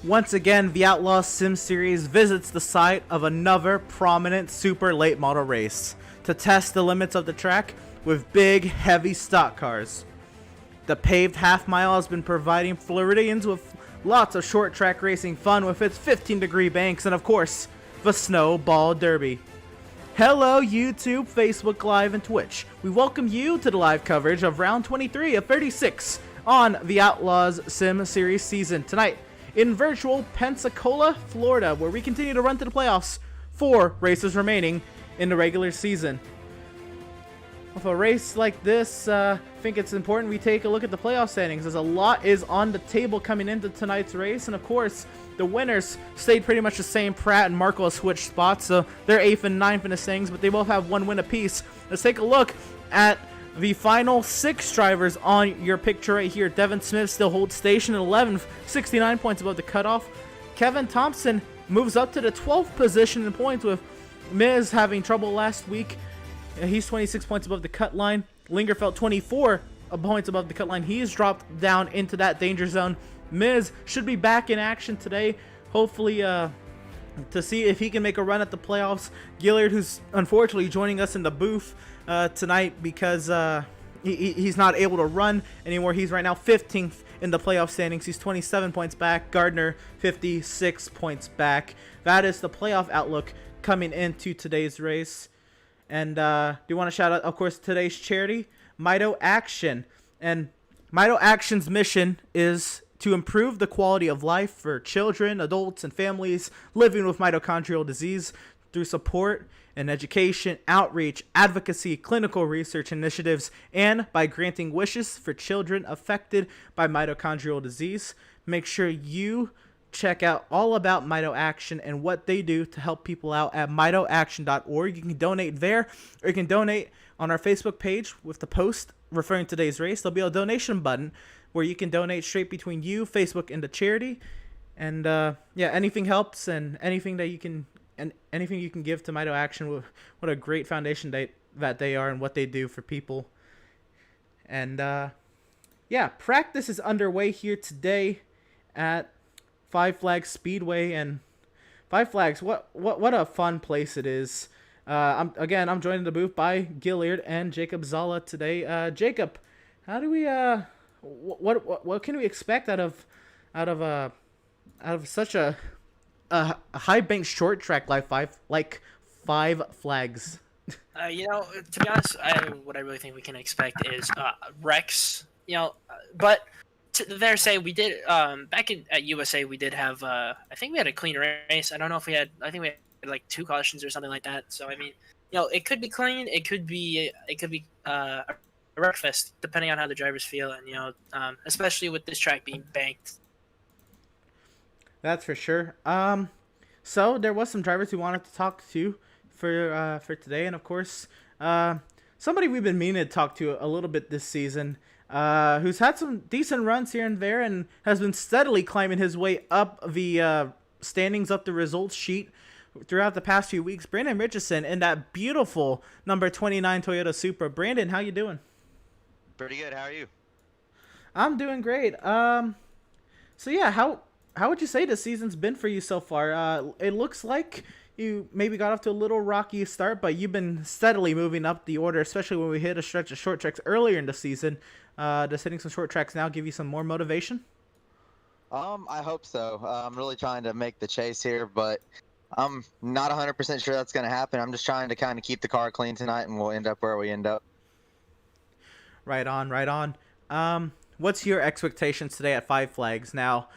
Once again, the Outlaws Sim Series visits the site of another prominent super late model race to test the limits of the track with big, heavy stock cars. The paved half mile has been providing Floridians with lots of short track racing fun with its 15-degree banks and, of course, the Snowball Derby. Hello YouTube, Facebook Live, and Twitch. We welcome you to the live coverage of round 23 of 36 on the Outlaws Sim Series season tonight in virtual Pensacola, Florida, where we continue to run to the playoffs. 4 races remaining in the regular season. With a race like this, I think it's important we take a look at the playoff standings, as a lot is on the table coming into tonight's race. And of course, the winners stayed pretty much the same. Pratt and Markle have switched spots, so they're 8th and 9th in the standings, but they both have 1 win apiece. Let's take a look at the final 6 drivers on your picture right here. Devin Smith still holds station at 11th, 69 points above the cutoff. Kevin Thompson moves up to the 12th position in points, with Miz having trouble last week. He's 26 points above the cut line. Lingerfeld 24 points above the cut line. He's dropped down into that danger zone. Miz should be back in action today, hopefully to see if he can make a run at the playoffs. Gillard, who's unfortunately joining us in the booth tonight because he's not able to run anymore. He's right now 15th in the playoff standings. He's 27 points back. Gardner 56 points back. That is the playoff outlook coming into today's race. And do want to shout out, of course, today's charity, Mito Action. And Mito Action's mission is to improve the quality of life for children, adults, and families living with mitochondrial disease through support and education, outreach, advocacy, clinical research initiatives, and by granting wishes for children affected by mitochondrial disease. Make sure you check out all about Mito Action and what they do to help people out at mitoaction.org. You can donate there, or you can donate on our Facebook page with the post referring to today's race. There'll be a donation button where you can donate straight between you, Facebook, and the charity. And yeah, anything helps, and anything that you can give to Mito Action. What a great foundation that they are and what they do for people. And yeah, practice is underway here today at Five Flags Speedway. And Five Flags, what a fun place it is. I'm joined in the booth by Gillard and Jacob Zala today. Jacob, how do we what can we expect out of such a high bank short track like Five Flags? To be honest, what I really think we can expect is wrecks. But to their say, we did back at USA we did have I think we had a clean race. I don't know if we had. I think we had like 2 cautions or something like that. So I mean, it could be clean. It could be a wreck fest depending on how the drivers feel, and especially with this track being banked. That's for sure. So there was some drivers we wanted to talk to for today, and of course, somebody we've been meaning to talk to a little bit this season, who's had some decent runs here and there, and has been steadily climbing his way up the standings, up the results sheet throughout the past few weeks. Brandon Richardson in that beautiful number 29 Toyota Supra. Brandon, how you doing? Pretty good. How are you? I'm doing great. So yeah, how would you say the season's been for you so far? It looks like you maybe got off to a little rocky start, but you've been steadily moving up the order, especially when we hit a stretch of short tracks earlier in the season. Does hitting some short tracks now give you some more motivation? I hope so. I'm really trying to make the chase here, but I'm not 100% sure that's going to happen. I'm just trying to kind of keep the car clean tonight, and we'll end up where we end up. Right on, right on. What's your expectations today at Five Flags? Now,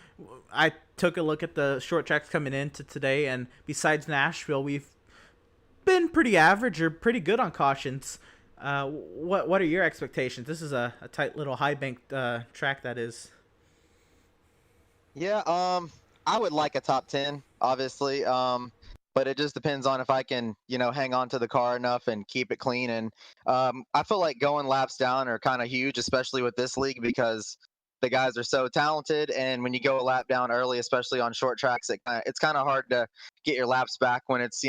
I took a look at the short tracks coming into today, and besides Nashville, we've been pretty average or pretty good on cautions. What are your expectations? This is a tight little high banked track, that is. Yeah, I would like a top 10, obviously. But it just depends on if I can, hang on to the car enough and keep it clean. And I feel like going laps down are kind of huge, especially with this league, because the guys are so talented. And when you go a lap down early, especially on short tracks, it's kind of hard to get your laps back when it's,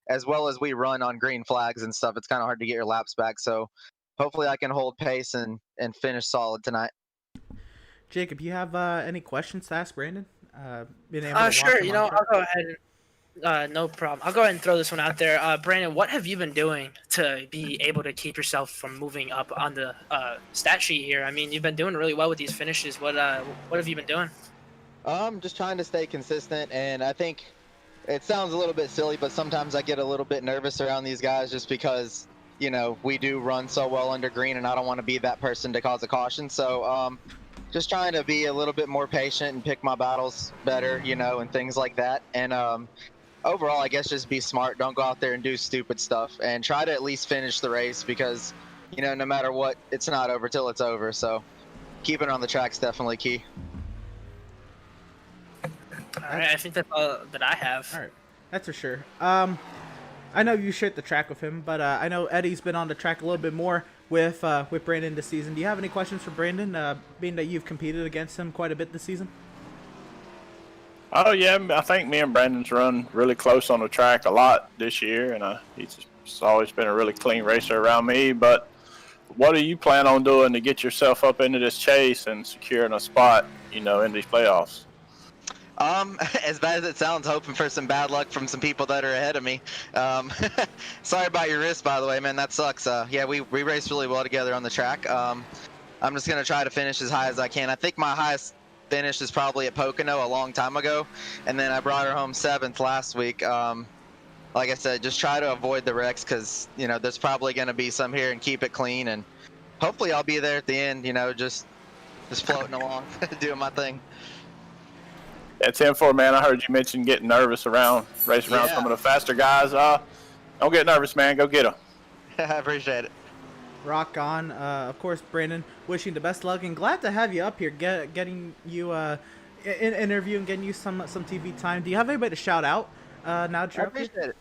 as well as we run on green flags and stuff. It's kind of hard to get your laps back. So hopefully I can hold pace and finish solid tonight. Jacob, you have any questions to ask Brandon? Being able to watch Sure. him You on know, track? I'll go ahead and no problem. I'll go ahead and throw this one out there. Brandon, what have you been doing to be able to keep yourself from moving up on the stat sheet here? I mean, you've been doing really well with these finishes. What have you been doing? Just trying to stay consistent, and I think it sounds a little bit silly, but sometimes I get a little bit nervous around these guys just because, we do run so well under green, and I don't want to be that person to cause a caution. So, just trying to be a little bit more patient and pick my battles better, and things like that. And overall, I guess just be smart. Don't go out there and do stupid stuff, and try to at least finish the race because, no matter what, it's not over till it's over. So, keeping it on the track's definitely key. All right, I think that's all that I have. All right, that's for sure. I know you shared the track with him, but I know Eddie's been on the track a little bit more with Brandon this season. Do you have any questions for Brandon, being that you've competed against him quite a bit this season? Oh yeah, I think me and Brandon's run really close on the track a lot this year, and he's always been a really clean racer around me. But what do you plan on doing to get yourself up into this chase and securing a spot, in these playoffs? As bad as it sounds, hoping for some bad luck from some people that are ahead of me. Sorry about your wrist, by the way, man. That sucks. Yeah, we raced really well together on the track. I'm just gonna try to finish as high as I can. I think my highest finish is probably at Pocono a long time ago, and then I brought her home 7th last week. Like I said, just try to avoid the wrecks because there's probably gonna be some here, and keep it clean, and hopefully I'll be there at the end. just floating along, doing my thing. Yeah, 10-4, man. I heard you mention getting nervous racing around some of the faster guys. Don't get nervous, man. Go get them. I appreciate it. Rock on. Of course, Brandon, wishing the best luck and glad to have you up here, getting you in interview and getting you some TV time. Do you have anybody to shout out now that you're I up here? appreciate it.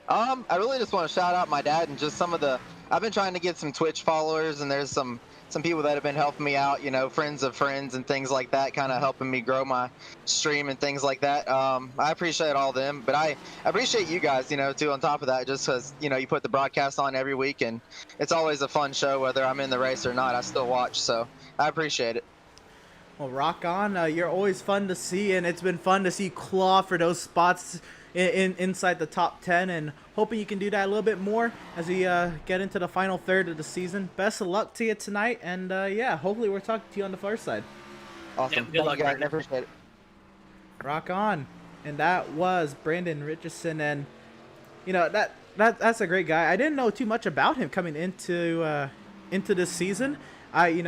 I really just want to shout out my dad and just some of the. I've been trying to get some Twitch followers, and there's some people that have been helping me out. Friends of friends and things like that, kind of helping me grow my stream and things like that. I appreciate all them, but I appreciate you guys, too. On top of that, just because you put the broadcast on every week, and it's always a fun show, whether I'm in the race or not. I still watch, so I appreciate it. Well, rock on. You're always fun to see, and it's been fun to see claw for those spots inside the top 10, and hoping you can do that a little bit more as we get into the final third of the season. Best of luck to you tonight, and yeah, hopefully we're talking to you on the far side. Awesome. Yeah, good luck, guys. I Brandon. appreciate it. Rock on. And that was Brandon Richardson, and that's a great guy. I didn't know too much about him coming into this season. He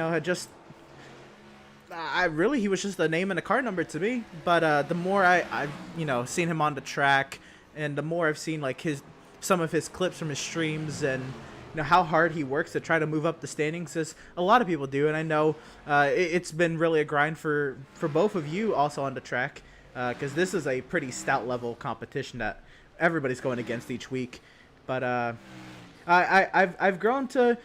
was just a name and a car number to me. But the more I've seen him on the track, and the more I've seen like some of his clips from his streams, and how hard he works to try to move up the standings, as a lot of people do. And I know it's been really a grind for both of you also on the track, because this is a pretty stout level competition that everybody's going against each week. But I've grown to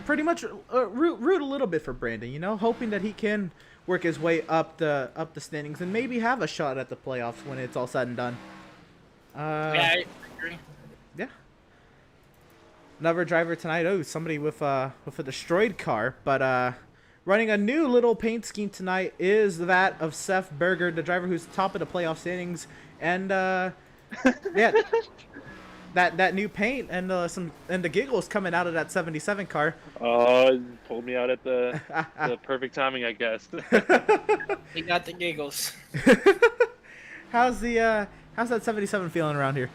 pretty much root a little bit for Brandon, hoping that he can work his way up the standings and maybe have a shot at the playoffs when it's all said and done. Yeah, I agree. Yeah. Another driver tonight. Oh, somebody with a destroyed car, but running a new little paint scheme tonight is that of Seth Berger, the driver who's top of the playoff standings, and yeah. That new paint and the giggles coming out of that 77 car. Oh, it pulled me out at the perfect timing, I guess. He got the giggles. How's that 77 feeling around here?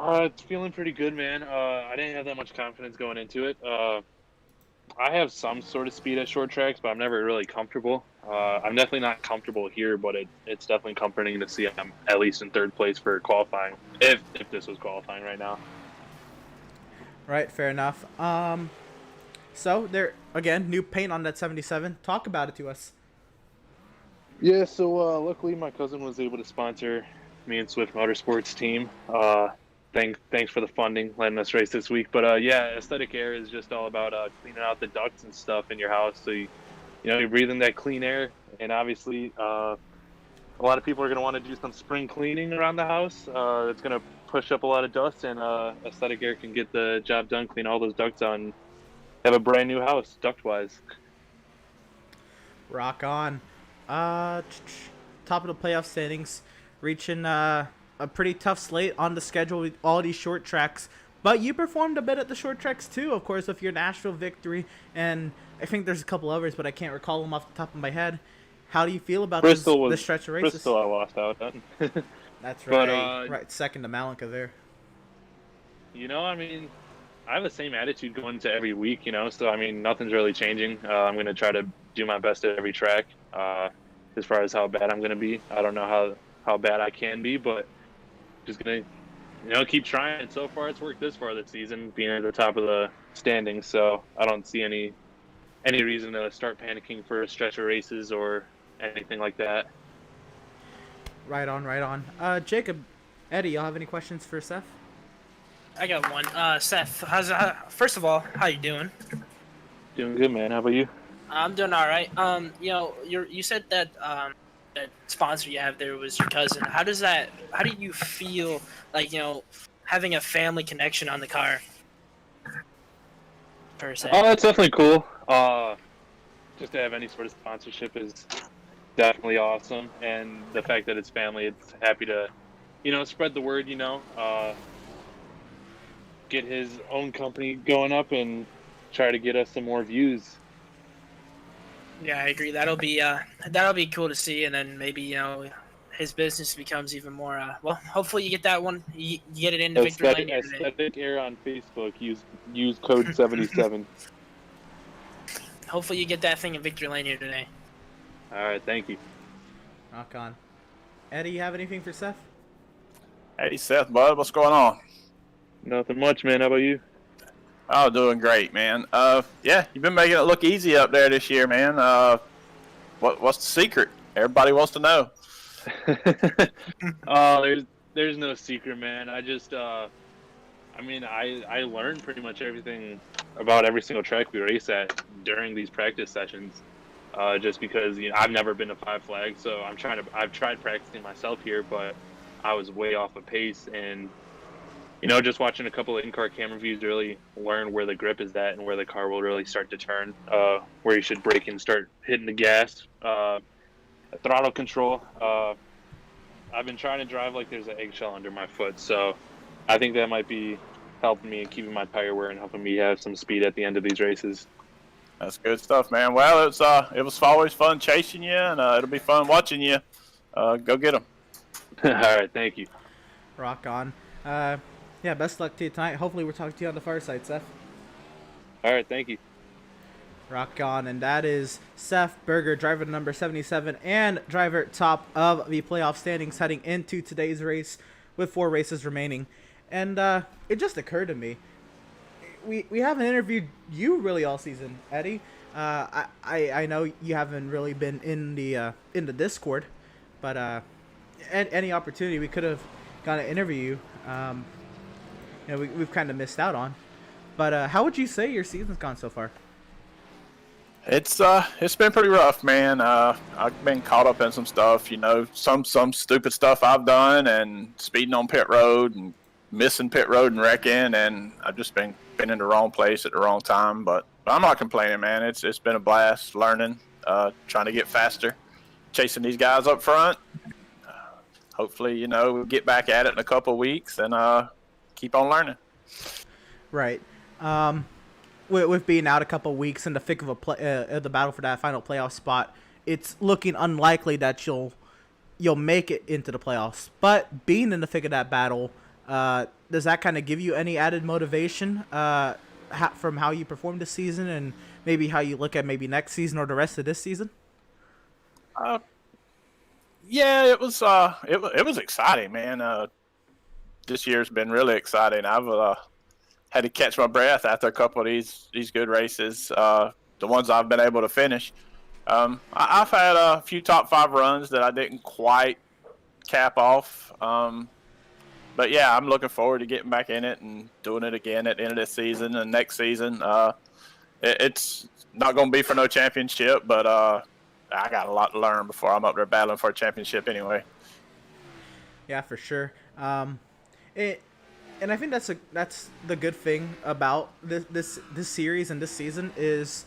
It's feeling pretty good, man. I didn't have that much confidence going into it. I have some sort of speed at short tracks, but I'm never really comfortable. I'm definitely not comfortable here, but it's definitely comforting to see I'm at least in 3rd place for qualifying, if this was qualifying right now. Right, fair enough. So there again, new paint on that 77. Talk about it to us. Yeah, so luckily my cousin was able to sponsor me and Swift Motorsports team. Thanks for the funding, letting us race this week. But yeah, Aesthetic Air is just all about cleaning out the ducts and stuff in your house, so you're breathing that clean air. And obviously, a lot of people are going to want to do some spring cleaning around the house. It's going to push up a lot of dust, and Aesthetic Air can get the job done, clean all those ducts out, and have a brand new house duct-wise. Rock on. Top of the playoff standings, reaching a pretty tough slate on the schedule with all these short tracks. But you performed a bit at the short tracks too, of course, with your Nashville victory, and I think there's a couple others, but I can't recall them off the top of my head. How do you feel about this stretch of races? Bristol I lost out on. That's But, right. Right, second to Malika there. I mean, I have the same attitude going into every week, so I mean, nothing's really changing. I'm going to try to do my best at every track. As far as how bad I'm going to be, I don't know how bad I can be, but just going to, keep trying. And so far, it's worked this far this season, being at the top of the standings. So I don't see any reason to start panicking for a stretch of races or anything like that. Right on. Jacob, Eddie, y'all have any questions for Seth? I got one. Seth, first of all, how you doing? Doing good, man. How about you? I'm doing all right. You said that that sponsor you have there was your cousin. How do you feel like, having a family connection on the car? Per se. Oh, that's definitely cool. Just to have any sort of sponsorship is definitely awesome, and the fact that it's family, it's happy to, spread the word. Get his own company going up and try to get us some more views. Yeah, I agree. That'll be cool to see, and then maybe his business becomes even more. Hopefully you get that one. You get it into Victory Lane today. Aesthetic Air on Facebook. Use code 77. Hopefully you get that thing in Victory Lane here today. All right, thank you. Rock on. Eddie, you have anything for Seth? Hey, Seth, bud, what's going on? Nothing much, man. How about you? Oh, doing great, man. Yeah, you've been making it look easy up there this year, man. What's the secret? Everybody wants to know. There's no secret, man. I just, I learned pretty much everything about every single track we race at during these practice sessions. Just because I've never been to Five Flags, so I've tried practicing myself here, but I was way off of pace, and just watching a couple of in-car camera views really learn where the grip is at and where the car will really start to turn, where you should brake and start hitting the gas, throttle control. I've been trying to drive like there's an eggshell under my foot, so I think that might be helping me and keeping my tire wear and helping me have some speed at the end of these races. That's good stuff, man. Well, it was always fun chasing you, and it'll be fun watching you. Go get them. All right, thank you. Rock on. Yeah, best luck to you tonight. Hopefully we're talking to you on the far side, Seth. All right, thank you. Rock on. And that is Seth Berger, driver number 77 and driver top of the playoff standings heading into today's race with 4 races remaining. And it just occurred to me, we haven't interviewed you really all season, Eddie. I know you haven't really been in the Discord, but any opportunity we could have got to interview you. We've kind of missed out on. But how would you say your season's gone so far? It's been pretty rough, man. I've been caught up in some stuff, some stupid stuff I've done, and speeding on pit road and missing pit road and wrecking, and I've just been in the wrong place at the wrong time. But I'm not complaining, man. It's been a blast learning, trying to get faster, chasing these guys up front. Hopefully, we'll get back at it in a couple of weeks and keep on learning. Right. With being out a couple of weeks in the thick of the battle for that final playoff spot, it's looking unlikely that you'll make it into the playoffs. But being in the thick of that battle, does that kind of give you any added motivation from how you performed this season and maybe how you look at maybe next season or the rest of this season? Yeah, it was exciting, man. This year's been really exciting. I've had to catch my breath after a couple of these good races, the ones I've been able to finish. I've had a few top 5 runs that I didn't quite cap off. But yeah, I'm looking forward to getting back in it and doing it again at the end of this season and next season. It's not going to be for no championship, but I got a lot to learn before I'm up there battling for a championship anyway. Yeah, for sure. And I think that's the good thing about this series and this season is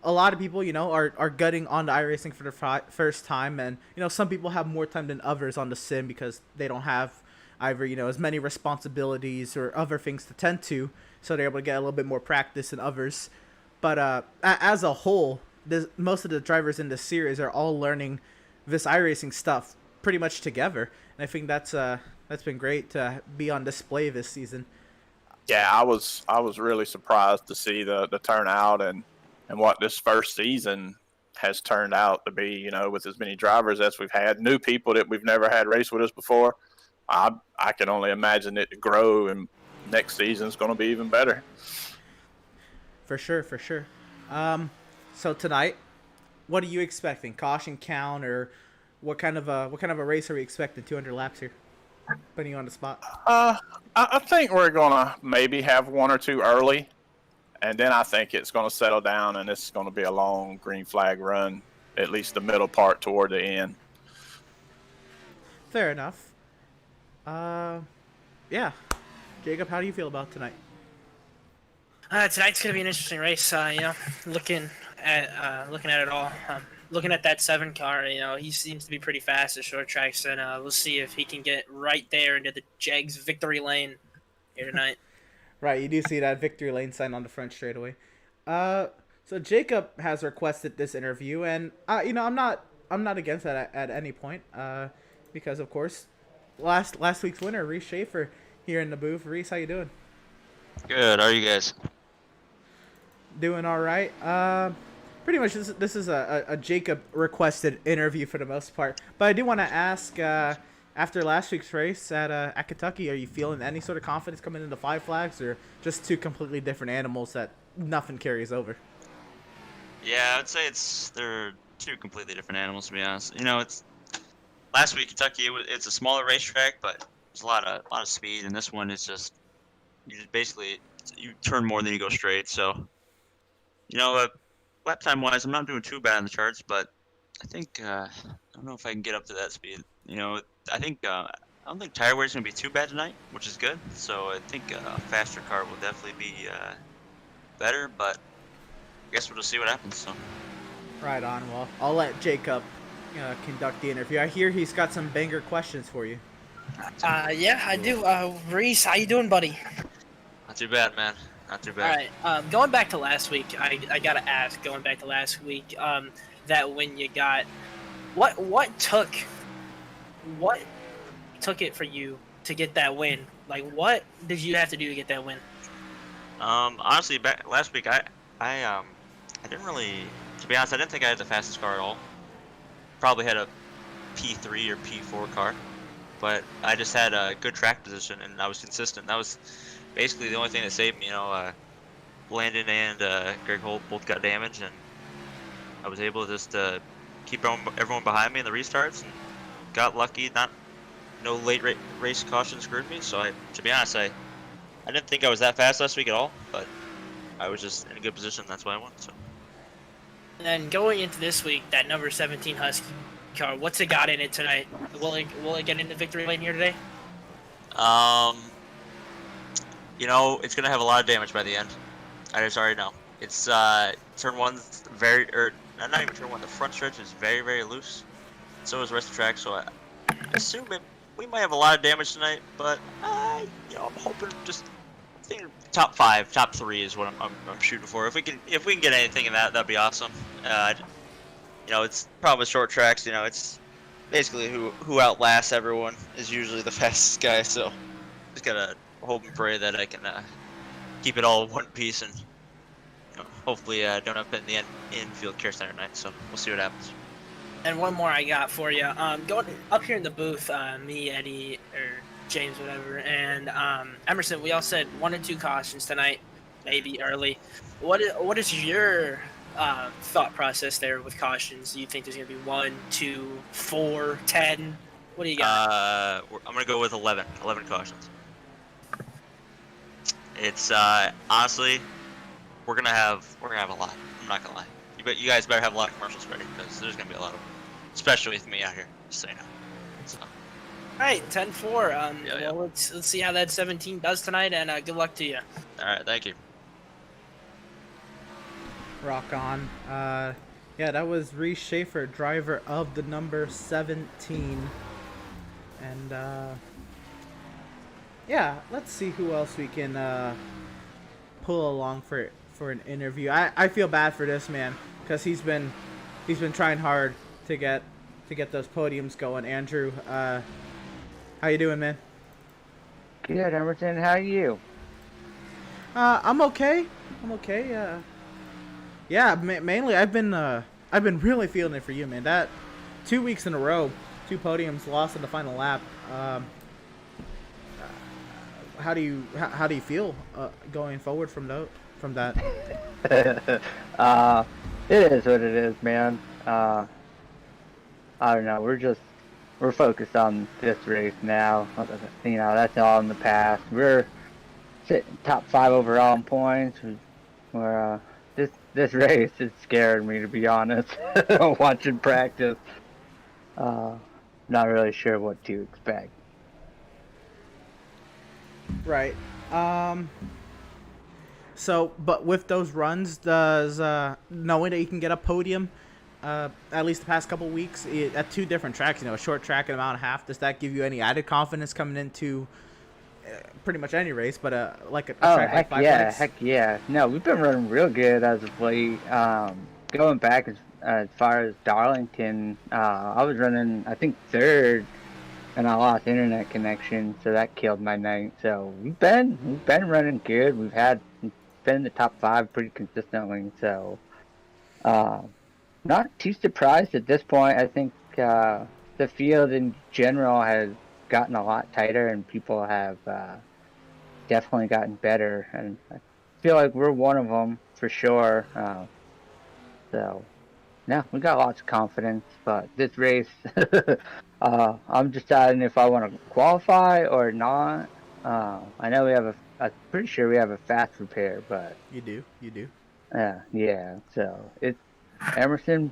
a lot of people, are gutting onto iRacing for the first time, and some people have more time than others on the sim because they don't have either as many responsibilities or other things to tend to, so they're able to get a little bit more practice than others. But as a whole, most of the drivers in this series are all learning this iRacing stuff pretty much together, and I think that's been great to be on display this season. Yeah, I was really surprised to see the turnout and what this first season has turned out to be. With as many drivers as we've had, new people that we've never had race with us before. I can only imagine it to grow, and next season's going to be even better. For sure. So tonight, what are you expecting? Caution count, or what kind of a race are we expecting? 200 laps here, putting you on the spot. I think we're gonna maybe have one or two early, and then I think it's gonna settle down, and it's gonna be a long green flag run, at least the middle part toward the end. Fair enough. Yeah. Jacob, how do you feel about tonight? Tonight's gonna be an interesting race. Looking at it all. Looking at that 7 car, he seems to be pretty fast at short tracks, and we'll see if he can get right there into the Jegs victory lane here tonight. Right, you do see that victory lane sign on the front straightaway. So Jacob has requested this interview, and I'm not against that at any point. Because of course, last week's winner, Reese Schaefer, here in the booth. Reese, how you doing? Good. How are you guys? Doing all right. Pretty much this is a Jacob requested interview for the most part, but I do want to ask, after last week's race at Kentucky, are you feeling any sort of confidence coming into Five Flags, or just two completely different animals that nothing carries over? Yeah, I would say they're two completely different animals, to be honest. It's last week Kentucky. It's a smaller racetrack, but there's a lot of speed, and this one is just basically you turn more than you go straight. So, lap time wise, I'm not doing too bad on the charts, but I think I don't know if I can get up to that speed. I think I don't think tire wear is gonna be too bad tonight, which is good. So I think a faster car will definitely be better, but I guess we'll just see what happens. So. Right on. Well, I'll let Jacob conduct the interview. I hear he's got some banger questions for you. Yeah, I do. Reese, how you doing, buddy? Not too bad, man. Not too bad. All right. Going back to last week, I gotta ask. Going back to last week, that when you got, what took it for you to get that win? Like, what did you have to do to get that win? Honestly, last week I didn't really, to be honest, I didn't think I had the fastest car at all. Probably had a P3 or P4 car, but I just had a good track position and I was consistent. That was basically the only thing that saved me. Landon and Greg Holt both got damaged, and I was able to just keep everyone behind me in the restarts and got lucky. No late race caution screwed me. So to be honest, I didn't think I was that fast last week at all, but I was just in a good position. That's why I won. So. And then going into this week, that number 17 Husky car, what's it got in it tonight? Will it get into victory lane here today? It's gonna have a lot of damage by the end. I just already know. It's turn one's not even turn one. The front stretch is very, very loose. So is the rest of the track. So I assume we might have a lot of damage tonight, but I'm hoping I think top 5, top 3 is what I'm shooting for. If we can get anything in that'd be awesome. It's probably short tracks. It's basically who outlasts everyone is usually the fastest guy. So just gotta hope and pray that I can keep it all in one piece and hopefully don't have it in the infield care center night. So we'll see what happens. And one more I got for you. Going up here in the booth, me, Eddie, or James, whatever, and Emerson, we all said 1 and 2 cautions tonight, maybe early. What is your thought process there with cautions? Do you think there's gonna be 1, 2, 4, 10? What do you got? I'm gonna go with 11 cautions. It's honestly, we're gonna have a lot. I'm not gonna lie. You guys better have a lot of commercials ready because there's gonna be a lot of them, especially with me out here. Just so you know. So. All right, 10-4. Yeah. Let's see how that 17 does tonight, and good luck to you. All right, thank you. Rock on. Yeah, that was Reese Schaefer, driver of the number 17. And yeah, let's see who else we can pull along for an interview. I feel bad for this man because he's been trying hard to get those podiums going. Andrew, how you doing, man? Good, Emerson. How are you? I'm okay. Yeah, mainly I've been really feeling it for you, man. That 2 weeks in a row, 2 podiums, lost in the final lap. How do you feel going forward from that? It is what it is, man. I don't know. We're focused on this race now. You know, that's all in the past. We're sitting top 5 overall in points. We're this race is scaring me, to be honest. Watching practice, not really sure what to expect. Right. So, but with those runs, does knowing that you can get a podium, at least the past couple weeks at 2 different tracks, a short track and a mile and a half, does that give you any added confidence coming into pretty much any race, but like a track like 5 yeah, Lakes? heck yeah. No, we've been running real good as of late. Going back as far as Darlington, I was running, I think, 3rd, and I lost internet connection, so that killed my night. So we've been running good. We've been in the top 5 pretty consistently. So not too surprised at this point. I think the field in general has gotten a lot tighter, and people have definitely gotten better, and I feel like we're one of them for sure. So, no, we got lots of confidence, but this race, I'm deciding if I want to qualify or not. I know I'm pretty sure we have a fast repair, but You do. yeah. So it's Emerson.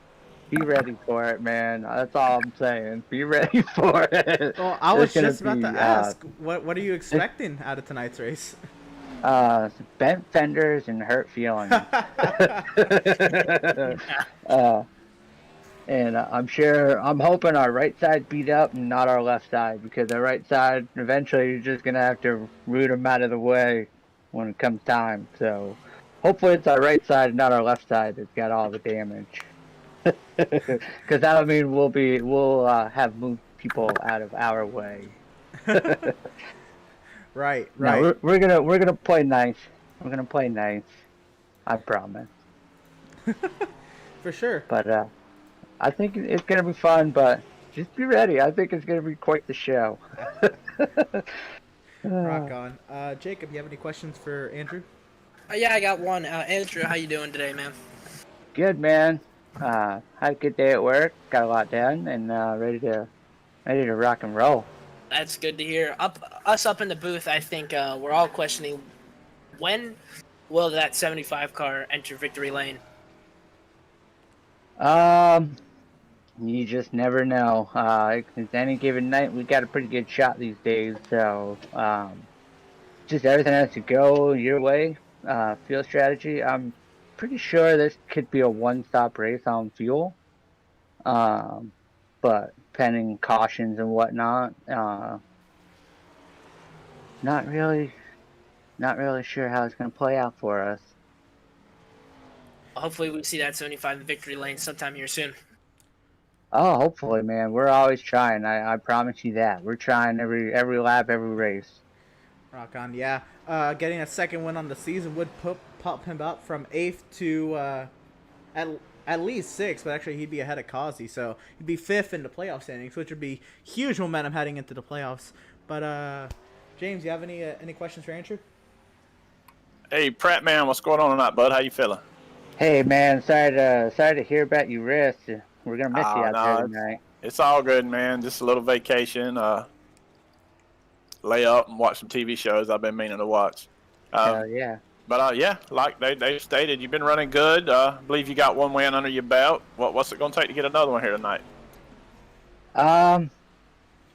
Be ready for it, man. That's all I'm saying. Be ready for it. Well, I was It's gonna just about to be, ask, what are you expecting out of tonight's race? Bent fenders and hurt feelings. And I'm hoping our right side beat up and not our left side, because the right side, eventually you're just going to have to root them out of the way when it comes time. So hopefully it's our right side and not our left side that's got all the damage. Because that'll mean we'll have moved people out of our way. Right. No, we're gonna play nice. We're gonna play nice. I promise. For sure. But I think it's gonna be fun. But just be ready. I think it's gonna be quite the show. Rock on. Jacob, you have any questions for Andrew? Yeah, I got one. Andrew, how you doing today, man? Good, man. Had a good day at work. Got a lot done, and ready to rock and roll. That's good to hear. Us up in the booth, I think we're all questioning, when will that 75 car enter victory lane? You just never know. It's any given night, we got a pretty good shot these days. So, just everything has to go your way. Fuel strategy. I'm pretty sure this could be a one-stop race on fuel. But pending cautions and whatnot, not really sure how it's going to play out for us. Hopefully we see that 75 victory lane sometime here soon. Oh, hopefully, man. We're always trying. I promise you that. We're trying every lap, every race. Rock on, yeah. Getting a second win on the season would pop him up from 8th to at least 6th, but actually he'd be ahead of Kazi, so he'd be 5th in the playoff standings, which would be huge momentum heading into the playoffs. But James, you have any questions for Andrew? Hey, Pratt man, what's going on tonight, bud? How you feeling? Hey, man. Sorry to hear about your wrist. We're gonna miss you out there tonight. It's all good, man. Just a little vacation. Lay up and watch some TV shows I've been meaning to watch. Yeah. But yeah, like they stated, you've been running good. I believe you got one win under your belt. What's it going to take to get another one here tonight?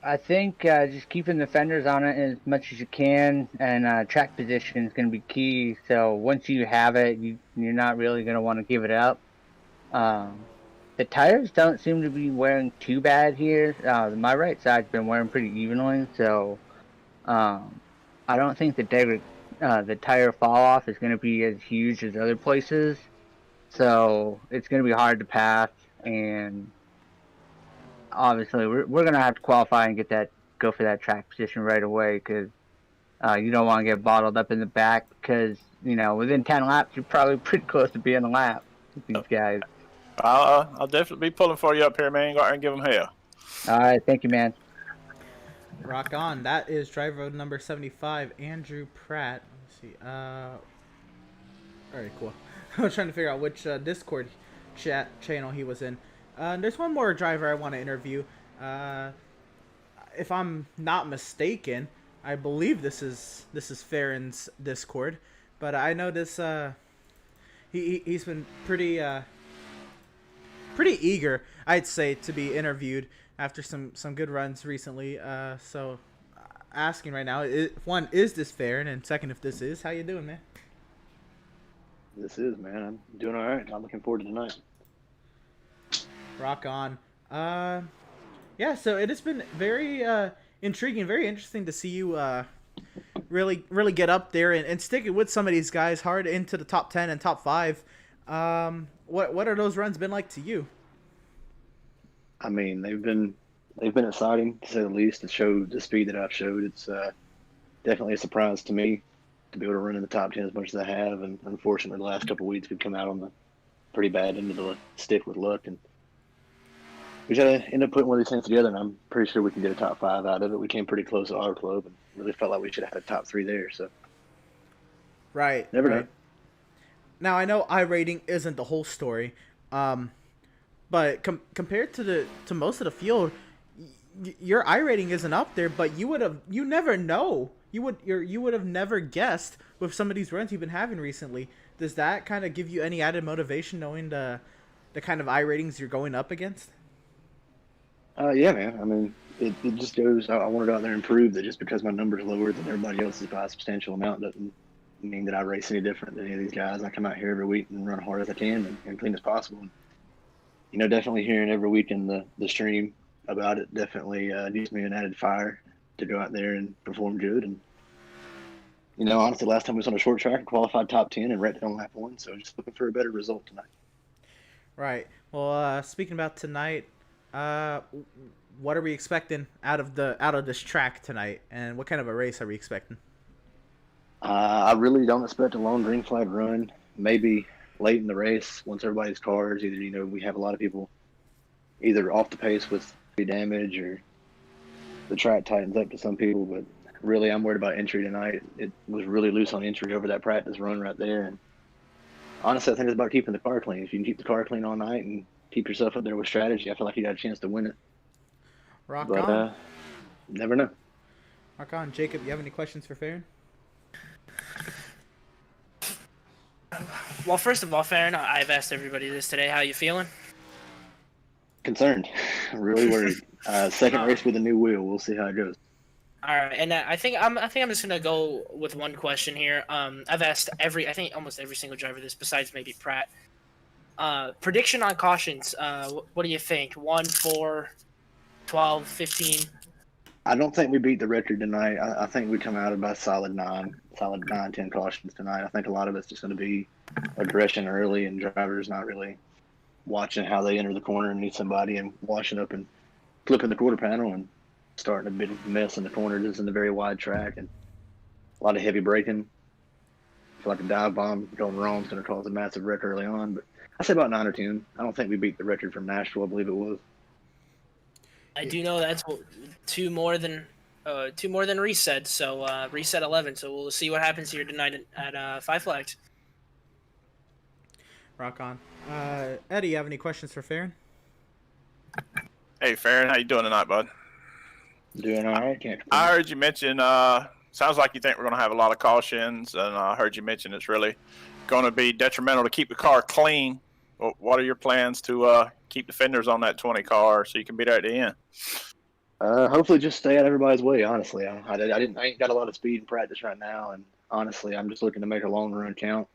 I think just keeping the fenders on it as much as you can, and track position is going to be key. So once you have it, you're not really going to want to give it up. The tires don't seem to be wearing too bad here. My right side's been wearing pretty evenly, so I don't think the tire fall off is going to be as huge as other places. So it's going to be hard to pass, and obviously we're going to have to qualify and go for that track position right away, because you don't want to get bottled up in the back, because within 10 laps you're probably pretty close to being a lap with these guys. I'll definitely be pulling for you up here, man. Go out and give them hell. All right, thank you, man. Rock on. That is driver number 75, Andrew Pratt. Let's see. All right, cool. I was trying to figure out which Discord chat channel he was in. There's one more driver I want to interview. If I'm not mistaken, I believe this is Farron's Discord, but I know this. He's been pretty eager, I'd say, to be interviewed after some good runs recently. So asking right now, one, is this Farron, and second, if this is, how you doing, man? This is, man. I'm doing all right. I'm looking forward to tonight. Rock on. Yeah, so it has been very intriguing, very interesting to see you really get up there and stick it with some of these guys hard into the top 10 and top 5. What are those runs been like to you? I mean, they've been exciting, to say the least. To show the speed that I've showed, it's definitely a surprise to me to be able to run in the top 10 as much as I have. And unfortunately, the last couple of weeks we've come out on the pretty bad end of the stick with luck, and we got to end up putting one of these things together. And I'm pretty sure we can get a top 5 out of it. We came pretty close at Auto Club, and really felt like we should have had a top 3 there. So right, never right. know. Now I know iRating isn't the whole story, but compared to most of the field, your iRating isn't up there. But you never know. You would have never guessed with some of these runs you've been having recently. Does that kind of give you any added motivation knowing the kind of iRatings you're going up against? Yeah, man. I mean, it just goes. I want to go out there and prove that just because my number's lower than everybody else's by a substantial amount doesn't mean that I race any different than any of these guys. I come out here every week and run hard as I can and clean as possible. And, definitely hearing every week in the stream about it definitely gives me an added fire to go out there and perform good. And honestly, last time we was on a short track, I qualified top 10 and wrecked on lap 1. So just looking for a better result tonight. Right. Well, speaking about tonight, what are we expecting out of this track tonight, and what kind of a race are we expecting? I really don't expect a lone green flag run. Maybe late in the race, once everybody's cars, either we have a lot of people either off the pace with damage, or the track tightens up to some people. But really, I'm worried about entry tonight. It was really loose on entry over that practice run right there. And honestly, I think it's about keeping the car clean. If you can keep the car clean all night and keep yourself up there with strategy, I feel like you got a chance to win it. Rock on. Never know. Rock on. Jacob, you have any questions for Farron? Well, first of all, Farron, I've asked everybody this today. How you feeling? Concerned. Really worried. Second race with a new wheel. We'll see how it goes. All right, and I think I'm just gonna go with one question here. I've asked almost every single driver this, besides maybe Pratt. Prediction on cautions. What do you think? 1, 4, 12, 15? I don't think we beat the record tonight. I think we come out about solid 9, 10 cautions tonight. I think a lot of it's just going to be aggression early and drivers not really watching how they enter the corner and meet somebody and washing up and flipping the quarter panel and starting a big mess in the corner. This is a very wide track and a lot of heavy braking. I feel like a dive bomb going wrong is going to cause a massive wreck early on. But I say about 9 or 10. I don't think we beat the record from Nashville. I believe it was. I do know that's two more than reset. So reset 11. So we'll see what happens here tonight at Five Flags. Rock on. Eddie, you have any questions for Farron? Hey, Farron, how you doing tonight, bud? Doing all right. Can't I heard you mention, sounds like you think we're going to have a lot of cautions, and I heard you mention it's really going to be detrimental to keep the car clean. What are your plans to keep the fenders on that 20 car so you can be there at the end? Hopefully, just stay out of everybody's way. Honestly, I ain't got a lot of speed in practice right now, and honestly, I'm just looking to make a long run count.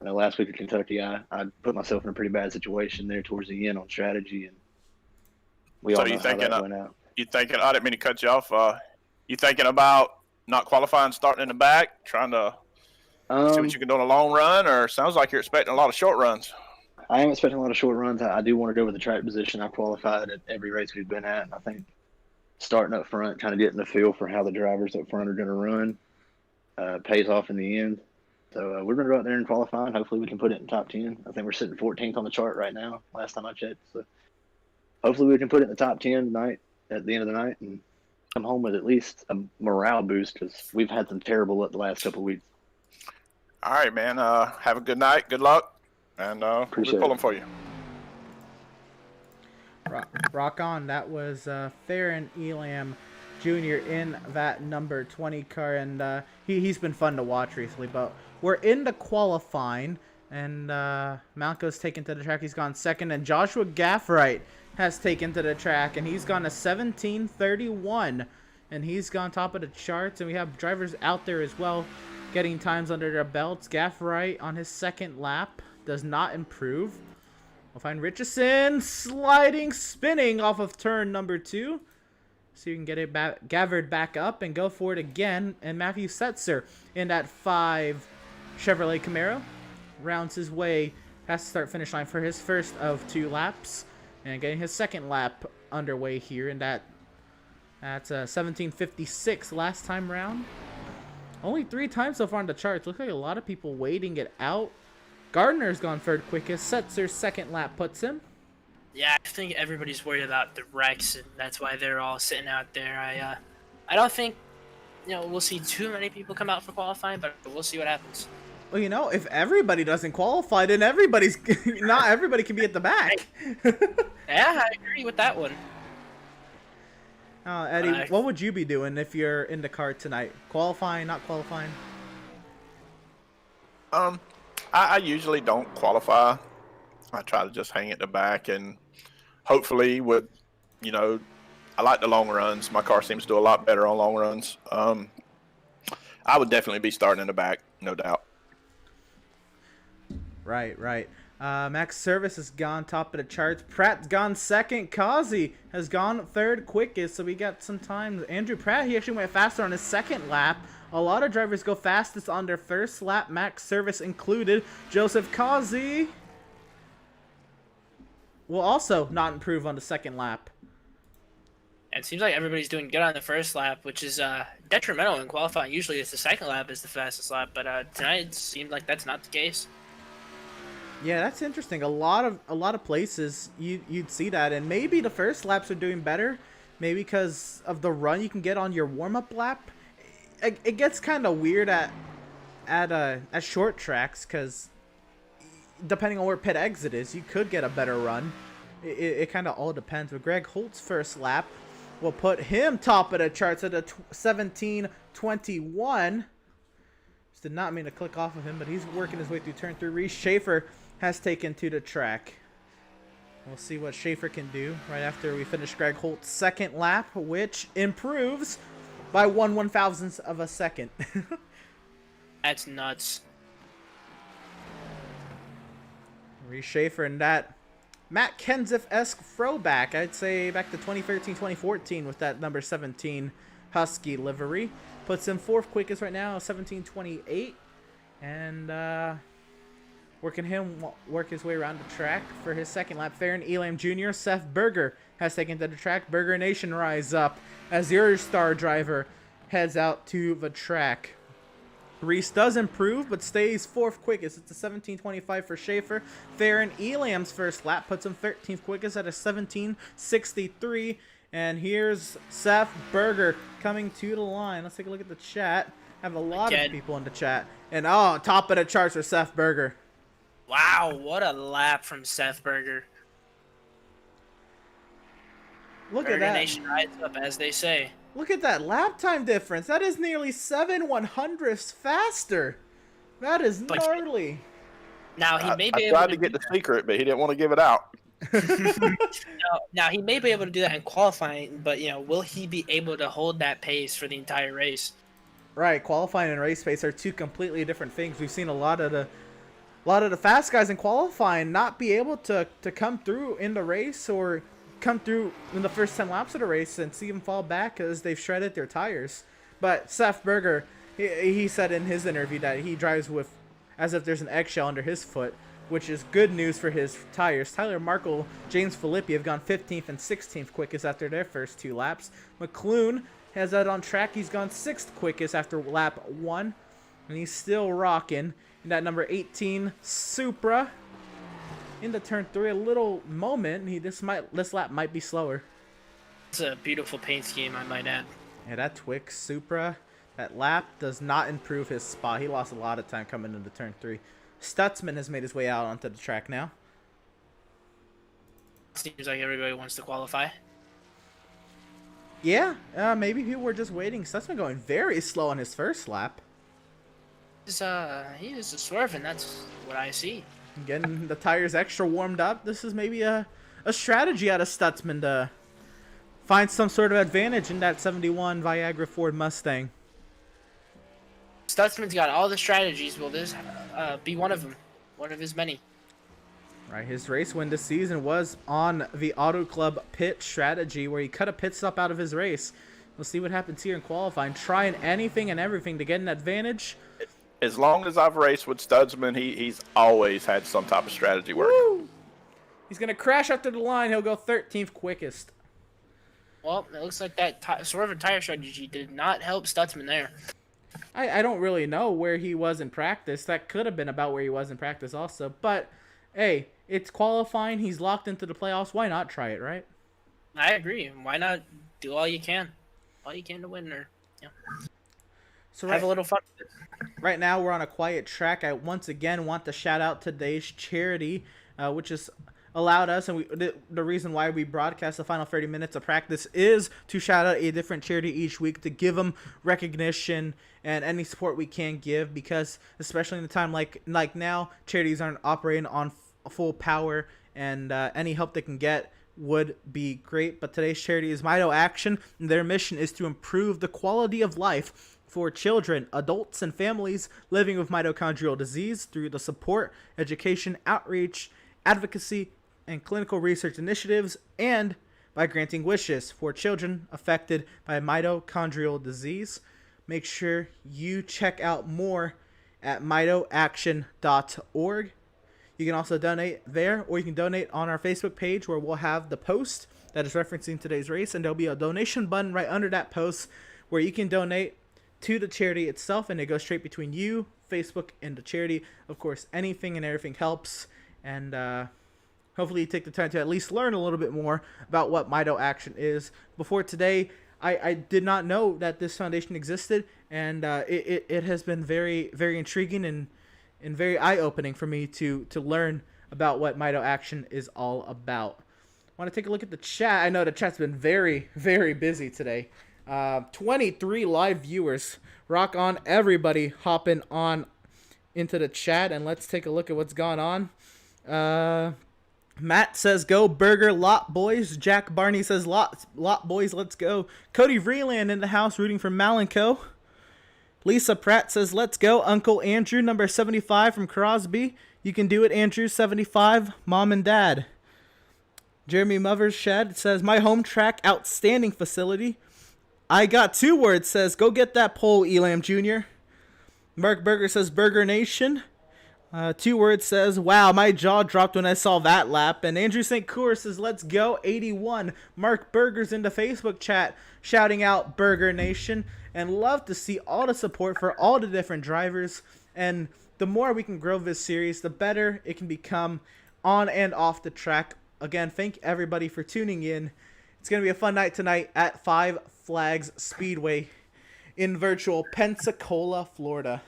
Last week at Kentucky, I put myself in a pretty bad situation there towards the end on strategy, and we all know how that went out. You thinking? I didn't mean to cut you off. You thinking about not qualifying, starting in the back, trying to see what you can do on a long run, or sounds like you're expecting a lot of short runs? I am expecting a lot of short runs. I do want to go with the track position. I qualified at every race we've been at, and I think starting up front, kind of getting the feel for how the drivers up front are going to run, pays off in the end. So we're going to go out there and qualify, and hopefully we can put it in top 10. I think we're sitting 14th on the chart right now, last time I checked. So hopefully we can put it in the top 10 tonight at the end of the night and come home with at least a morale boost because we've had some terrible luck the last couple of weeks. All right, man. Have a good night. Good luck. And we'll be pulling for you. Rock on. That was Theron Elam Jr. in that number 20 car, and he's been fun to watch recently. But we're into qualifying, and Malco's taken to the track. He's gone second, and Joshua Gaffright has taken to the track, and he's gone a 17:31, and he's gone top of the charts. And we have drivers out there as well getting times under their belts. Gaffright on his second lap does not improve. We'll find Richardson spinning off of turn number 2. So you can get it gathered back up and go for it again. And Matthew Setzer in that 5 Chevrolet Camaro rounds his way past the start-finish line for his first of 2 laps. And getting his second lap underway here. And that's 17:56 last time round. Only 3 times so far on the charts. Looks like a lot of people waiting it out. Gardner's gone third quickest. Setzer's second lap puts him. Yeah, I think everybody's worried about the wrecks, and that's why they're all sitting out there. I don't think, we'll see too many people come out for qualifying, but we'll see what happens. Well, if everybody doesn't qualify, then not everybody can be at the back. Yeah, I agree with that one. Eddie, what would you be doing if you're in the car tonight? Qualifying, not qualifying? I usually don't qualify. I try to just hang at the back, and hopefully I like the long runs. My car seems to do a lot better on long runs. I would definitely be starting in the back, no doubt. Right. Max Service has gone top of the charts. Pratt's gone second. Kazi has gone third quickest, so we got some time. Andrew Pratt, he actually went faster on his second lap. A lot of drivers go fastest on their first lap, Max Service included. Joseph Kazi will also not improve on the second lap. And it seems like everybody's doing good on the first lap, which is detrimental in qualifying. Usually it's the second lap is the fastest lap, but tonight it seemed like that's not the case. Yeah, that's interesting. A lot of places you'd see that, and maybe the first laps are doing better, maybe because of the run you can get on your warm-up lap. It gets kind of weird at short tracks because depending on where pit exit is, you could get a better run. It kind of all depends. But Greg Holt's first lap will put him top of the charts at a 17:21. Just did not mean to click off of him, but he's working his way through turn 3. Reese Schaefer has taken to the track. We'll see what Schaefer can do right after we finish Greg Holt's second lap, which improves by 1/1000th of a second. That's nuts. Reese Schaefer and that Matt Kenseth-esque throwback, I'd say back to 2013, 2014 with that number 17 Husky livery. Puts him 4th quickest right now, 17:28. And working him work his way around the track for his second lap. Theron Elam Jr. Seth Berger has taken to the track. Berger Nation rise up as your star driver heads out to the track. Reese does improve, but stays 4th quickest. It's a 17:25 for Schaefer. Theron Elam's first lap puts him 13th quickest at a 17:63. And here's Seth Berger coming to the line. Let's take a look at the chat. I have a lot of people in the chat. And top of the charts for Seth Berger. Wow, what a lap from Seth Berger. Look Berger at that. Nation rides up, as they say. Look at that lap time difference. That is nearly 7/100ths faster. That is gnarly. Now he may be I able tried to get the secret, but he didn't want to give it out. Now he may be able to do that in qualifying, but will he be able to hold that pace for the entire race? Right, qualifying and race pace are two completely different things. We've seen a lot of the fast guys in qualifying not be able to come through in the race or come through in the first 10 laps of the race and see them fall back because they've shredded their tires. But Seth Berger, he said in his interview that he drives with as if there's an eggshell under his foot, which is good news for his tires. Tyler Markle, James Filippi have gone 15th and 16th quickest after their first 2 laps. McClune has that on track. He's gone 6th quickest after lap 1, and he's still rocking. And that number 18 Supra into turn 3, a little moment. This lap might be slower. It's a beautiful paint scheme, I might add. Yeah, that Twix Supra, that lap does not improve his spot. He lost a lot of time coming into turn 3. Stutzman has made his way out onto the track now. Seems like everybody wants to qualify. Yeah, maybe people were just waiting. Stutzman going very slow on his first lap. He is swerving, that's what I see. Getting the tires extra warmed up. This is maybe a strategy out of Stutzman to find some sort of advantage in that 71 Viagra Ford Mustang. Stutzman's got all the strategies. Will this be one of them? One of his many. Right, his race win this season was on the Auto Club pit strategy where he cut a pit stop out of his race. We'll see what happens here in qualifying. Trying anything and everything to get an advantage. As long as I've raced with Stutzman, he's always had some type of strategy working. Woo! He's going to crash after the line. He'll go 13th quickest. Well, it looks like that swerve and tire strategy did not help Stutzman there. I don't really know where he was in practice. That could have been about where he was in practice also. But, hey, it's qualifying. He's locked into the playoffs. Why not try it, right? I agree. Why not do all you can? All you can to win or So have a little fun with it. Right now, we're on a quiet track. I once again want to shout out today's charity, which has allowed us, and the reason why we broadcast the final 30 minutes of practice is to shout out a different charity each week to give them recognition and any support we can give, because especially in the time like now, charities aren't operating on full power, and any help they can get would be great. But today's charity is Mito Action, and their mission is to improve the quality of life for children, adults, and families living with mitochondrial disease through the support, education, outreach, advocacy, and clinical research initiatives, and by granting wishes for children affected by mitochondrial disease. Make sure you check out more at mitoaction.org. You can also donate there, or you can donate on our Facebook page where we'll have the post that is referencing today's race, and there'll be a donation button right under that post where you can donate to the charity itself, and it goes straight between you, Facebook, and the charity. Of course, anything and everything helps, and hopefully you take the time to at least learn a little bit more about what Mito Action is. Before today, I did not know that this foundation existed, and it has been very, very intriguing and very eye-opening for me to learn about what Mito Action is all about. I want to take a look at the chat. I know the chat's been very, very busy today. 23 live viewers. Rock on, everybody hopping on into the chat, and let's take a look at what's gone on. Matt says, go Burger Lot Boys. Jack Barney says, Lot Boys, let's go. Cody Vreeland in the house rooting for Malenko. Lisa Pratt says, let's go. Uncle Andrew, number 75 from Crosby. You can do it, Andrew, 75, mom and dad. Jeremy Movershed says, my home track, outstanding facility. I got 2 words, says, go get that pole, Elam Jr. Mark Berger says, Burger Nation. 2 words says, wow, my jaw dropped when I saw that lap. And Andrew St. Cour says, let's go, 81. Mark Berger's in the Facebook chat shouting out Burger Nation. And love to see all the support for all the different drivers. And the more we can grow this series, the better it can become on and off the track. Again, thank everybody for tuning in. It's going to be a fun night tonight at 5 Flags Speedway in virtual Pensacola, Florida.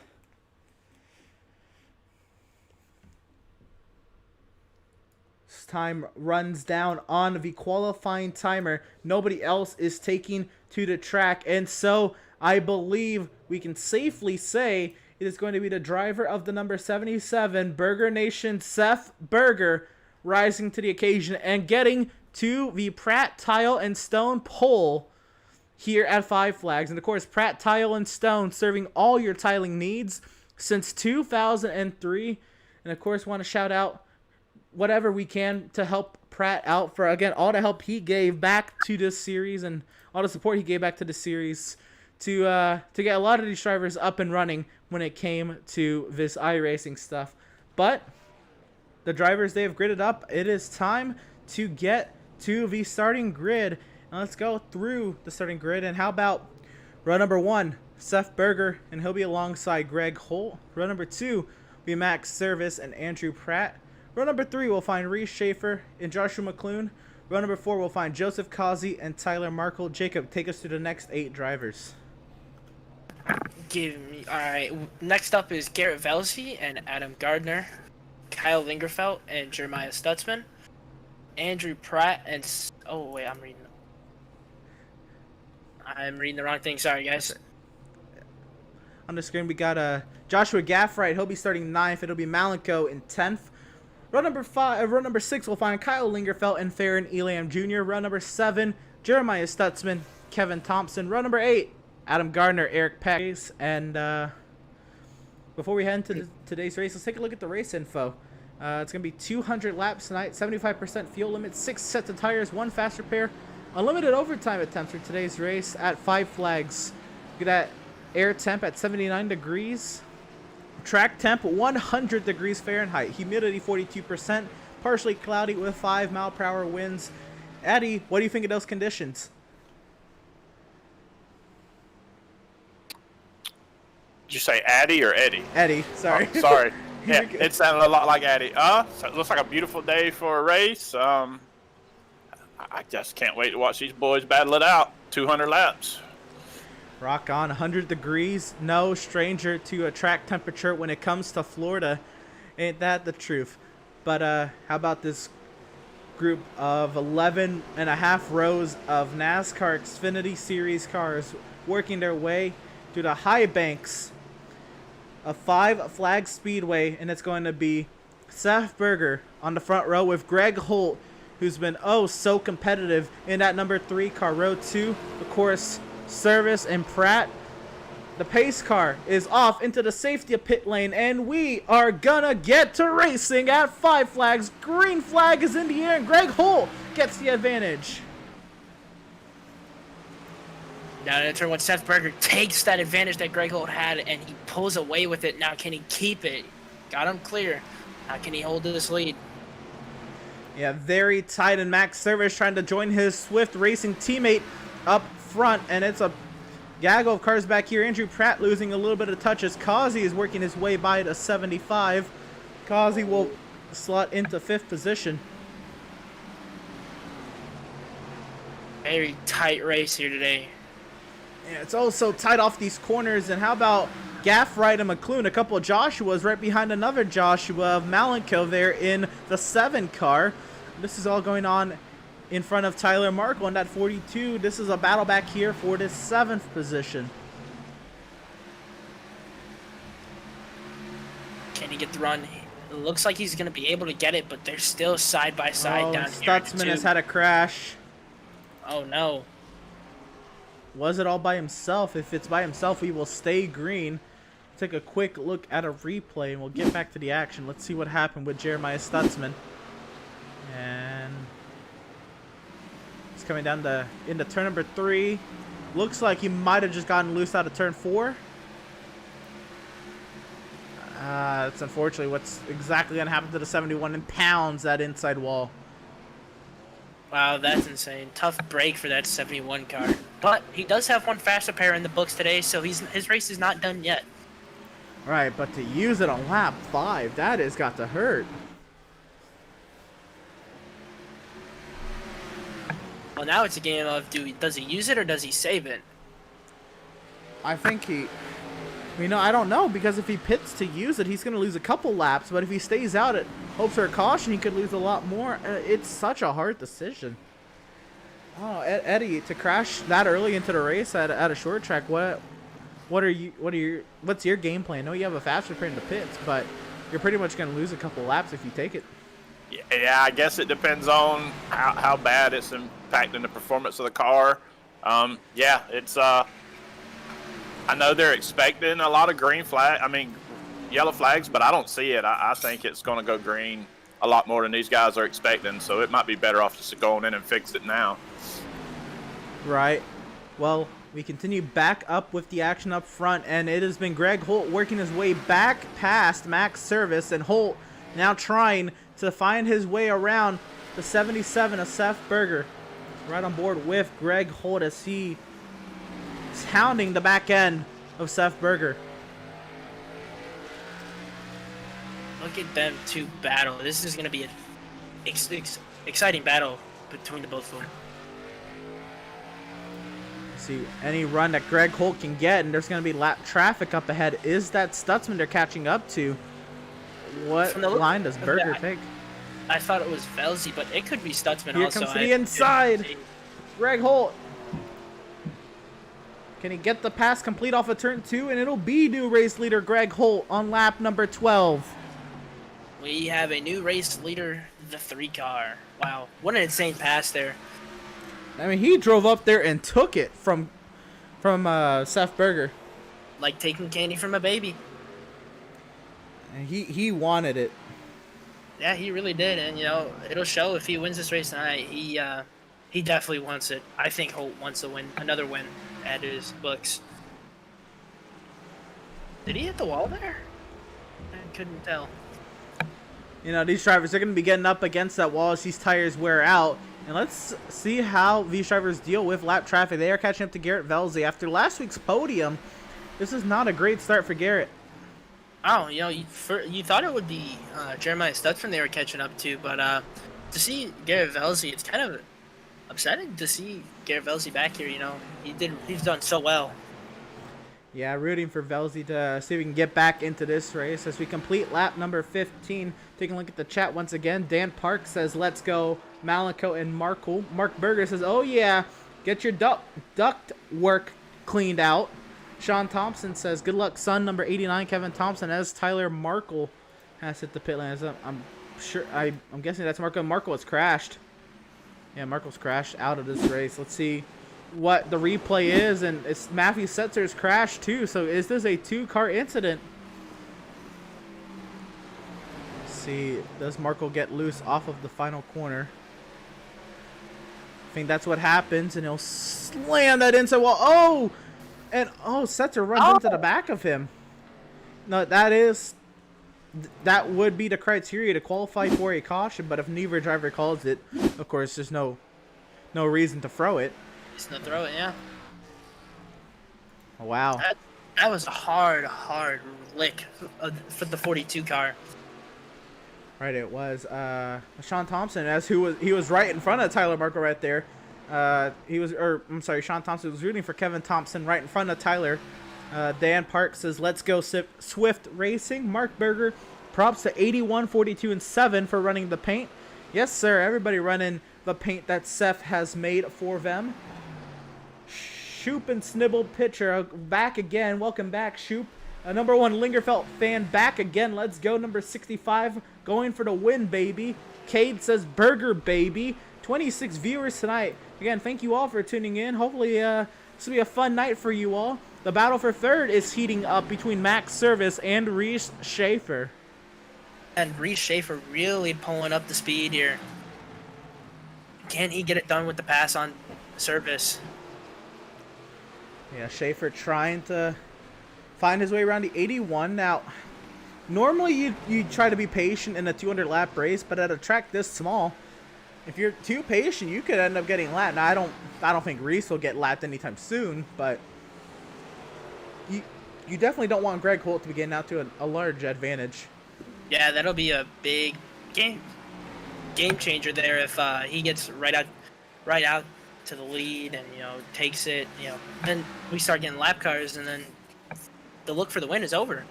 This time runs down on the qualifying timer. Nobody else is taking to the track, and so I believe we can safely say it is going to be the driver of the number 77 Burger Nation, Seth Berger, rising to the occasion and getting to the Pratt Tile and Stone pole here at Five Flags. And of course, Pratt Tile and Stone serving all your tiling needs since 2003. And of course, want to shout out whatever we can to help Pratt out for, again, all the help he gave back to this series and all the support he gave back to the series to get a lot of these drivers up and running when it came to this iRacing stuff. But the drivers, they have gridded up. It is time to get to the starting grid. Now let's go through the starting grid. And how about row number 1, Seth Berger, and he'll be alongside Greg Holt. Row number 2 will be Max Service and Andrew Pratt. Row number 3 we'll find Reese Schaefer and Joshua McClune. Row number 4 we'll find Joseph Causey and Tyler Markle. Jacob, take us through the next 8 drivers. Alright, next up is Garrett Velsey and Adam Gardner, Kyle Lingerfeld and Jeremiah Stutzman, Andrew Pratt and I'm reading the wrong thing. Sorry, guys. On the screen, we got Joshua Gaffright. He'll be starting 9th. It'll be Malenko in 10th. Row number 6, we'll find Kyle Lingerfeld and Theron Elam Jr. Row number 7, Jeremiah Stutzman, Kevin Thompson. Row number 8, Adam Gardner, Eric Peck. And before we head into today's race, let's take a look at the race info. It's going to be 200 laps tonight, 75% fuel limit, 6 sets of tires, 1 fast repair, unlimited overtime attempts for today's race at Five Flags. Look at that air temp at 79 degrees. Track temp 100 degrees Fahrenheit. Humidity 42%. Partially cloudy with 5 mile-per-hour winds. Eddie, what do you think of those conditions? Did you say Addy or Eddie? Eddie, sorry. Oh, sorry. Yeah, it sounded a lot like Addy. So it looks like a beautiful day for a race. I just can't wait to watch these boys battle it out. 200 laps. Rock on. 100 degrees. No stranger to a track temperature when it comes to Florida. Ain't that the truth? But how about this group of 11 and a half rows of NASCAR Xfinity Series cars working their way through the high banks of Five Flags Speedway, and it's going to be Seth Berger on the front row with Greg Holt, who's been so competitive in that number 3 car. Row 2, of course, Service and Pratt. The pace car is off into the safety pit lane, and we are gonna get to racing at Five Flags. Green flag is in the air, and Greg Holt gets the advantage. Now in turn 1, Seth Berger takes that advantage that Greg Holt had, and he pulls away with it. Now can he keep it? Got him clear. How can he hold this lead? Yeah, very tight, and Max Service trying to join his Swift Racing teammate up front, and it's a gaggle of cars back here. Andrew Pratt losing a little bit of touch as Causey is working his way by to 75. Causey will slot into 5th position. Very tight race here today. Yeah, it's also tight off these corners. And how about Gaffright and McClune, a couple of Joshuas right behind another Joshua of Malenko there in the 7 car. This is all going on in front of Tyler Markle in that 42. This is a battle back here for this 7th position. Can he get the run? It looks like he's going to be able to get it, but they're still side by side down here. Stutzman has had a crash. Oh no. Was it all by himself? If it's by himself, we will stay green. Take a quick look at a replay, and we'll get back to the action. Let's see what happened with Jeremiah Stutzman. And he's coming down into turn number 3. Looks like he might have just gotten loose out of turn 4. That's unfortunately what's exactly going to happen to the 71 and pounds that inside wall. Wow, that's insane. Tough break for that 71 car. But he does have 1 fast repair in the books today, so his race is not done yet. All right, but to use it on lap 5, that has got to hurt. Well, now it's a game of does he use it or does he save it? I think I don't know, because if he pits to use it, he's going to lose a couple laps. But if he stays out at hopes for a caution, he could lose a lot more. It's such a hard decision. Oh, Eddie, to crash that early into the race at a short track, what's your game plan? I know you have a fast repair in the pits, but you're pretty much going to lose a couple laps if you take it. Yeah, I guess it depends on how bad it's impacting the performance of the car. Yeah, it's I know they're expecting a lot of yellow flags, but I don't see it. I think it's going to go green a lot more than these guys are expecting, so it might be better off just going in and fix it now. Right. Well, we continue back up with the action up front, and it has been Greg Holt working his way back past Max Service, and Holt now trying to find his way around the 77 of Seth Berger. Right on board with Greg Holt as he is hounding the back end of Seth Berger. Look at them two battle. This is going to be an exciting battle between the both of them. See, any run that Greg Holt can get, and there's going to be lap traffic up ahead. Is that Stutzman they're catching up to? What line does Berger take? I thought it was Velzy, but it could be Stutzman Here also. Here comes to the inside. Greg Holt. Can he get the pass complete off of turn 2? And it'll be new race leader Greg Holt on lap number 12. We have a new race leader, the 3 car. Wow, what an insane pass there. I mean, he drove up there and took it from Seth Berger. Like taking candy from a baby. And he wanted it. Yeah, he really did, and it'll show if he wins this race tonight. He definitely wants it. I think Holt wants to win another win at his books. Did he hit the wall there? I couldn't tell. These drivers are going to be getting up against that wall as these tires wear out. And let's see how these drivers deal with lap traffic. They are catching up to Garrett Velzy. After last week's podium, this is not a great start for Garrett. Oh, you thought it would be Jeremiah Stutzman they were catching up to, but to see Garrett Velzy, it's kind of upsetting to see Garrett Velzy back here. He's done so well. Yeah, rooting for Velzy to see if we can get back into this race as we complete lap number 15. Taking a look at the chat once again. Dan Park says, let's go, Malico and Markle. Mark Berger says, oh yeah, get your duct work cleaned out. Sean Thompson says, good luck, son. Number 89, Kevin Thompson, as Tyler Markle has hit the pit lane. I'm guessing that's Markle. Markle has crashed. Yeah, Markle's crashed out of this race. Let's see what the replay is, and it's Matthew Setzer's crash too. So is this a 2-car incident? Let's see, does Markle get loose off of the final corner? I think that's what happens, and he'll slam that inside wall. Oh! And Setzer runs into the back of him. No, that would be the criteria to qualify for a caution, but if neither driver calls it, of course, there's no reason to throw it. Just no throw it, yeah. Oh, wow. That was a hard lick for the 42 car. Right, it was Sean Thompson, he was right in front of Tyler Markle right there. Sean Thompson was rooting for Kevin Thompson right in front of Tyler. Dan Park says, let's go Swift Racing. Mark Berger, props to 81, 42, and 7 for running the paint. Yes, sir. Everybody running the paint that Seth has made for them. Shoop and Snibble pitcher back again. Welcome back, Shoop. Number 1 Lingerfelt fan back again. Let's go. Number 65 going for the win, baby. Cade says, Burger, baby. 26 viewers tonight. Again, thank you all for tuning in. Hopefully, this will be a fun night for you all. The battle for third is heating up between Max Service and Reese Schaefer. And Reese Schaefer really pulling up the speed here. Can he get it done with the pass on Service? Yeah, Schaefer trying to find his way around the 81. Now, normally you try to be patient in a 200-lap race, but at a track this small, if you're too patient, you could end up getting lapped. Now, I don't think Reese will get lapped anytime soon, but you definitely don't want Greg Holt to be getting out to a large advantage. Yeah, that'll be a big game changer there if he gets right out to the lead and takes it. Then we start getting lap cars, and then the look for the win is over.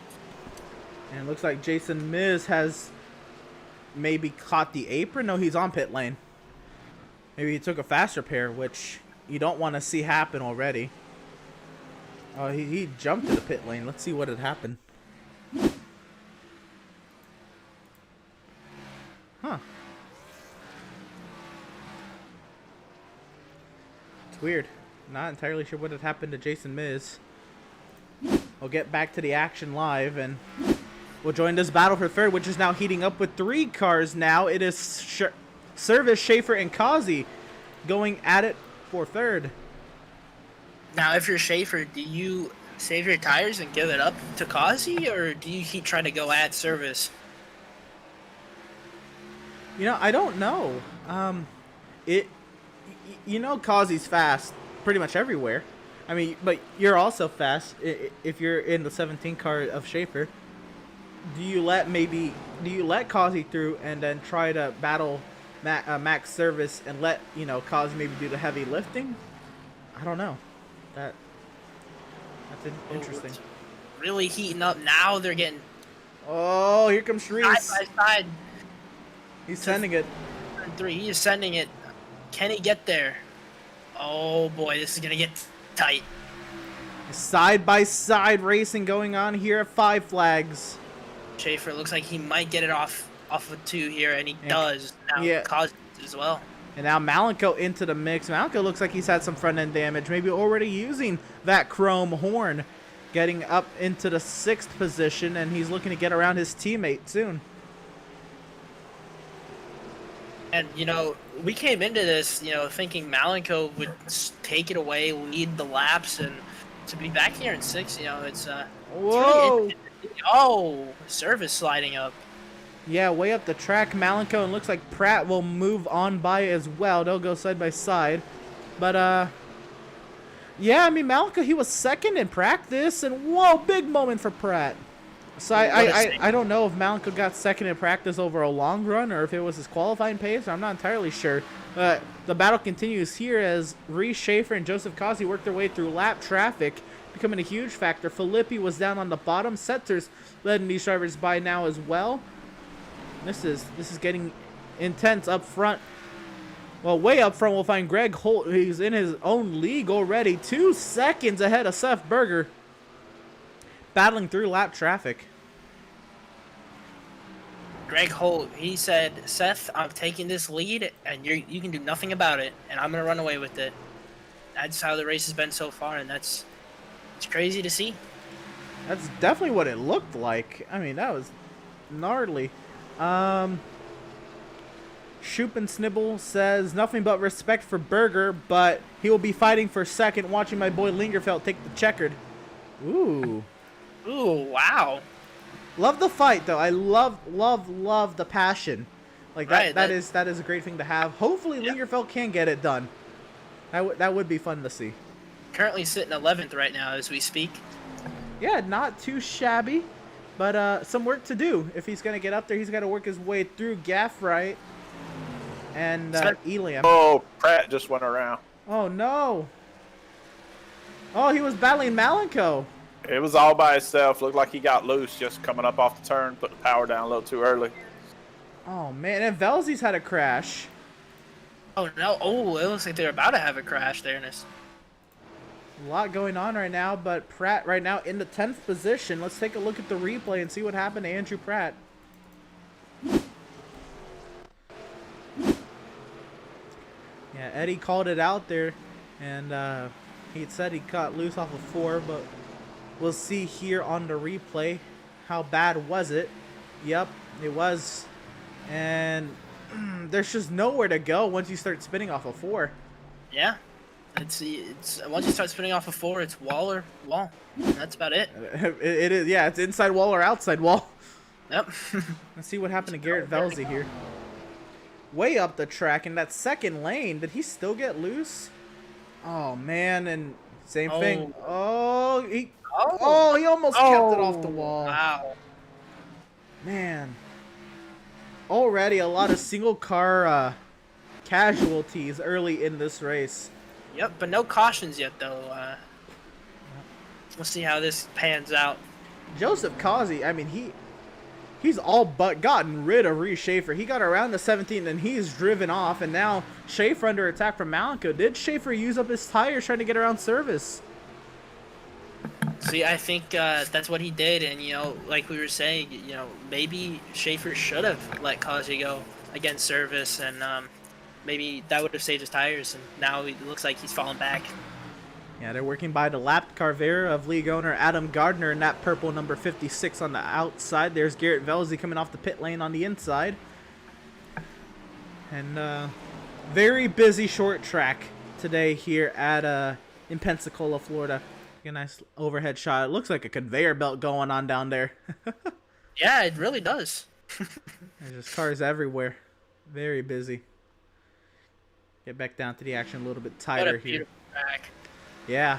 And it looks like Jason Miz has maybe caught the apron. No, he's on pit lane. Maybe he took a fast repair, which you don't want to see happen already. Oh, he jumped to the pit lane. Let's see what had happened. Huh. Weird. Not entirely sure what had happened to Jason Miz. We'll get back to the action live, and we'll join this battle for third, which is now heating up with 3 cars now. It is Service, Schaefer, and Kazi going at it for third. Now, if you're Schaefer, do you save your tires and give it up to Kazi, or do you keep trying to go at Service? You know, I don't know. You know, Kazi's fast pretty much everywhere. I mean, but you're also fast if you're in the 17 car of Schaefer. Do you let Kazi through and then try to battle Max Service and let, you know, Kazi maybe do the heavy lifting? I don't know. That's interesting. It's really heating up now. They're getting Oh, here comes side Reese. by side. He's sending it. 3. He is sending it. Can he get there? Oh boy, this is gonna get tight. Side by side racing going on here at 5 Flags. Schaefer looks like he might get it off of 2 here, and he does. Now yeah. Kazi as well. And now Malenko into the mix. Malenko looks like he's had some front end damage, maybe already using that chrome horn, getting up into the 6th position, and he's looking to get around his teammate soon. And, you know, we came into this, you know, thinking Malenko would take it away, lead the laps, and to be back here in 6th, you know, it's Whoa! Oh, Service sliding up. Yeah, way up the track, Malenko, and looks like Pratt will move on by as well. They'll go side by side. But, yeah, I mean, Malenko, he was 2nd in practice, and whoa, big moment for Pratt. So I don't know if Malenko got 2nd in practice over a long run or if it was his qualifying pace. I'm not entirely sure. But the battle continues here as Reese Schaefer and Joseph Kazi work their way through lap traffic, becoming a huge factor. Filippi was down on the bottom. Setter's letting these drivers by now as well. This is getting intense up front. Well, way up front, we'll find Greg Holt. He's in his own league already. 2 seconds ahead of Seth Berger. Battling through lap traffic. Greg Holt, he said, Seth, I'm taking this lead, and you can do nothing about it, and I'm going to run away with it. That's how the race has been so far, and it's crazy to see. That's definitely what it looked like. I mean, that was gnarly. Shoop and Snibble says, nothing but respect for Berger, but he will be fighting for 2nd, watching my boy Lingerfeld take the checkered. Ooh. Ooh, wow. Love the fight, though. I love the passion. Like, Right, that is a great thing to have. Hopefully, Yeah. Lingerfeld can get it done. That would be fun to see. Currently sitting 11th right now as we speak. Yeah, not too shabby, but some work to do. If he's going to get up there, he's got to work his way through Gaffright and Elam. Oh, Pratt just went around. Oh, no. Oh, he was battling Malenko. It was all by itself. Looked like he got loose just coming up off the turn. Put the power down a little too early. Oh, man. And Velzy's had a crash. Oh, no. Oh, it looks like they're about to have a crash there. A lot going on right now, but Pratt right now in the 10th position. Let's take a look at the replay and see what happened to Andrew Pratt. Yeah, Eddie called it out there, and he had said he got loose off of 4, but we'll see here on the replay. How bad was it? Yep, it was. And there's just nowhere to go once you start spinning off of 4. Yeah. It's once you start spinning off of 4, it's wall or wall. That's about it. It is, yeah, it's inside wall or outside wall. Yep. Let's see what happened to Garrett Velzy here. Way up the track in that 2nd lane. Did he still get loose? Oh, man, and same thing. Oh, he almost kept it off the wall. Wow. Man. Already a lot of single car casualties early in this race. Yep, but no cautions yet, though. We'll see how this pans out. Joseph Kazi, I mean, he's all but gotten rid of Reese Schaefer. He got around the 17th and he's driven off, and now Schaefer under attack from Malenko. Did Schaefer use up his tires trying to get around service? See, I think that's what he did, and, you know, like we were saying, you know, maybe Schaefer should have let Kazi go against service, and maybe that would have saved his tires, and now it looks like he's falling back. Yeah, they're working by the lapped Carvera of league owner Adam Gardner in that purple number 56 on the outside. There's Garrett Velzy coming off the pit lane on the inside. And very busy short track today here at in Pensacola, Florida. A nice overhead shot. It looks like a conveyor belt going on down there. Yeah, it really does. There's just cars everywhere. Very busy. Get back down to the action a little bit tighter here. Beautiful track. Yeah.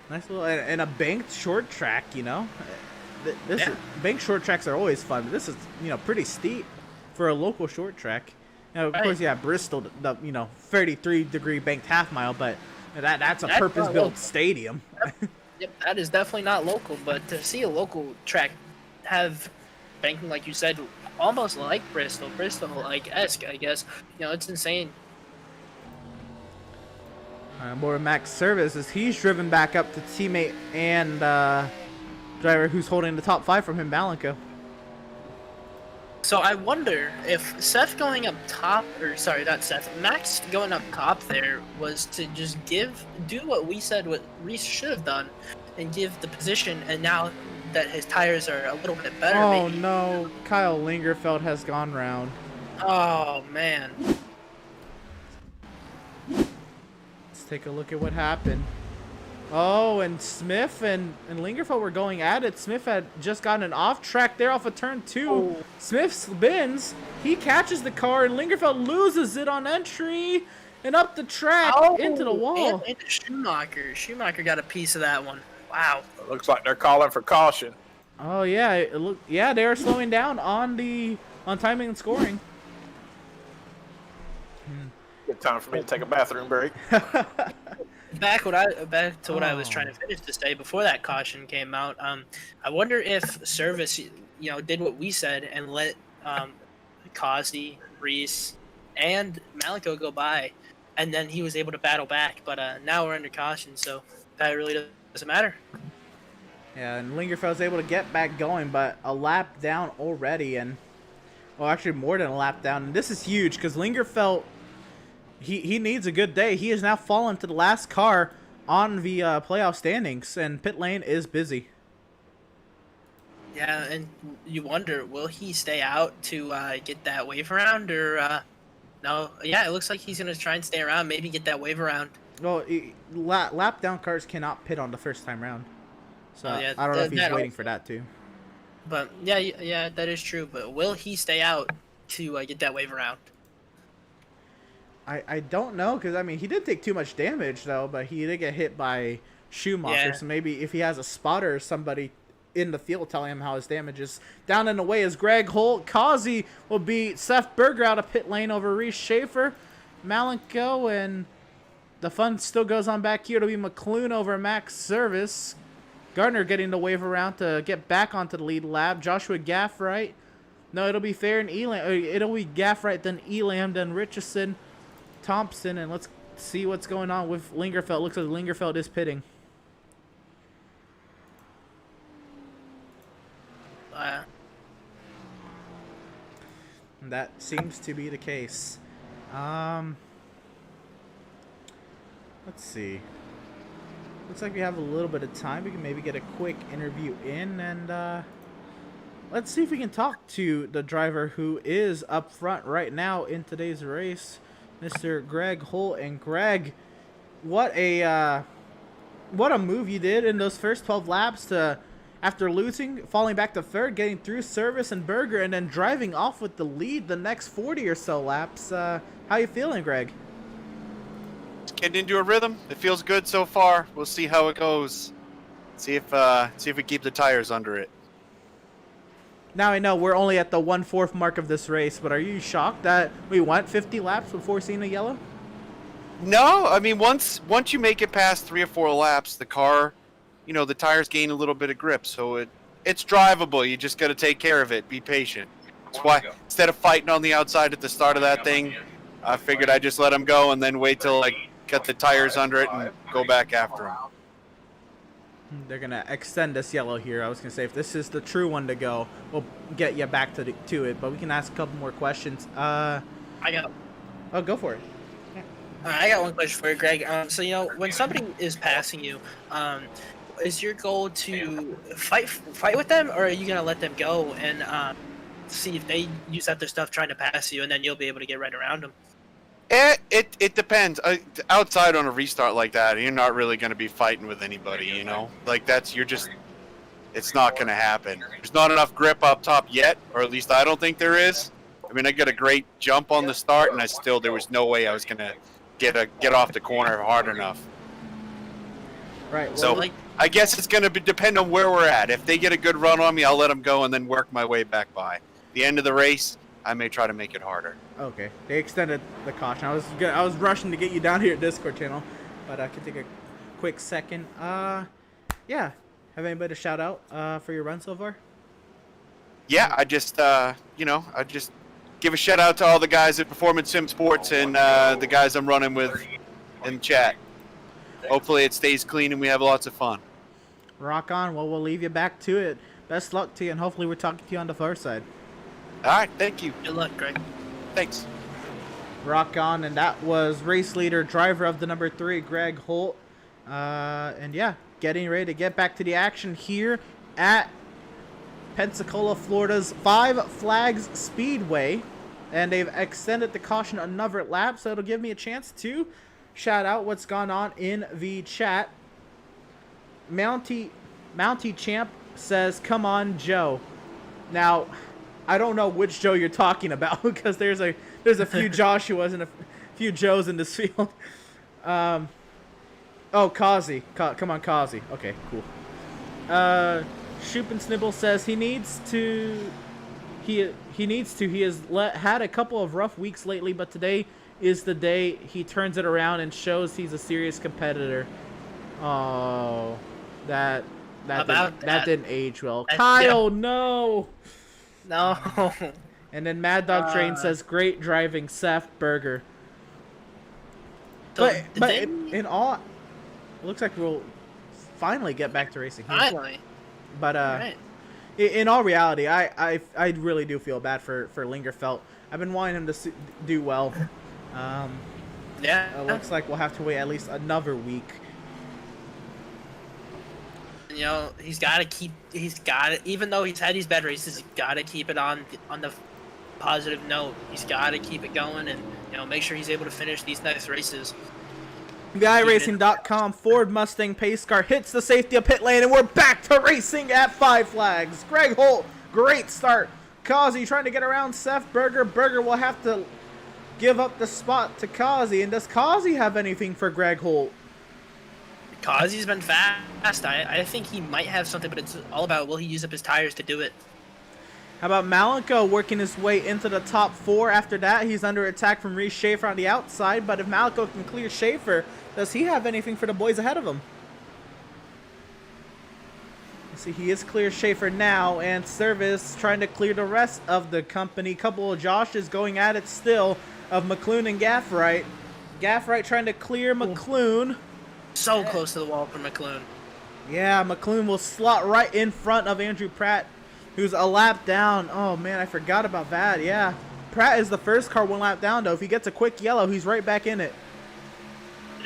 Nice little and a banked short track, you know. Banked short tracks are always fun, but this is, you know, pretty steep for a local short track. Now, of course, yeah, Bristol, the 33-degree banked half mile, but that's a purpose-built stadium. Yep, that is definitely not local, but to see a local track have banking, like you said, almost like Bristol like esque, I guess. You know, it's insane. More Max Service as he's driven back up to teammate and driver who's holding the top 5 from him, Malenko. So I wonder if Seth going up top, or sorry, not Seth, Max going up top there was to just do what we said what Reese should have done and give the position, and now that his tires are a little bit better. Oh maybe. no, Kyle Lingerfeld has gone round. Oh man. Let's take a look at what happened. Oh, and Smith and Lingerfeld were going at it. Smith had just gotten an off track there off of turn 2. Oh. Smith spins. He catches the car, and Lingerfeld loses it on entry and up the track into the wall. And Schumacher. Schumacher got a piece of that one. Wow. It looks like they're calling for caution. Oh yeah, yeah, they are slowing down on timing and scoring. Good time for me to take a bathroom break. Back to what I was trying to finish to say before that caution came out. I wonder if Service, did what we said and let Causey, Reese, and Malenko go by, and then he was able to battle back. But now we're under caution, so that really doesn't matter. Yeah, and Lingerfeld's able to get back going, but a lap down already, and actually more than a lap down. And this is huge because Lingerfeld. He needs a good day. He has now fallen to the last car on the playoff standings, and pit lane is busy. Yeah, and you wonder, will he stay out to get that wave around, or no? Yeah, it looks like he's going to try and stay around, maybe get that wave around. Well, lap down cars cannot pit on the first time round, so yeah, I don't know if he's waiting for that too. But yeah, that is true. But will he stay out to get that wave around? I don't know, because, I mean, he did take too much damage, though, but he did get hit by Schumacher, Yeah. so maybe if he has a spotter or somebody in the field telling him how his damage is down and away as Greg Holt. Causey will beat Seth Berger out of pit lane over Reese Schaefer. Malenko, and the fun still goes on back here. It'll be McClune over Max Service. Gardner getting the wave around to get back onto the lead lap. Joshua Gaffright. No, it'll be Fair and Elam. It'll be Gaffright, then Elam, then Richardson, Thompson, and let's see what's going on with Lingerfeld. Looks like Lingerfeld is pitting. That seems to be the case. Let's see. Looks like we have a little bit of time. We can maybe get a quick interview in, and let's see if we can talk to the driver who is up front right now in today's race, Mr. Greg Holt. And Greg, what a move you did in those first 12 laps to, after losing, falling back to third, getting through Service and Berger, and then driving off with the lead the next 40 or so laps. How you feeling, Greg? Just getting into a rhythm. It feels good so far. We'll see how it goes. See if we keep the tires under it. Now I know we're only at the 1/4 mark of this race, but are you shocked that we went 50 laps before seeing a yellow? No, I mean once you make it past 3 or 4 laps, the car, the tires gain a little bit of grip, so it's drivable. You just got to take care of it. Be patient. That's why instead of fighting on the outside at the start of that thing, I figured I'd just let them go and then wait till I get the tires under it and go back after them. They're gonna extend this yellow here. I was gonna say if this is the true one to go, we'll get you back to it. But we can ask a couple more questions. I got Oh, go for it. I got one question for you, Greg. So when somebody is passing you, is your goal to fight with them, or are you gonna let them go and see if they use up their stuff trying to pass you, and then you'll be able to get right around them? It depends. Outside on a restart like that, you're not really going to be fighting with anybody, you know? Like, it's not going to happen. There's not enough grip up top yet, or at least I don't think there is. I mean, I got a great jump on the start, and there was no way I was going to get off the corner hard enough. Right. Well, So, I guess it's going to depend on where we're at. If they get a good run on me, I'll let them go and then work my way back by. The end of the race, I may try to make it harder. okay. They extended the caution. I was rushing to get you down here at Discord channel, but I can take a quick second. Yeah. Have anybody to shout out for your run so far? Yeah, I just give a shout out to all the guys at Performance Sim Sports and the guys I'm running with in chat. Hopefully it stays clean and we have lots of fun. Rock on. Well, we'll leave you back to it. Best luck to you, and hopefully we're talking to you on the far side. All right, thank you. Good luck, Greg. Thanks. Rock on, and that was race leader, driver of the number 3, Greg Holt. And yeah, getting ready to get back to the action here at Pensacola, Florida's Five Flags Speedway. And they've extended the caution another lap, so it'll give me a chance to shout out what's gone on in the chat. Mountie Champ says, "Come on, Joe." Now, I don't know which Joe you're talking about because there's a few Joshuas and a few Joes in this field. Oh, Kazi. Come on, Kazi. Okay, cool. Shoop and Snibble says he needs to. He has had a couple of rough weeks lately, but today is the day he turns it around and shows he's a serious competitor. Oh, that didn't age well. Kyle, no. No. And then Mad Dog Train says, "Great driving, Seth Berger." So But in all, it looks like we'll finally get back to racing here. finally. But Right. in all reality, I really do feel bad for Lingerfelt. I've been wanting him to do well. Yeah. It looks like we'll have to wait at least another week. He's got to even though he's had these bad races, he's got to keep it on the positive note. He's got to keep it going and make sure he's able to finish these next races. The iRacing.com Ford Mustang pace car hits the safety of pit lane, and we're back to racing at Five Flags. Greg Holt, great start. Kazi trying to get around Seth Berger. Berger will have to give up the spot to Kazi. And does Kazi have anything for Greg Holt? Kazi's been fast. I think he might have something, but it's all about will he use up his tires to do it. How about Malenko working his way into the top 4 after that? He's under attack from Reese Schaefer on the outside, but if Malenko can clear Schaefer, does he have anything for the boys ahead of him? Let's see, he is clear Schaefer now, and Service trying to clear the rest of the company. Couple of Joshes going at it still of McClune and Gaffright. Gaffright trying to clear McClune. So close to the wall for McClune. Yeah, McClune will slot right in front of Andrew Pratt, who's a lap down. Oh, man, I forgot about that. Yeah. Pratt is the first car 1 lap down, though. If he gets a quick yellow, he's right back in it.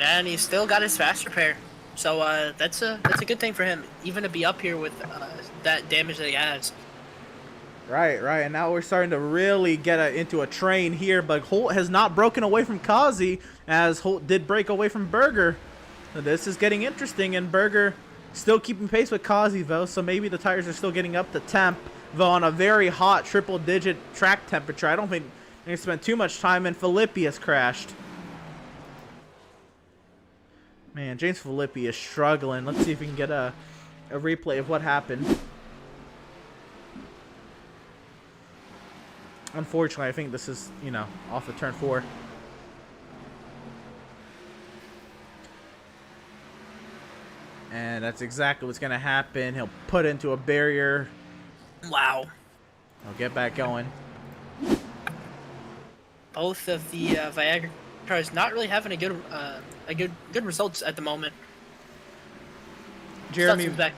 And he's still got his fast repair. So that's a good thing for him, even to be up here with that damage that he has. Right. And now we're starting to really get into a train here, but Holt has not broken away from Kazi, as Holt did break away from Berger. So this is getting interesting, and Berger still keeping pace with Kazi, though, so maybe the tires are still getting up to temp, though on a very hot triple-digit track temperature. I don't think they're going to spend too much time, and Filippi has crashed. Man, James Filippi is struggling. Let's see if we can get a replay of what happened. Unfortunately, I think this is, off of turn 4. And that's exactly what's going to happen. He'll put into a barrier. Wow. He'll get back going. Both of the Viagra cars not really having a good results at the moment. Jeremy Stutsman's back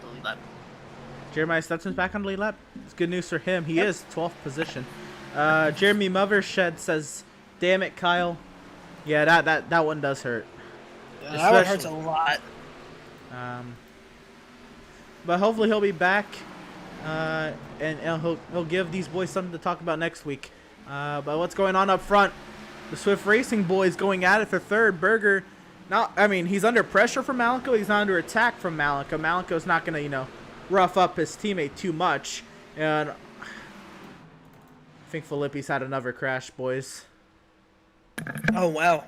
on the lead lap. Jeremiah Stutsman's back on the lead lap. It's good news for him. He is 12th position. Jeremy Mothershed says, Damn it, Kyle. Yeah, that one does hurt. Yeah, that one hurts a lot. But hopefully he'll be back, and he'll give these boys something to talk about next week. But what's going on up front? The Swift Racing boys going at it for third. Berger, he's under pressure from Malenko. He's not under attack from Malenko. Malenko's not gonna, rough up his teammate too much. And I think Filippi's had another crash, boys. Oh wow,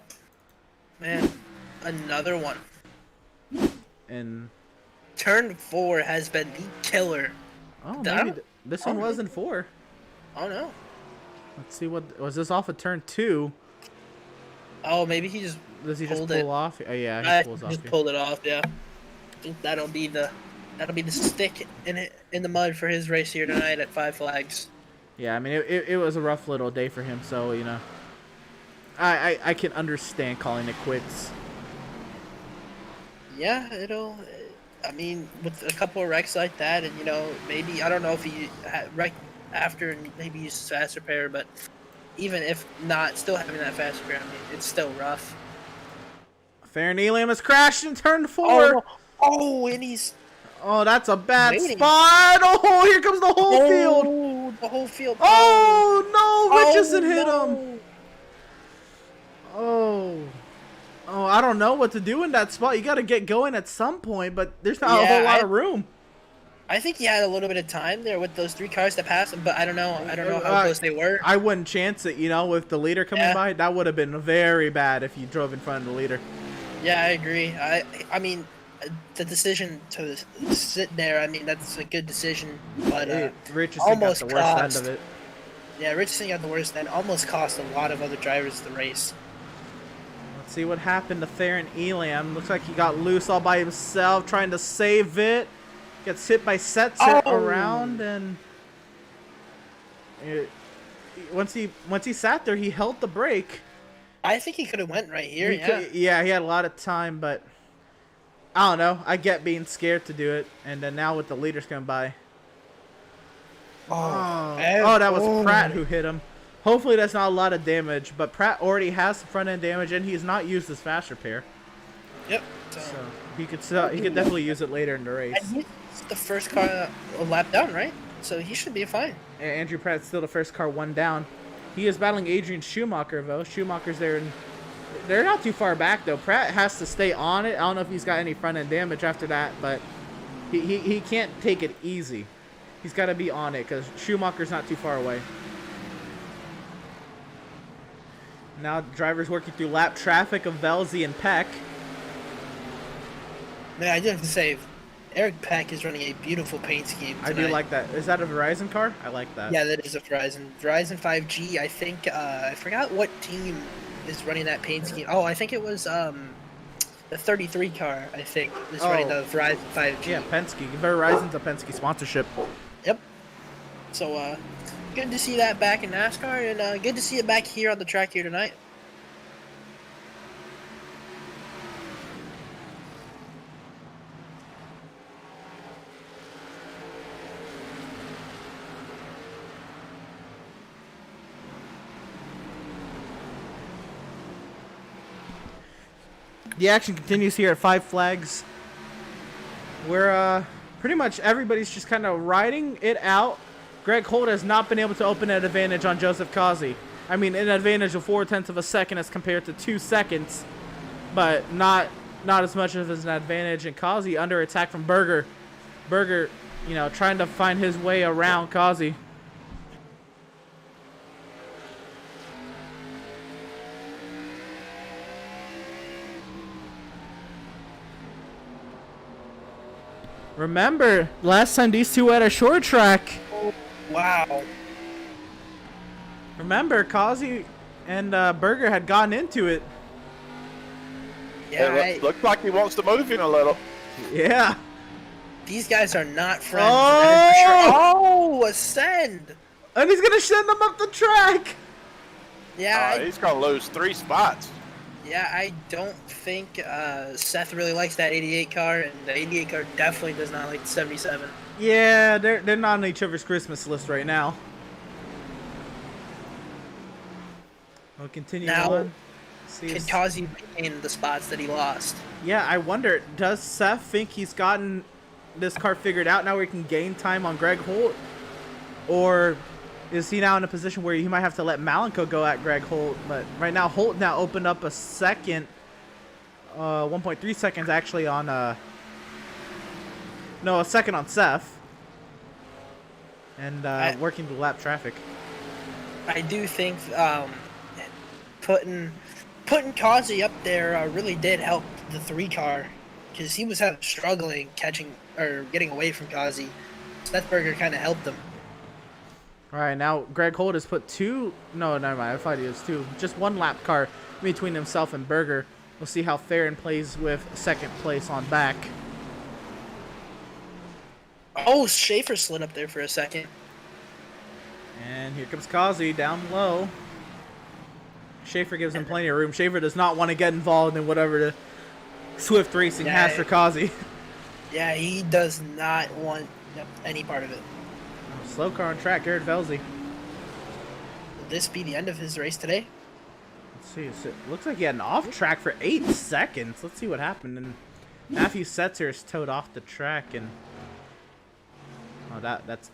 man, another one. And turn 4 has been the killer. Oh, maybe this one wasn't 4. Oh no. Let's see, what was this off of turn 2? Oh, maybe he just pull off? Oh yeah, he pulls off. Just pulled it off. Yeah, I think that'll be the stick in the mud for his race here tonight at 5 Flags. Yeah, I mean it was a rough little day for him, so I can understand calling it quits. Yeah, I mean, with a couple of wrecks like that, and maybe I don't know if he wrecked after and maybe used fast repair, but even if not, still having that fast repair, I mean, it's still rough. Farron Elam has crashed in turn 4. And he's. Oh, that's a bad spot. Oh, here comes the whole field. The whole field. Oh no, Richardson hit him. Oh, I don't know what to do in that spot. You got to get going at some point, but there's not a whole lot of room. I think he had a little bit of time there with those 3 cars that passed him, but I don't know how close they were. I wouldn't chance it, with the leader coming by. That would have been very bad if you drove in front of the leader. Yeah, I agree. I mean, the decision to sit there, I mean, that's a good decision, but Richardson almost got the worst end of it. Yeah, Richardson got the worst end. Almost cost a lot of other drivers the race. Let's see what happened to Theron Elam. Looks like he got loose all by himself, trying to save it. Gets hit by Setzer around, and once he sat there, he held the brake. I think he could have went right here. He had a lot of time, but I don't know. I get being scared to do it, and then now with the leaders coming by. Oh, that was Pratt who hit him. Hopefully that's not a lot of damage, but Pratt already has some front end damage, and he's not used his fast repair. Yep. So he could definitely use it later in the race. And he's the first car a lap down, right? So he should be fine. And Andrew Pratt's still the first car 1 down. He is battling Adrian Schumacher though. Schumacher's there, and they're not too far back though. Pratt has to stay on it. I don't know if he's got any front end damage after that, but he can't take it easy. He's got to be on it because Schumacher's not too far away. Now drivers working through lap traffic of Velzy and Peck. Man, I do have to say, Eric Peck is running a beautiful paint scheme tonight. I do like that. Is that a Verizon car? I like that. Yeah, that is a Verizon 5G. I think I forgot what team is running that paint scheme. Oh, I think it was the 33 car. I think is running the Verizon 5G. Yeah, Penske. Verizon's a Penske sponsorship. Yep. So good to see that back in NASCAR, and good to see it back here on the track here tonight. The action continues here at 5 Flags, where pretty much everybody's just kind of riding it out. Greg Holt has not been able to open an advantage on Joseph Kazi. I mean, an advantage of 0.4 of a second as compared to 2 seconds, but not as much of an advantage. And Kazi under attack from Berger. Berger, trying to find his way around Kazi. Remember, last time these two had a short track. Wow. Remember, Kazi and Berger had gotten into it. Yeah, it looks like he wants to move in a little. Yeah. These guys are not friends. Oh! Ascend! And he's going to send them up the track. Yeah. He's going to lose 3 spots. Yeah, I don't think Seth really likes that 88 car, and the 88 car definitely does not like the 77. Yeah, they're not on each other's Christmas list right now. We'll continue Now, on. See can if- Kazi regain the spots that he lost? Yeah, I wonder, does Seth think he's gotten this car figured out now where he can gain time on Greg Holt? Or is he now in a position where he might have to let Malenko go at Greg Holt? But right now, Holt now opened up a second, 1.3 seconds actually on, no, a second on Seth. And working to lap traffic. I do think putting Kazi up there really did help the 3 car, because he was struggling catching or getting away from Kazi. Seth Berger kind of helped him. All right, now Greg Holt has put 2. No, never mind. I thought he was 2. Just 1 lap car between himself and Berger. We'll see how Farron plays with second place on back. Oh, Schaefer slid up there for a second. And here comes Kazi down low. Schaefer gives him plenty of room. Schaefer does not want to get involved in whatever the Swift Racing has for Kazi. Yeah, he does not want any part of it. Slow car on track, Garrett Velzy. Will this be the end of his race today? Let's see. It looks like he had an off track for 8 seconds. Let's see what happened. And Matthew Setzer is towed off the track, and oh, that's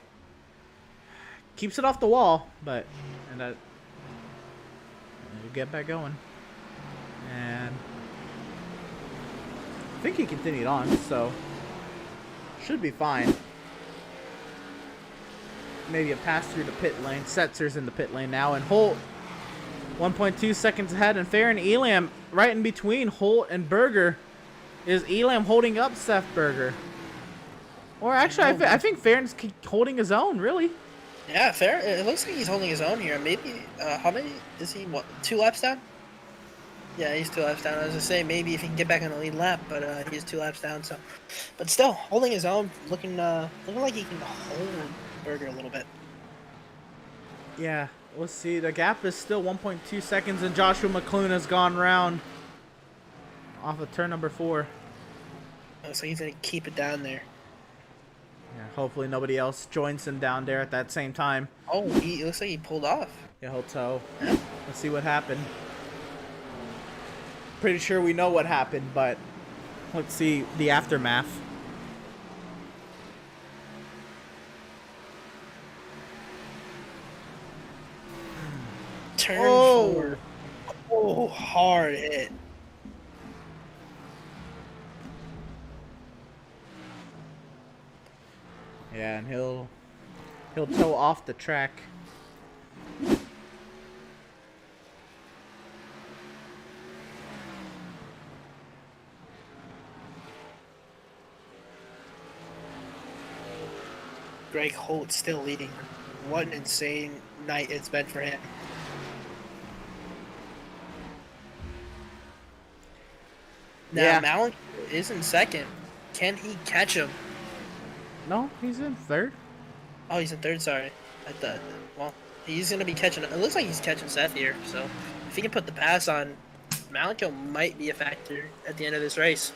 keeps it off the wall, but and that we'll get back going. And I think he continued on, so should be fine. Maybe a pass through the pit lane. Setzer's in the pit lane now, and Holt 1.2 seconds ahead, and Farron Elam right in between Holt and Berger. Is Elam holding up Seth Berger? Or actually, I think Farron's holding his own, really. Yeah, fair. It looks like he's holding his own here. Maybe, how many is he? What, 2 laps down? Yeah, he's 2 laps down. I was gonna say maybe if he can get back on the lead lap, but he's 2 laps down. So, but still holding his own, looking like he can hold Berger a little bit. Yeah, we'll see. The gap is still 1.2 seconds, and Joshua McClune has gone round off of turn number 4. Oh, so he's gonna keep it down there. Yeah, hopefully nobody else joins him down there at that same time. Oh, it looks like he pulled off. Yeah, hope so. Let's see what happened. Pretty sure we know what happened, but let's see the aftermath. Turn Oh. 4. Oh, hard hit. Yeah, and he'll tow off the track. Greg Holt still leading. What an insane night it's been for him. Now, Yeah. Malik is in second. Can he catch him? No, he's in third. Oh, he's in third, sorry. I thought, well, he's going to be catching, it looks like he's catching Seth here, so if he can put the pass on, Malenko might be a factor at the end of this race.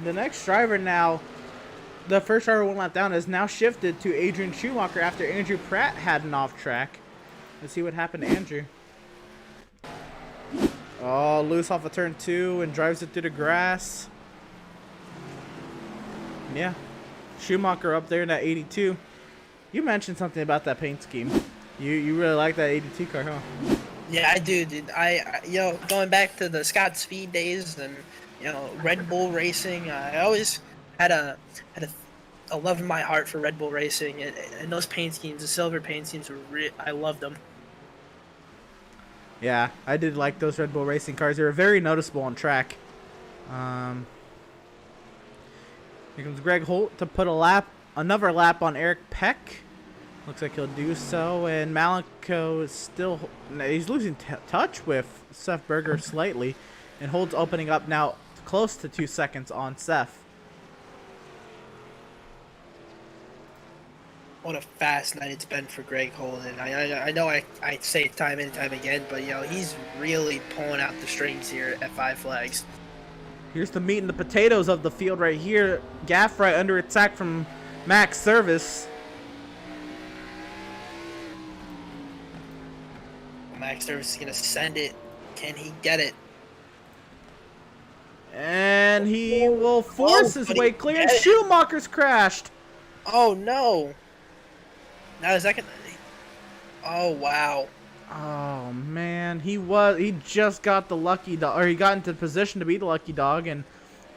The next driver now, the first driver 1 lap down, has now shifted to Adrian Schumacher after Andrew Pratt had an off track. Let's see what happened to Andrew. Oh, loose off of turn 2 and drives it through the grass. Yeah, Schumacher up there in that 82. You mentioned something about that paint scheme. You really like that 82 car, huh? Yeah, I do, dude. I going back to the Scott Speed days and, Red Bull racing, I always had a love in my heart for Red Bull racing, and those paint schemes, the silver paint schemes, I loved them. Yeah, I did like those Red Bull racing cars. They were very noticeable on track. Here comes Greg Holt to put another lap on Eric Peck. Looks like he'll do so, and Malenko is still, he's losing touch with Seth Berger slightly, and Holt's opening up now close to 2 seconds on Seth. What a fast night it's been for Greg Holt, and I know I say it time and time again, but he's really pulling out the strings here at Five Flags. Here's the meat and the potatoes of the field right here. Gaff right under attack from Max Service. Max Service is gonna send it. Can he get it? And he will force his but way he clear, and get it. Schumacher's crashed. Oh no! Now is that gonna? Oh wow! Oh man, he just got the lucky dog, or he got into position to be the lucky dog, and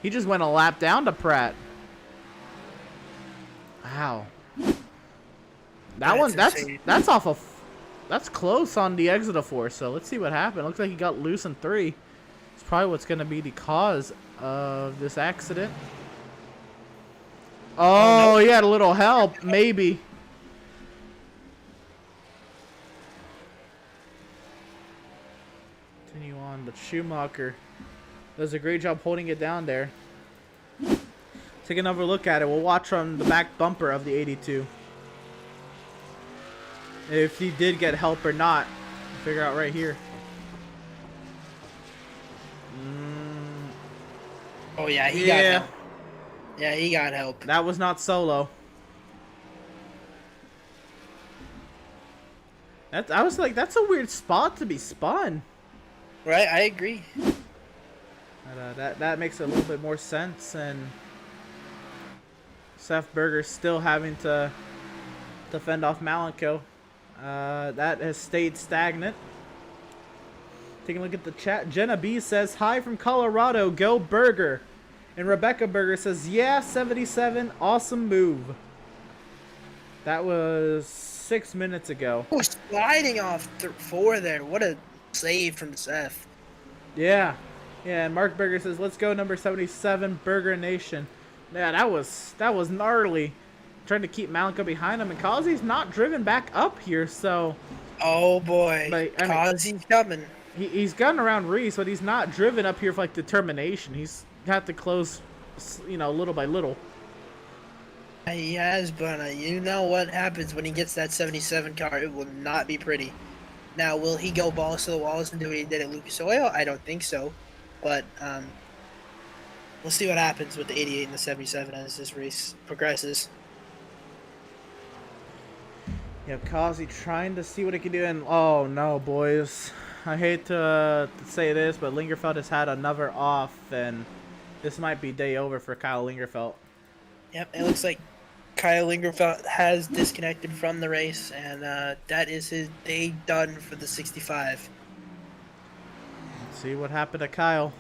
he just went a lap down to Pratt. Wow. Insane. That's close on the exit of 4, so let's see what happened. Looks like he got loose in 3. It's probably what's going to be the cause of this accident. Oh, he had a little help, maybe. Continue on, but Schumacher does a great job holding it down there. Take another look at it. We'll watch from the back bumper of the 82. If he did get help or not, we'll figure out right here. Oh yeah, he got help. Yeah, he got help. That was not solo. I was like, that's a weird spot to be spun. Right, I agree. But, that makes a little bit more sense, and Seth Berger still having to fend off Malenko. That has stayed stagnant. Taking a look at the chat. Jenna B says, hi from Colorado, go Berger. And Rebecca Berger says, yeah, 77, awesome move. That was 6 minutes ago. Oh, sliding off 4 there. What a save from Seth. Yeah. Yeah, and Mark Berger says, let's go number 77, Berger Nation. Yeah, that was gnarly. Trying to keep Malenko behind him, and Kazi's not driven back up here, so... Oh boy, but, Kazi's coming. He's gotten around Reese, but he's not driven up here for, like, determination. He's had to close, you know, little by little. He has, but you know what happens when he gets that 77 car. It will not be pretty. Now, will he go balls to the walls and do what he did at Lucas Oil? I don't think so. But, we'll see what happens with the 88 and the 77 as this race progresses. Yeah, Kazi trying to see what he can do, and oh no, boys. I hate to say this, but Lingerfeld has had another off, and this might be day over for Kyle Lingerfeld. Yep, it looks like Kyle Lingerfeld has disconnected from the race, and that is his day done for the 65. Let's see what happened to Kyle.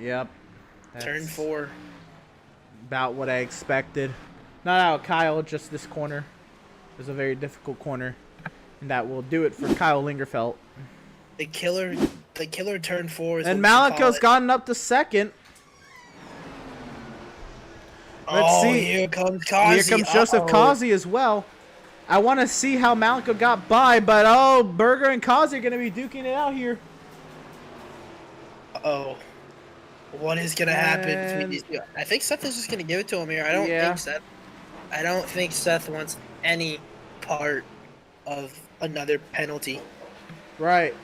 Yep. Turn 4. About what I expected. Not out Kyle, just this corner. It's a very difficult corner. And that will do it for Kyle Lingerfeld. The killer turn 4 is and Malenko's gotten up to second. Let's see. Here comes Kazi. Here comes Joseph Kazi as well. I want to see how Malenko got by, but oh, Berger and Kazi are going to be duking it out here. Uh-oh. What is going to happen between these two? I think Seth is just going to give it to him here. I don't think Seth wants any part of another penalty. Right.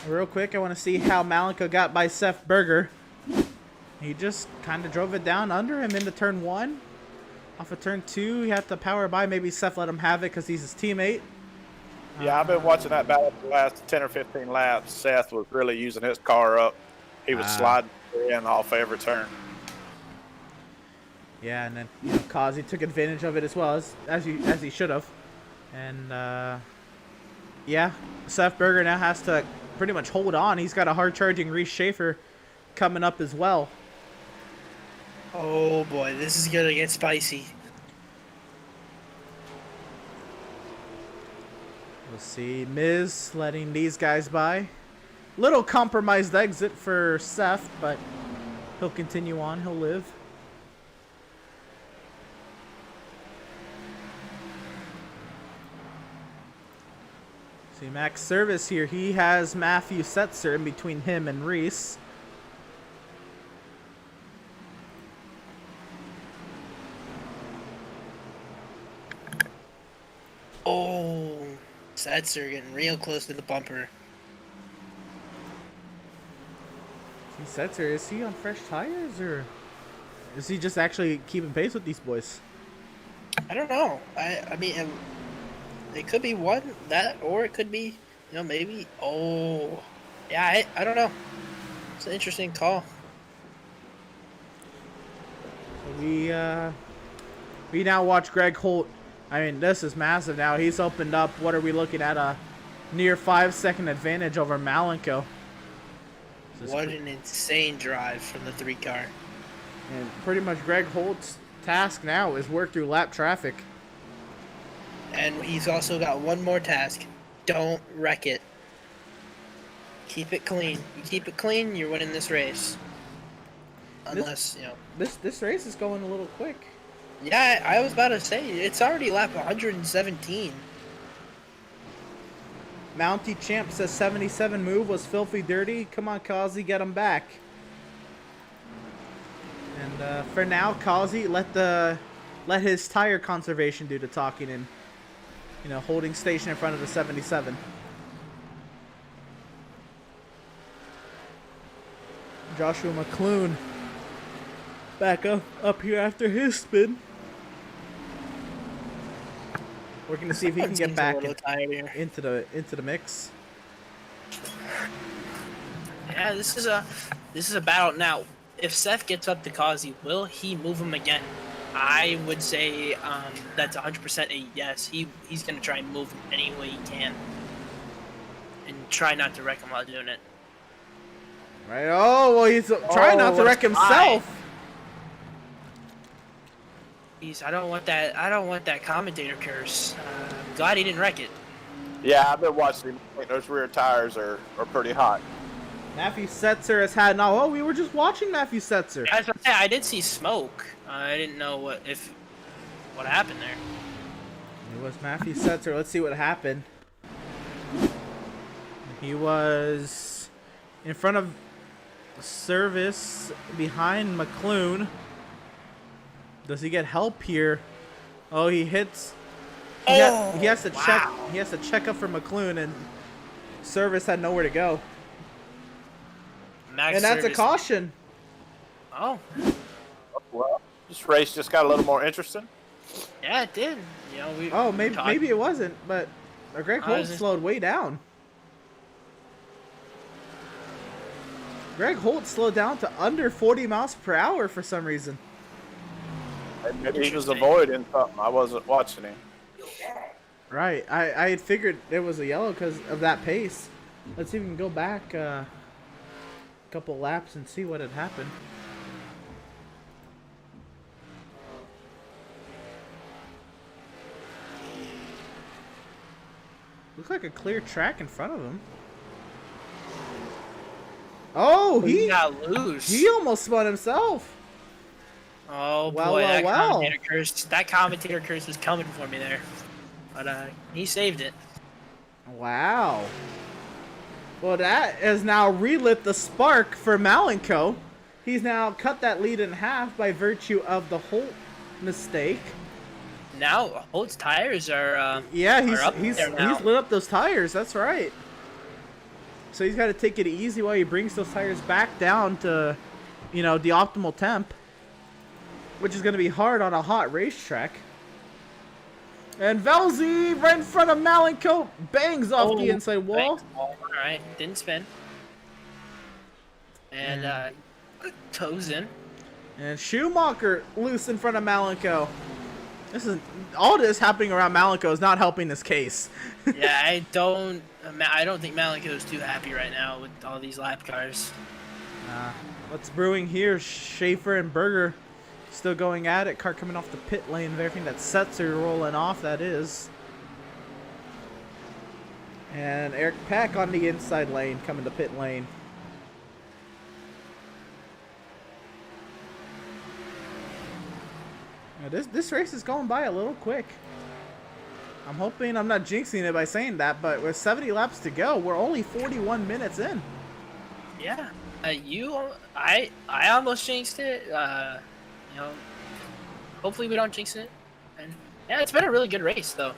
Real quick, I want to see how Malenko got by Seth Berger. He just kind of drove it down under him into turn 1. Off of turn 2, he had to power by. Maybe Seth let him have it because he's his teammate. Yeah, I've been watching that battle for the last 10 or 15 laps. Seth was really using his car up. He was sliding in off every turn. Yeah, and then Kazi took advantage of it as well as he should have. And yeah, Seth Berger now has to pretty much hold on. He's got a hard charging Reese Schaefer coming up as well. Oh boy, this is gonna get spicy. We'll see Miz letting these guys by. Little compromised exit for Seth, but he'll continue on. He'll live. See Max Service here. He has Matthew Setzer in between him and Reese. Oh, Setzer getting real close to the bumper. Setzer, is he on fresh tires, or is he just actually keeping pace with these boys? I don't know. I mean, it could be one that, or it could be, maybe. Oh, yeah. I don't know. It's an interesting call. We now watch Greg Holt. I mean, this is massive now. He's opened up, what are we looking at, a near 5-second advantage over Malenko. What an insane drive from the 3 car. And pretty much Greg Holt's task now is work through lap traffic. And he's also got one more task. Don't wreck it. Keep it clean. You keep it clean, you're winning this race. Unless, This race is going a little quick. Yeah, I was about to say, it's already lap 117. Mountie Champ says 77 move was filthy dirty. Come on, Kazi, get him back. And for now, Kazi, let his tire conservation do the talking and, holding station in front of the 77. Joshua McClune back up here after his spin. Working to see if he can get back into the mix. Yeah, this is a battle. Now, if Seth gets up to Kazi, will he move him again? I would say that's 100% a yes. He's gonna try and move him any way he can, and try not to wreck him while doing it. Right. Oh well, he's trying not to wreck himself. I don't want that commentator curse. I'm glad he didn't wreck it. Yeah, I've been watching him. I think those rear tires are pretty hot. Matthew Setzer has had we were just watching Matthew Setzer. I did see smoke. I didn't know what happened there. It was Matthew Setzer. Let's see what happened. He was in front of Service behind McClune. Does he get help here? Oh, he hits. He has to check. He has to check up for McClune, and Service had nowhere to go. Max and that's Service. A caution. Oh. Well, this race just got a little more interesting. Yeah, it did. Maybe it wasn't, but Greg Holt slowed way down. Greg Holt slowed down to under 40 miles per hour for some reason. Maybe he was avoiding something. I wasn't watching him. Right. I had figured it was a yellow because of that pace. Let's see if we can go back a couple laps and see what had happened. Looks like a clear track in front of him. Oh, he got loose. He almost spun himself. Oh boy, that commentator curse was coming for me there, but he saved it. Wow. Well, that has now relit the spark for Malenko. He's now cut that lead in half by virtue of the Holt mistake. Now Holt's tires are he's lit up those tires. That's right. So he's got to take it easy while he brings those tires back down to, the optimal temp, which is going to be hard on a hot racetrack. And Velzy, right in front of Malenko, bangs off the inside wall. All right, didn't spin. And toes in. And Schumacher loose in front of Malenko. All this happening around Malenko is not helping this case. Yeah, I don't think Malenko is too happy right now with all these lap cars. What's brewing here? Schaefer and Berger still going at it. Car coming off the pit lane. Everything that Setzer rolling off, that is. And Eric Pack on the inside lane coming to pit lane. Now this race is going by a little quick. I'm hoping I'm not jinxing it by saying that, but with 70 laps to go, we're only 41 minutes in. Yeah, I almost jinxed it. Hopefully we don't jinx it. And yeah, it's been a really good race though,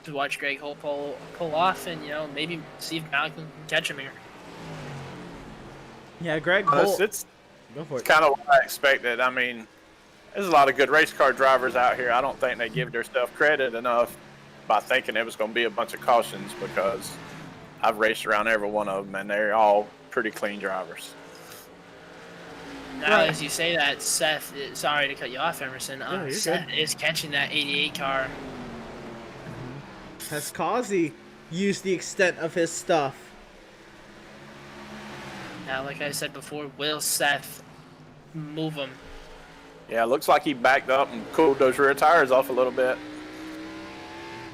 to watch Greg Holt pull off, and maybe see if Malcolm can catch him here. Yeah, Greg Holt. It's kind of what I expected. I mean, There's a lot of good race car drivers out here. I don't think they give their stuff credit enough by thinking it was going to be a bunch of cautions, because I've raced around every one of them, and they're all pretty clean drivers. Now, as you say that, Seth, sorry to cut you off, Emerson, Seth is catching that 88 car. Has Kazi used the extent of his stuff? Now, like I said before, will Seth move him? Yeah, it looks like he backed up and cooled those rear tires off a little bit.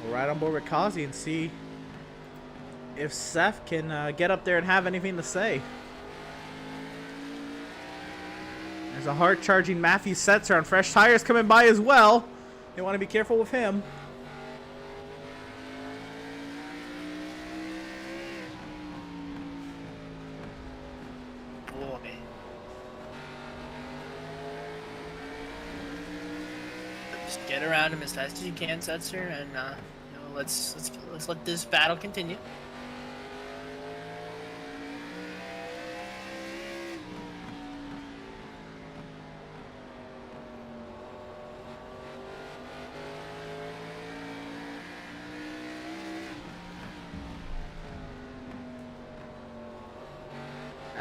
We'll ride on board with Kazi and see if Seth can get up there and have anything to say. There's a hard-charging Matthew Setzer on fresh tires coming by as well. You want to be careful with him. Boy. Just get around him as fast as you can, Setzer, and you know, let's let this battle continue.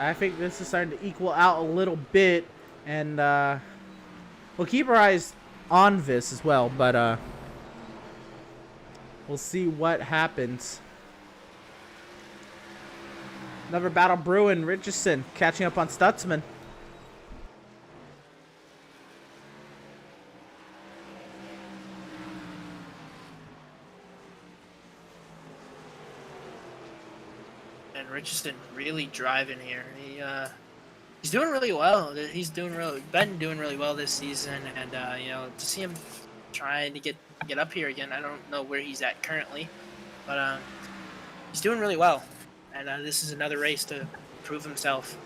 I think this is starting to equal out a little bit, and we'll keep our eyes on this as well, but we'll see what happens. Another battle brewing. Richardson catching up on Stutzman. Richardson really driving here. He's doing really well. He's been doing really well this season, and you know, to see him trying to get up here again, I don't know where he's at currently, but he's doing really well, and this is another race to prove himself.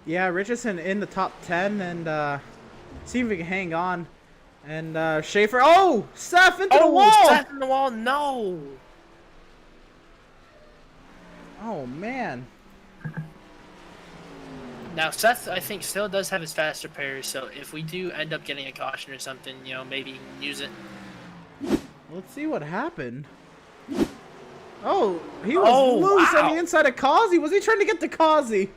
Yeah, Richardson in the top 10, and see if we can hang on. And Schaefer, oh, Seth into the wall! Seth in the wall, no! Oh man. Now Seth, I think, still does have his faster pairs, so if we do end up getting a caution or something, you know, maybe he can use it. Let's see what happened. Oh, he was loose on the inside of Kazi. Was he trying to get to Kazi?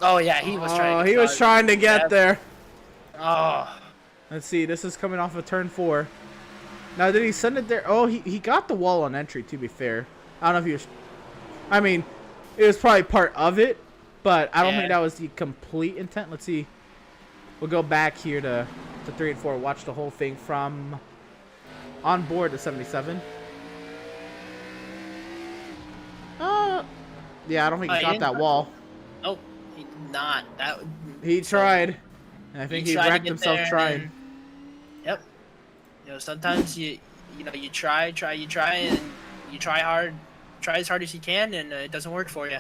Oh yeah, he was trying. He was trying to get there. Oh. Let's see. This is coming off of turn 4. Now, did he send it there? Oh, he got the wall on entry. To be fair, I don't know if he was. I mean, it was probably part of it, but I don't think that was the complete intent. Let's see. We'll go back here to 3 and 4. Watch the whole thing from on board to 77. Yeah, I don't think he got that wall. Oh, he did not. He tried. I think he wrecked himself trying. Yep. You know, sometimes you try, and you try hard, try as hard as you can, and it doesn't work for you.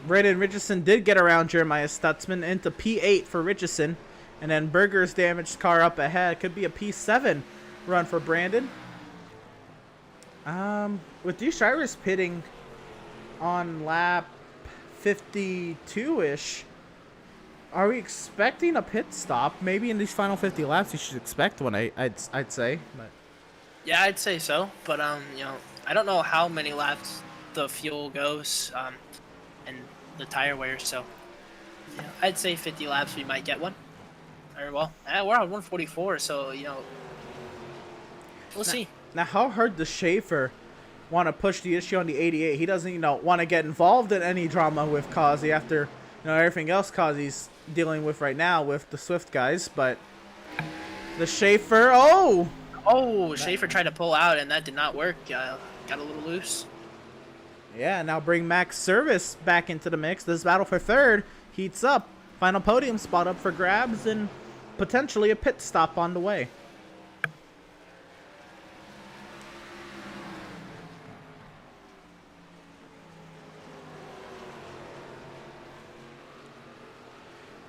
Braden Richardson did get around Jeremiah Stutzman into P8 for Richardson, and then Berger's damaged car up ahead. Could be a P7 run for Brandon. With these drivers pitting on lap 52-ish, are we expecting a pit stop? Maybe in these final 50 laps, you should expect one. I'd say, but yeah, I'd say so. But you know, I don't know how many laps the fuel goes, and the tire wear. So, yeah, I'd say 50 laps we might get one. Or well, we're on 144, so you know, we'll see. Now, how hard does Schaefer want to push the issue on the 88? He doesn't, want to get involved in any drama with Kazi after, everything else Kazi's dealing with right now with the Swift guys. But the Schaefer, Schaefer tried to pull out, and that did not work. Got a little loose. Yeah, now bring Max Service back into the mix. This battle for third heats up. Final podium spot up for grabs, and potentially a pit stop on the way.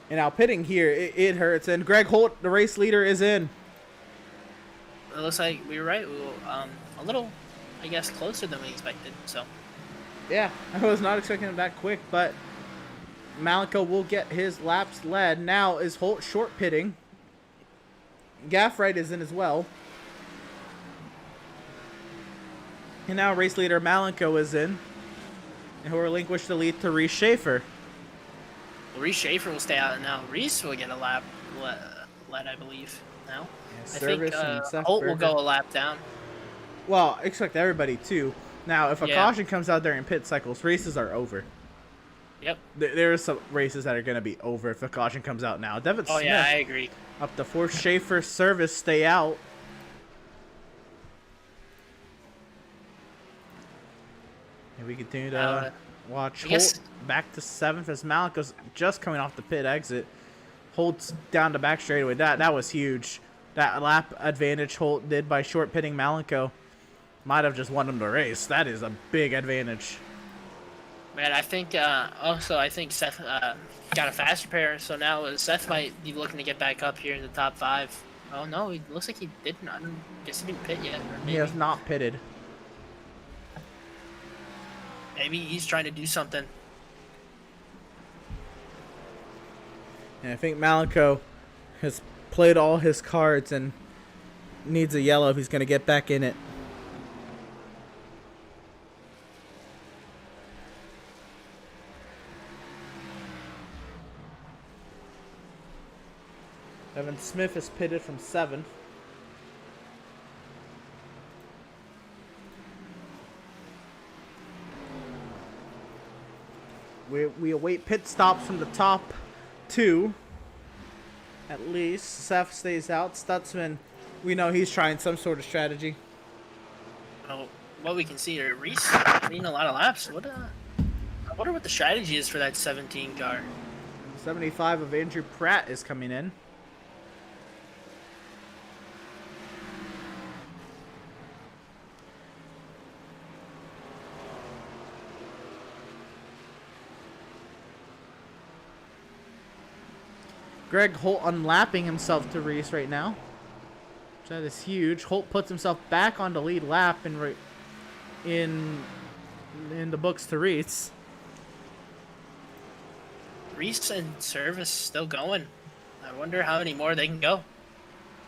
And now pitting here, it hurts. And Greg Holt, the race leader, is in. It looks like we were right. A little, I guess, closer than we expected. So Yeah, I was not expecting him that quick, but Malico will get his laps led. Now is Holt short pitting. Gaffright is in as well. And now race leader Malico is in. And he'll relinquish the lead to Reese Schaefer. Reese Schaefer will stay out, and now Reese will get a lap led, I believe. Now, Yeah, I think Service and Seth Holt will Berger. go a lap down. Well, I expect everybody too. Now, if a Yeah. caution comes out during pit cycles, races are over. Yep. There are some races that are going to be over if a caution comes out now. Devin Oh Smith yeah, I agree. up to fourth. Schaefer, Service stay out. And we continue to watch I guess- Holt back to seventh as Malico's just coming off the pit exit. Holt's down the back straightaway. That was huge. That lap advantage Holt did by short pitting Malico might have just won him the race. That is a big advantage. Man, I think also I think Seth got a faster pair, so now Seth might be looking to get back up here in the top 5. Oh no, it looks like he didn't. I guess he didn't pit yet. Or maybe, He has not pitted. maybe he's trying to do something. And I think Malico has played all his cards and needs a yellow if he's going to get back in it. Evan Smith is pitted from 7th. We await pit stops from the top 2. At least. Seth stays out. Stutzman, we know he's trying some sort of strategy. Well, what we can see here, Reese leading a lot of laps. I wonder what the strategy is for that 17 car. 75 of Andrew Pratt is coming in. Greg Holt unlapping himself to Reese right now. That is huge. Holt puts himself back on the lead lap in the books to Reese. Reese and Service still going. I wonder how many more they can go.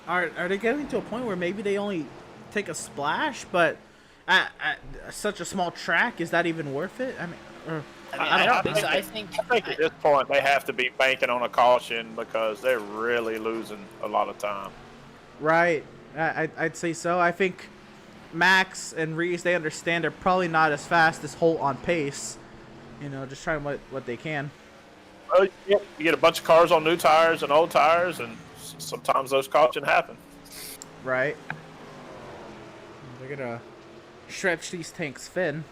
Are they getting to a point where maybe they only take a splash, but at such a small track, is that even worth it? I don't think so. I think at this point they have to be banking on a caution because they're really losing a lot of time. Right. I'd say so. I think Max and Reese, they understand they're probably not as fast as Holt on pace. You know, just trying what they can. Well, you get a bunch of cars on new tires and old tires, and sometimes those cautions happen. Right. They're gonna stretch these tanks thin.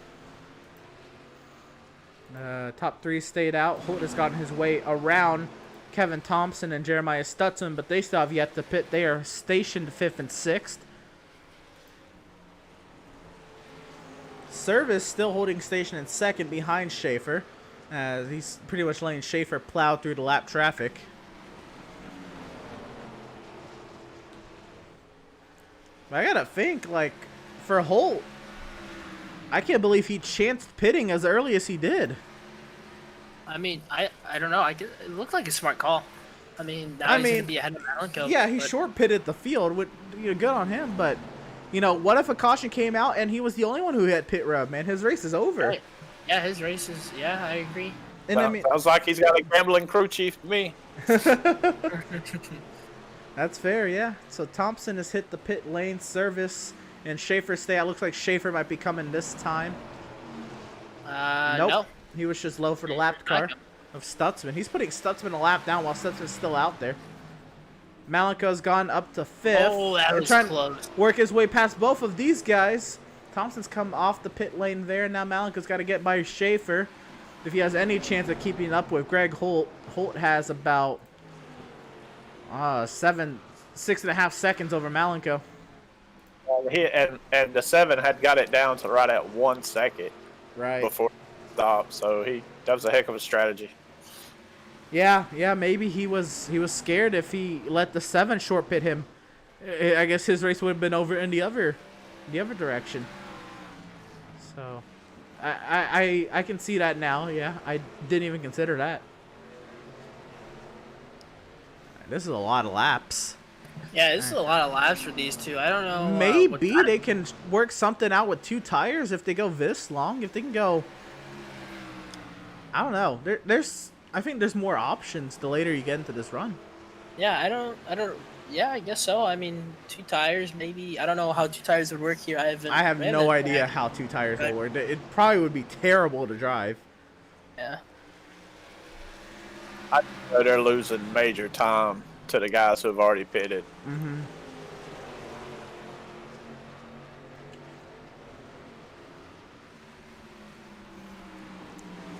Top 3 stayed out. Holt has gotten his way around Kevin Thompson and Jeremiah Stutzman, but they still have yet to pit. They are stationed 5th and 6th. Service still holding station in 2nd behind Schaefer. He's pretty much letting Schaefer plow through the lap traffic. But I gotta think, like, for Holt, I can't believe he chanced pitting as early as he did. I mean, I don't know. It looked like a smart call. I mean, now he's going to be ahead of Malico. Yeah, he but short pitted the field. Good on him, but, you know, what if a caution came out and he was the only one who had pit rub, man? His race is over. Right. Yeah, his race is, yeah, I agree. And I mean, Sounds like he's got a gambling crew chief to me. that's fair, yeah. So Thompson has hit the pit lane. Service and Schaefer stay out. Looks like Schaefer might be coming this time. Nope. No. He was just low for the lapped car of Stutzman. He's putting Stutzman a lap down while Stutzman's still out there. Malico's gone up to 5th. Oh, that was trying close. to work his way past both of these guys. Thompson's come off the pit lane there. Now Malico's got to get by Schaefer if he has any chance of keeping up with Greg Holt. Holt has about 6.5 seconds over Malico. And the 7 had got it down to right at 1 second Right. before it stopped. So that was a heck of a strategy. Yeah, maybe he was scared if he let the 7 short pit him. I guess his race would have been over in the other direction. So, I can see that now. Yeah, I didn't even consider that. This is a lot of laps. Yeah, this is a lot of laps for these two. I don't know. Maybe they can work something out with 2 tires if they go this long. If they can go, I don't know. I think there's more options the later you get into this run. Yeah, I don't. Yeah, I guess so. I mean, 2 tires, maybe. I don't know how 2 tires would work here. I have no idea how 2 tires will work. It probably would be terrible to drive. Yeah. I know they're losing major time to the guys who have already pitted. Mm-hmm.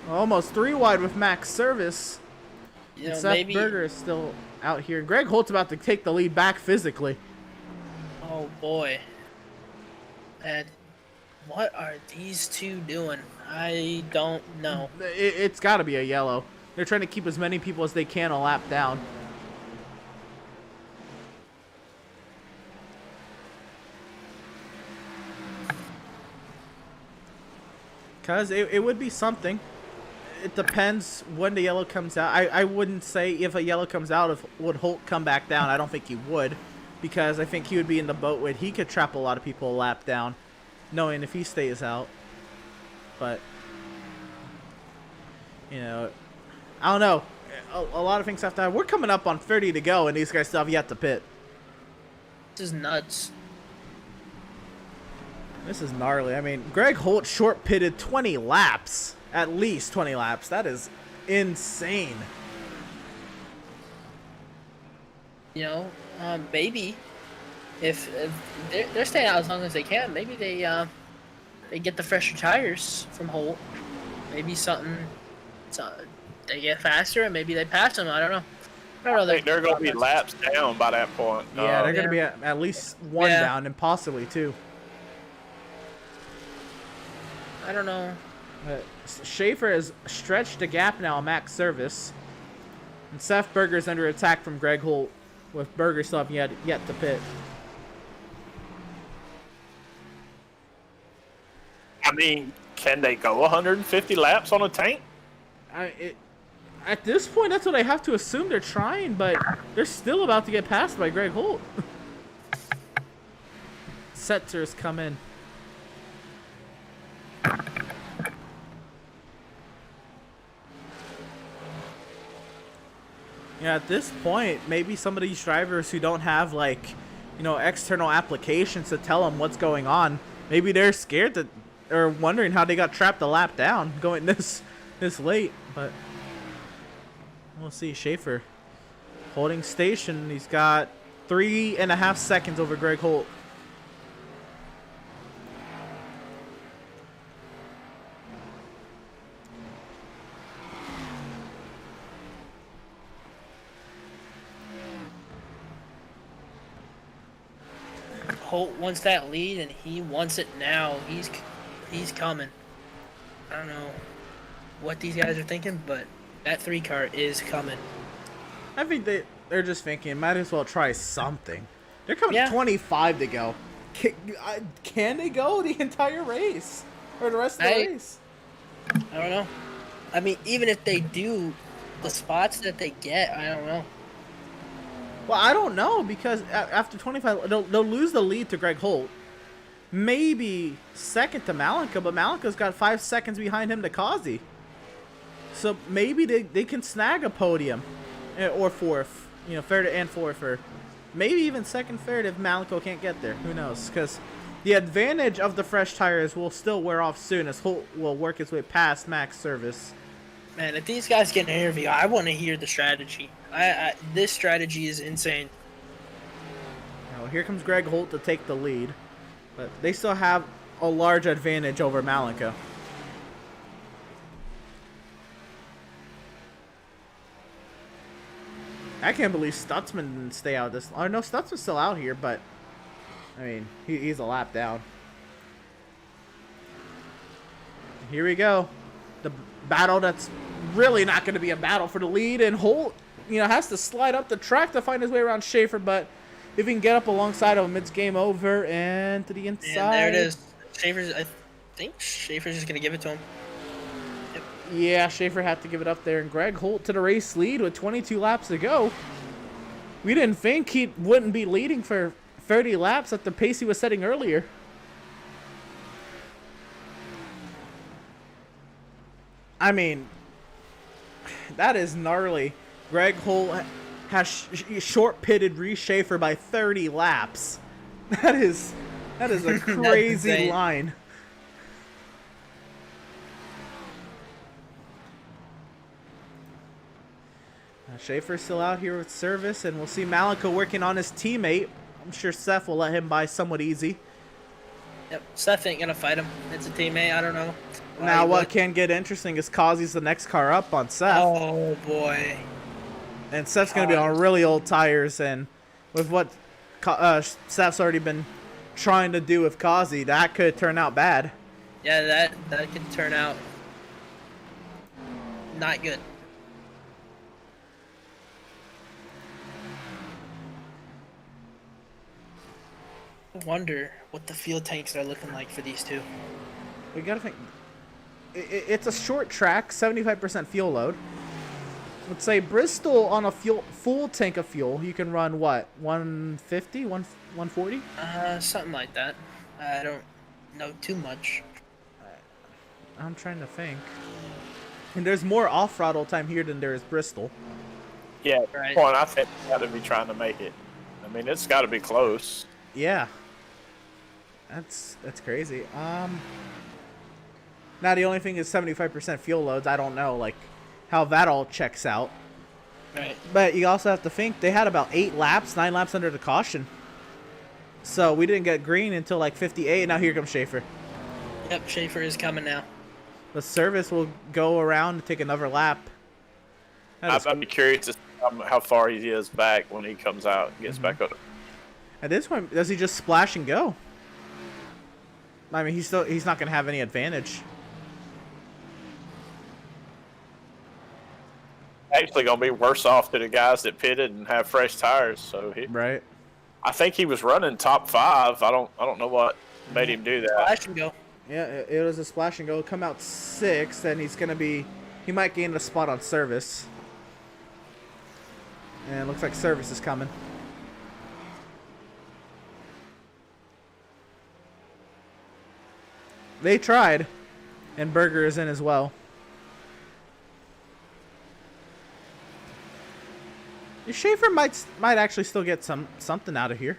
Almost 3 wide with max service. You know, Seth Berger is still out here. Greg Holt's about to take the lead back physically. Oh boy. And what are these two doing? I don't know. It's got to be a yellow. They're trying to keep as many people as they can a lap down. Because it would be something. It depends when the yellow comes out. I wouldn't say if a yellow comes out, would Holt come back down. I don't think he would. Because I think he would be in the boat where he could trap a lot of people a lap down, knowing if he stays out. But, you know, I don't know. A lot of things have to happen. We're coming up on 30 to go, and these guys still have yet to pit. This is nuts. This is gnarly. I mean, Greg Holt short pitted 20 laps. At least 20 laps. That is insane. You know, maybe if they're staying out as long as they can, maybe they get the fresher tires from Holt. Maybe something they get faster and maybe they pass them. I don't know. I think they're going to be laps down by that point. Yeah, they're going to be at least 1 down and possibly 2. I don't know. Schaefer has stretched the gap now, max service. And Seth Berger's under attack from Greg Holt, with Berger still have yet to pit. I mean, can they go 150 laps on a tank? At this point, that's what I have to assume they're trying, but they're still about to get passed by Greg Holt. Setzer's come in. Yeah, at this point, maybe some of these drivers who don't have, like, you know, external applications to tell them what's going on, maybe they're scared that, or wondering how they got trapped a lap down going this late. But we'll see. Schaefer holding station. He's got 3.5 seconds over Greg Holt. Holt wants that lead, and he wants it now. He's coming. I don't know what these guys are thinking, but that 3 car is coming. I think they're just thinking, might as well try something. They're coming 25 to go. Can they go the entire race? Or the rest of the race? I don't know. I mean, even if they do, the spots that they get, I don't know. Well, I don't know, because after 25, they'll lose the lead to Greg Holt. Maybe second to Malenka, but Malenka's got 5 seconds behind him to Kazi. So maybe they can snag a podium. Or fourth. You know, third and fourth. Or maybe even second, third if Malenko can't get there. Who knows? Because the advantage of the fresh tires will still wear off soon as Holt will work his way past max service. Man, if these guys get an interview, I want to hear the strategy. This strategy is insane. Now, here comes Greg Holt to take the lead. But they still have a large advantage over Malenka. I can't believe Stutzman didn't stay out this. Oh no, Stutzman's still out here, but I mean, he's a lap down. Here we go. The battle that's really not going to be a battle for the lead, and Holt, you know, has to slide up the track to find his way around Schaefer, but if he can get up alongside of him, it's game over, and to the inside. And there it is. Schaefer's, think Schaefer's just gonna give it to him. Yeah, Schaefer had to give it up there, and Greg Holt to the race lead with 22 laps to go. We didn't think he wouldn't be leading for 30 laps at the pace he was setting earlier. I mean, that is gnarly. Greg Holt has short-pitted Reese Schaefer by 30 laps. That is a crazy line. Schaefer's still out here with service, and we'll see Malika working on his teammate. I'm sure Seth will let him by somewhat easy. Yep, Seth ain't gonna fight him. It's a teammate. I don't know. Now, what can get interesting is Kazi's the next car up on Seth. Oh boy. And Seth's gonna be on really old tires, and with what Seth's already been trying to do with Kazi, that could turn out bad. Yeah, that could turn out not good. I wonder what the fuel tanks are looking like for these two. We gotta think. It's a short track, 75% fuel load. Let's say Bristol on a full tank of fuel, you can run what, 150, 140? Something like that. I don't know too much. I'm trying to think. And there's more off-throttle time here than there is Bristol. Yeah, Right. point. I think they got to be trying to make it. I mean, it's got to be close. Yeah. That's crazy. Now the only thing is 75% fuel loads. I don't know like how that all checks out. Right. But you also have to think they had about 9 laps under the caution. So we didn't get green until like 58. Now here comes Schaefer. Yep, Schaefer is coming now. The service will go around and take another lap. I'd be curious to see how far he is back when he comes out and gets back up. At this point, does he just splash and go? I mean, he's not going to have any advantage. Actually, gonna be worse off to the guys that pitted and have fresh tires. So Right. I think he was running top 5. I don't know what made him do that. Splash and go. Yeah, it was a splash and go. Come out 6th, and he might gain a spot on service. And it looks like service is coming. They tried, and Berger is in as well. Schaefer might actually still get something out of here.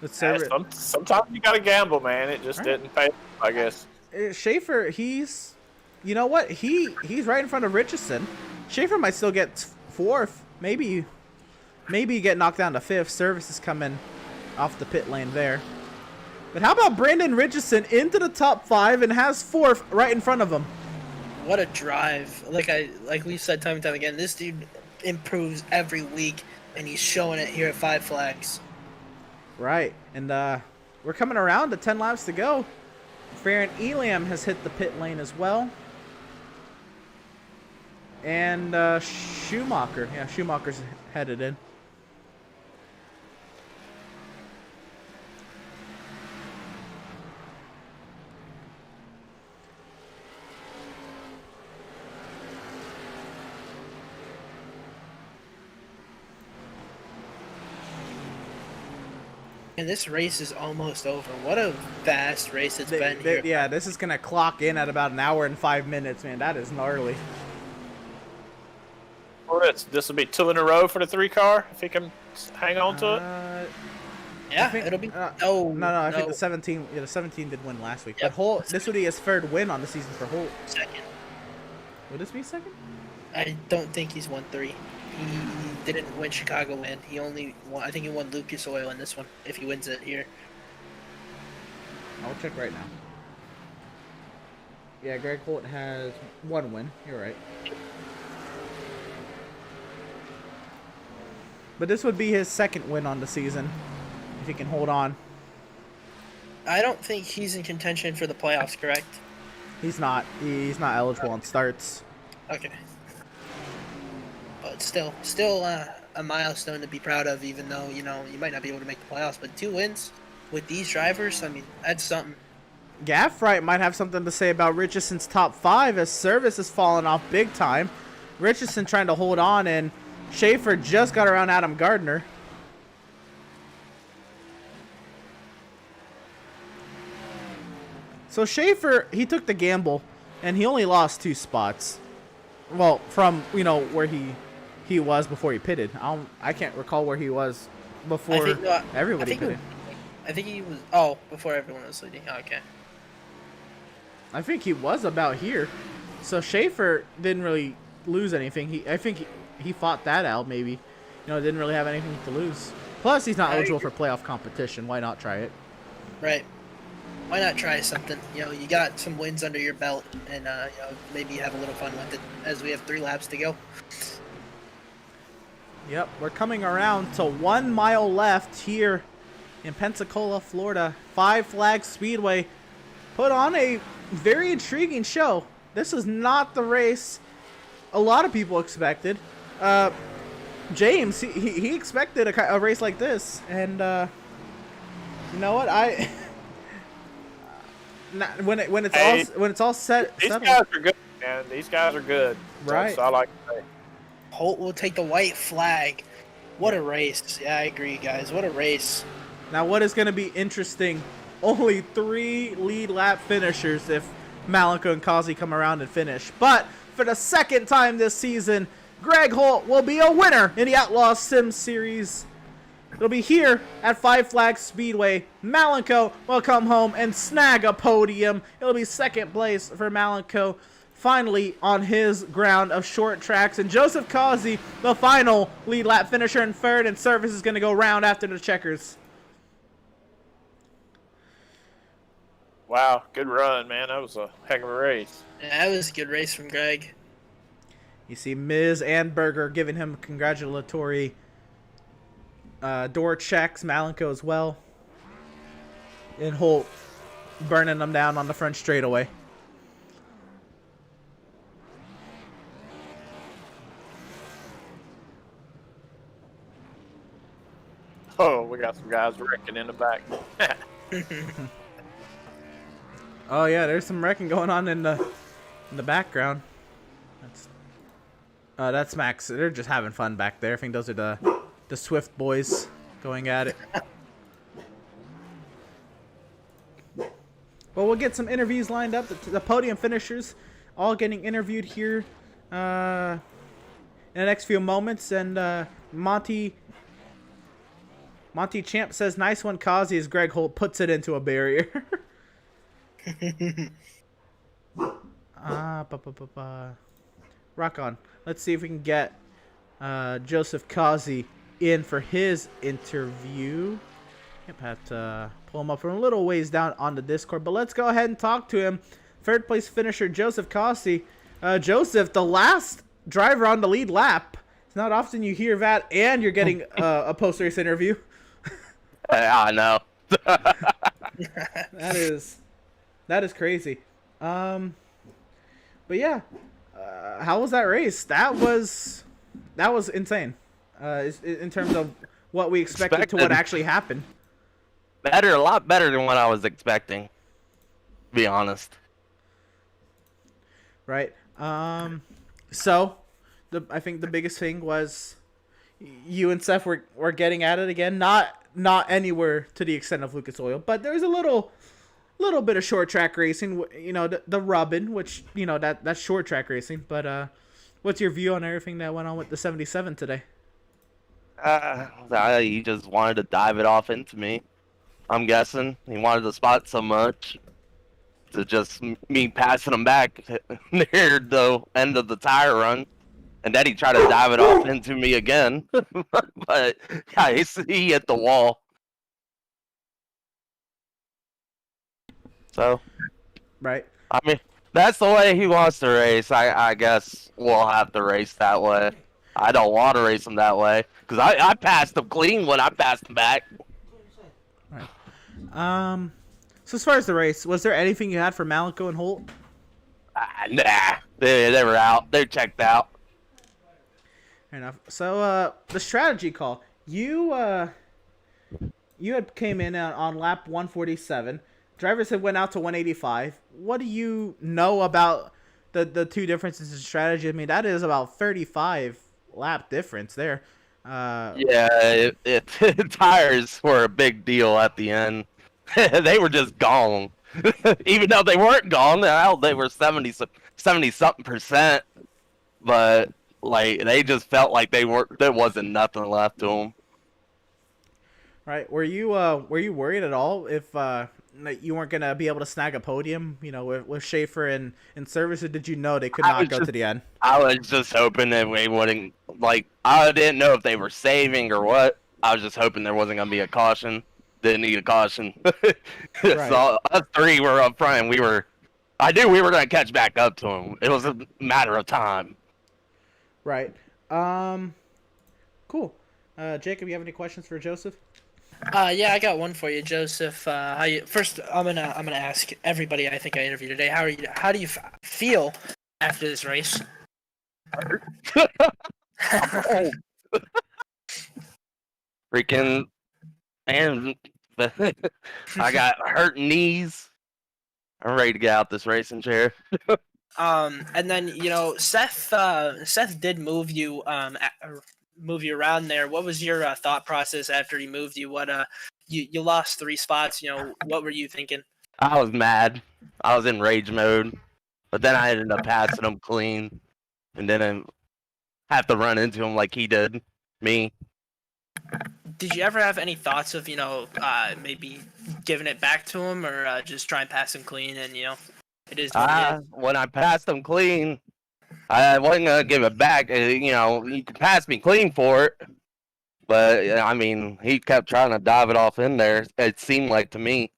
Sometimes you gotta gamble, man. It just didn't pay, I guess. Schaefer, you know what? He's right in front of Richardson. Schaefer might still get 4th. Maybe get knocked down to 5th. Service is coming off the pit lane there. But how about Brandon Richardson into the top 5 and has 4th right in front of him? What a drive! Like we've said time and time again, this dude improves every week, and he's showing it here at Five Flags. Right, and we're coming around to 10 laps to go. Farron Elam has hit the pit lane as well. And Schumacher. Yeah, Schumacher's headed in. And this race is almost over. What a fast race it's been here. Yeah, this is going to clock in at about an hour and 5 minutes, man. That is gnarly. This will be 2 in a row for the 3 car if he can hang on to it. Yeah, it'll be. No, I think the 17. Yeah, the 17 did win last week. Yep. But Holt, this would be his 3rd win on the season for Holt. Second. Would this be 2nd? I don't think he's won 3. He didn't win Chicago win. He only won. I think he won Lucas Oil in this one. If he wins it here. I'll check right now. Yeah, Greg Holt has 1 win. You're right. But this would be his 2nd win on the season, if he can hold on. I don't think he's in contention for the playoffs, correct? He's not. He's not eligible on starts. Okay. But still a milestone to be proud of, even though, you might not be able to make the playoffs. But 2 wins with these drivers, I mean, that's something. Gaffright might have something to say about Richardson's top 5 as service has fallen off big time. Richardson trying to hold on, and Schaefer just got around Adam Gardner. So Schaefer, he took the gamble, and he only lost 2 spots. Well, from, you know, where he was before he pitted. I can't recall where he was before everybody pitted. I think he was, before everyone was leading. Okay. I think he was about here. So Schaefer didn't really lose anything. I think he fought that out maybe. You know, didn't really have anything to lose. Plus, he's not eligible for playoff competition. Why not try it? Right. Why not try something? You know, you got some wins under your belt, and you know, maybe have a little fun with it as we have 3 laps to go. Yep, we're coming around to 1 mile left here in Pensacola, Florida. Five Flags Speedway put on a very intriguing show. This is not the race a lot of people expected. James, he expected a race like this, and you know what? When it's all set. These settled. guys are good, man. These guys are good. Right. That's all I like to say. Holt will take the white flag. What a race. Yeah, I agree, guys. What a race. Now, what is going to be interesting, only 3 lead lap finishers if Malika and Kazi come around and finish. But for the second time this season, Greg Holt will be a winner in the Outlaws Sim Series. It'll be here at Five Flags Speedway. Malenko will come home and snag a podium. It'll be second place for Malenko, finally on his ground of short tracks. And Joseph Kazi, the final lead lap finisher in third, and service is going to go round after the checkers. Wow, good run, man. That was a heck of a race. Yeah, that was a good race from Greg. You see Miz and Berger giving him congratulatory door checks. Malenko as well. And Holt burning them down on the front straightaway. Oh, we got some guys wrecking in the back. Oh yeah, there's some wrecking going on in the background. That's Max. They're just having fun back there. I think those are the Swift boys going at it. Well, we'll get some interviews lined up. The podium finishers all getting interviewed here in the next few moments. And Monty Champ says, "Nice one, Kazi," as Greg Holt puts it into a barrier. Rock on. Let's see if we can get Joseph Kazi in for his interview. Yep, have to pull him up from a little ways down on the Discord, but let's go ahead and talk to him. Third place finisher Joseph Kazi. Joseph, the last driver on the lead lap. It's not often you hear that, and you're getting a post-race interview. I know. That is crazy. But yeah, how was that race? That was insane. In terms of what we expected to what actually happened. A lot better than what I was expecting. To be honest. Right. So, I think the biggest thing was you and Seth were getting at it again. Not anywhere to the extent of Lucas Oil, but there's a little bit of short track racing. You know, the rubbing, which you know that's short track racing. But what's your view on everything that went on with the 77 today? He just wanted to dive it off into me. I'm guessing he wanted the spot so much to just me passing him back near the end of the tire run, and then he tried to dive it off into me again. But yeah, he hit the wall. So, right. I mean, that's the way he wants to race. I guess we'll have to race that way. I don't want to race him that way because I passed him clean when I passed him back. Right. So as far as the race, was there anything you had for Malenko and Holt? Nah, they were out. They're checked out. Fair enough. So the strategy call. You had came in on lap 147. drivers have went out to 185. What do you know about the two differences in strategy? I mean, that is about 35 lap difference there. Yeah, tires were a big deal at the end. They were just gone. Even though they weren't gone, hell, they were 70 something percent. But like they just felt like there wasn't nothing left to them. Right? Were you worried at all if that you weren't gonna be able to snag a podium? You know, with Schaefer and service, or did you know they could not go to the end? I was just hoping that we wouldn't, like, I didn't know if they were saving or what. I was just hoping there wasn't gonna be a caution. Didn't need a caution. Right. So us three were up front. And I knew we were gonna catch back up to them. It was a matter of time. Right. Cool. Jacob, you have any questions for Joseph? Yeah, I got one for you, Joseph. First, I'm gonna ask everybody I think I interviewed today. How do you feel after this race? Freaking, and I got hurt knees. I'm ready to get out this racing chair. And then Seth did move you around there. What was your thought process after he moved you? What you lost 3 spots. What were you thinking? I was mad. I was in rage mode, but then I ended up passing him clean, and then I have to run into him like he did me. Did you ever have any thoughts of maybe giving it back to him, or just try and pass him clean and it is what it is? When I passed him clean, I wasn't gonna give it back. You could pass me clean for it, but I mean, he kept trying to dive it off in there. It seemed like to me.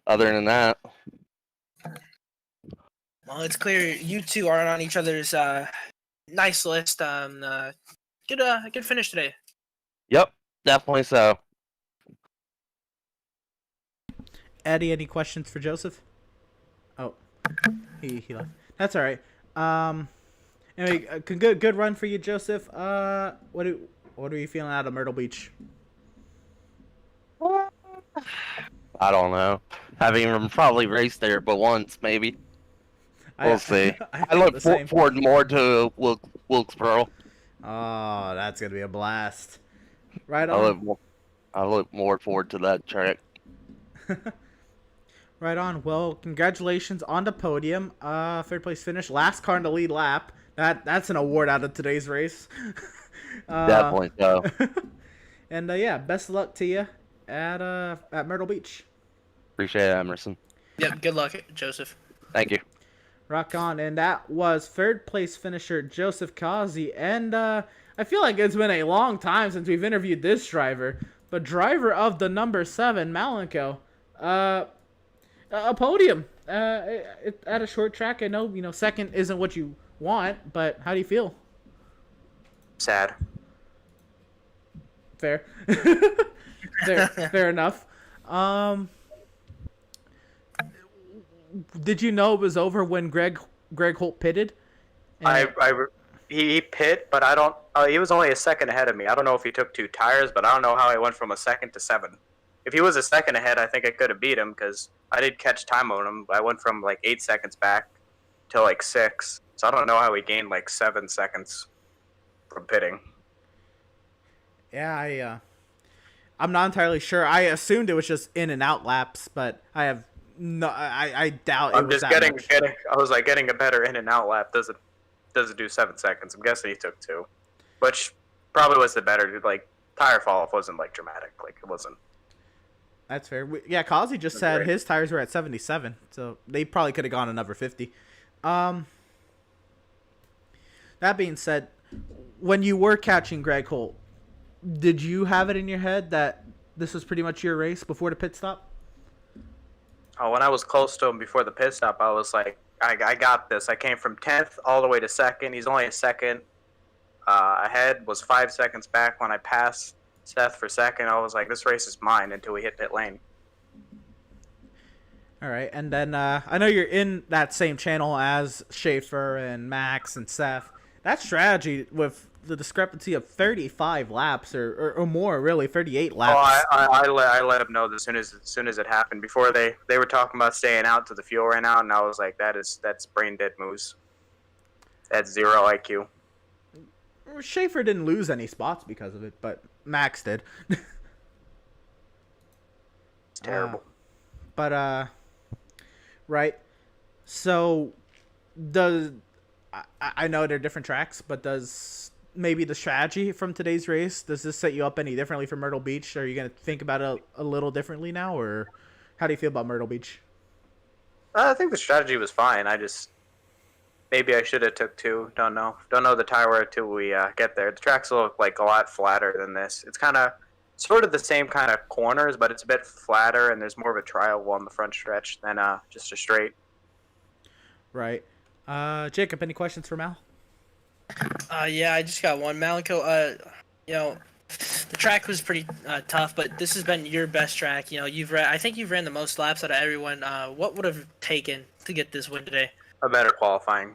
Other than that, well, it's clear you two aren't on each other's nice list. Good finish today. Yep, definitely so. Eddie, any questions for Joseph? Oh, he left. That's all right. Anyway, good run for you, Joseph. What are you feeling out of Myrtle Beach? I don't know. Haven't even probably raced there but once, maybe. We'll see. I look forward more to Wilkesboro. Oh, that's gonna be a blast. Right on. I look more forward to that track. Right on. Well, congratulations on the podium. Third place finish. Last car in the lead lap. That's an award out of today's race. Definitely so. And yeah, best of luck to you at Myrtle Beach. Appreciate it, Emerson. Yep. Good luck, Joseph. Thank you. Rock on. And that was third place finisher Joseph Kazi. And I feel like it's been a long time since we've interviewed this driver, but driver of the number 7 Malenko. A podium at a short track. I know second isn't what you want, but how do you feel? Sad. Fair. Fair enough. Did you know it was over when Greg Holt pitted? He pit, but I don't. He was only a second ahead of me. I don't know if he took 2 tires, but I don't know how he went from a second to 7. If he was a second ahead, I think I could have beat him because I did catch time on him. I went from like 8 seconds back to like 6. So I don't know how he gained like 7 seconds from pitting. Yeah, I'm not entirely sure. I assumed it was just in and out laps, but I have no. I doubt. I'm just getting. I was like getting a better in and out lap. Doesn't do 7 seconds. I'm guessing he took 2, which probably was the better. Like tire fall off wasn't like dramatic. Like it wasn't. That's fair. Yeah, Kazi just said his tires were at 77, so they probably could have gone another 50. That being said, when you were catching Greg Holt, did you have it in your head that this was pretty much your race before the pit stop? Oh, when I was close to him before the pit stop, I was like, I got this. I came from 10th all the way to 2nd. He's only a second ahead, was 5 seconds back when I passed Seth for 2nd. I was like, this race is mine until we hit pit lane. All right, and then I know you're in that same channel as Schaefer and Max and Seth. That strategy with the discrepancy of 35 laps or more, really 38 Oh, laps. I let them know as soon as it happened. Before they were talking about staying out to the fuel right now, and I was like, that's brain dead moves. That's 0 IQ. Schaefer didn't lose any spots because of it, but Max did. It's terrible. Right. So, I know they're different tracks, but does maybe the strategy from today's race, does this set you up any differently for Myrtle Beach? Are you going to think about it a little differently now, or how do you feel about Myrtle Beach? I think the strategy was fine. Maybe I should have took 2. Don't know the tire wear till we get there. The tracks look like a lot flatter than this. It's kind of sort of the same kind of corners, but it's a bit flatter, and there's more of a trial on the front stretch than just a straight. Right. Jacob, any questions for Mal? Yeah, I just got one. Malenko, the track was pretty tough, but this has been your best track. I think you've ran the most laps out of everyone. What would have taken to get this win today? A better qualifying.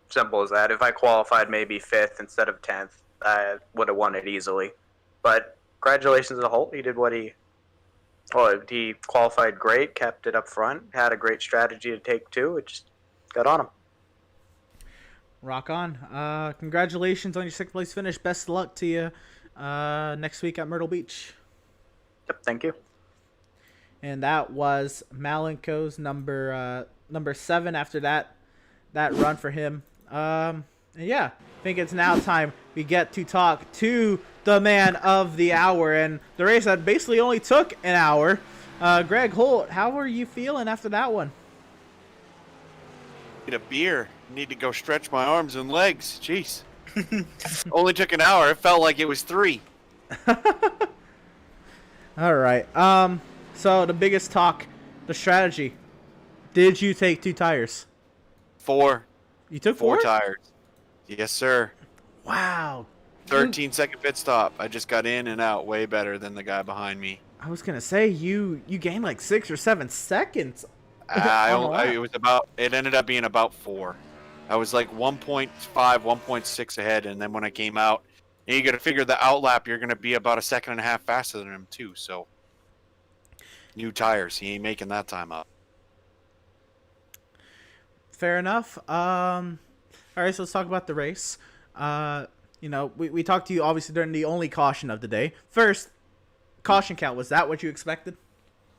Simple as that. If I qualified maybe 5th instead of 10th, I would have won it easily. But congratulations to Holt. He did what he qualified great, kept it up front, had a great strategy to take 2. It just got on him. Rock on. Congratulations on your 6th place finish. Best of luck to you next week at Myrtle Beach. Yep, thank you. And that was Malenko's number 7 after that run for him. And yeah, I think it's now time we get to talk to the man of the hour, and the race that basically only took an hour. Greg Holt, how are you feeling after that one? Need a beer. Need to go stretch my arms and legs. Jeez. Only took an hour. It felt like it was 3. All right. So the biggest talk, the strategy. Did you take 2 tires? 4. You took 4 tires. Yes, sir. Wow. 13-second pit stop. I just got in and out way better than the guy behind me. I was gonna say you gained like 6 or 7 seconds. It ended up being about 4. I was like 1.5, 1.6 ahead, and then when I came out, and you got to figure the outlap, you're gonna be about 1.5 seconds faster than him too. So new tires, he ain't making that time up. Fair enough. All right, so let's talk about the race. We talked to you obviously during the only caution of the day. First, caution count, was that what you expected?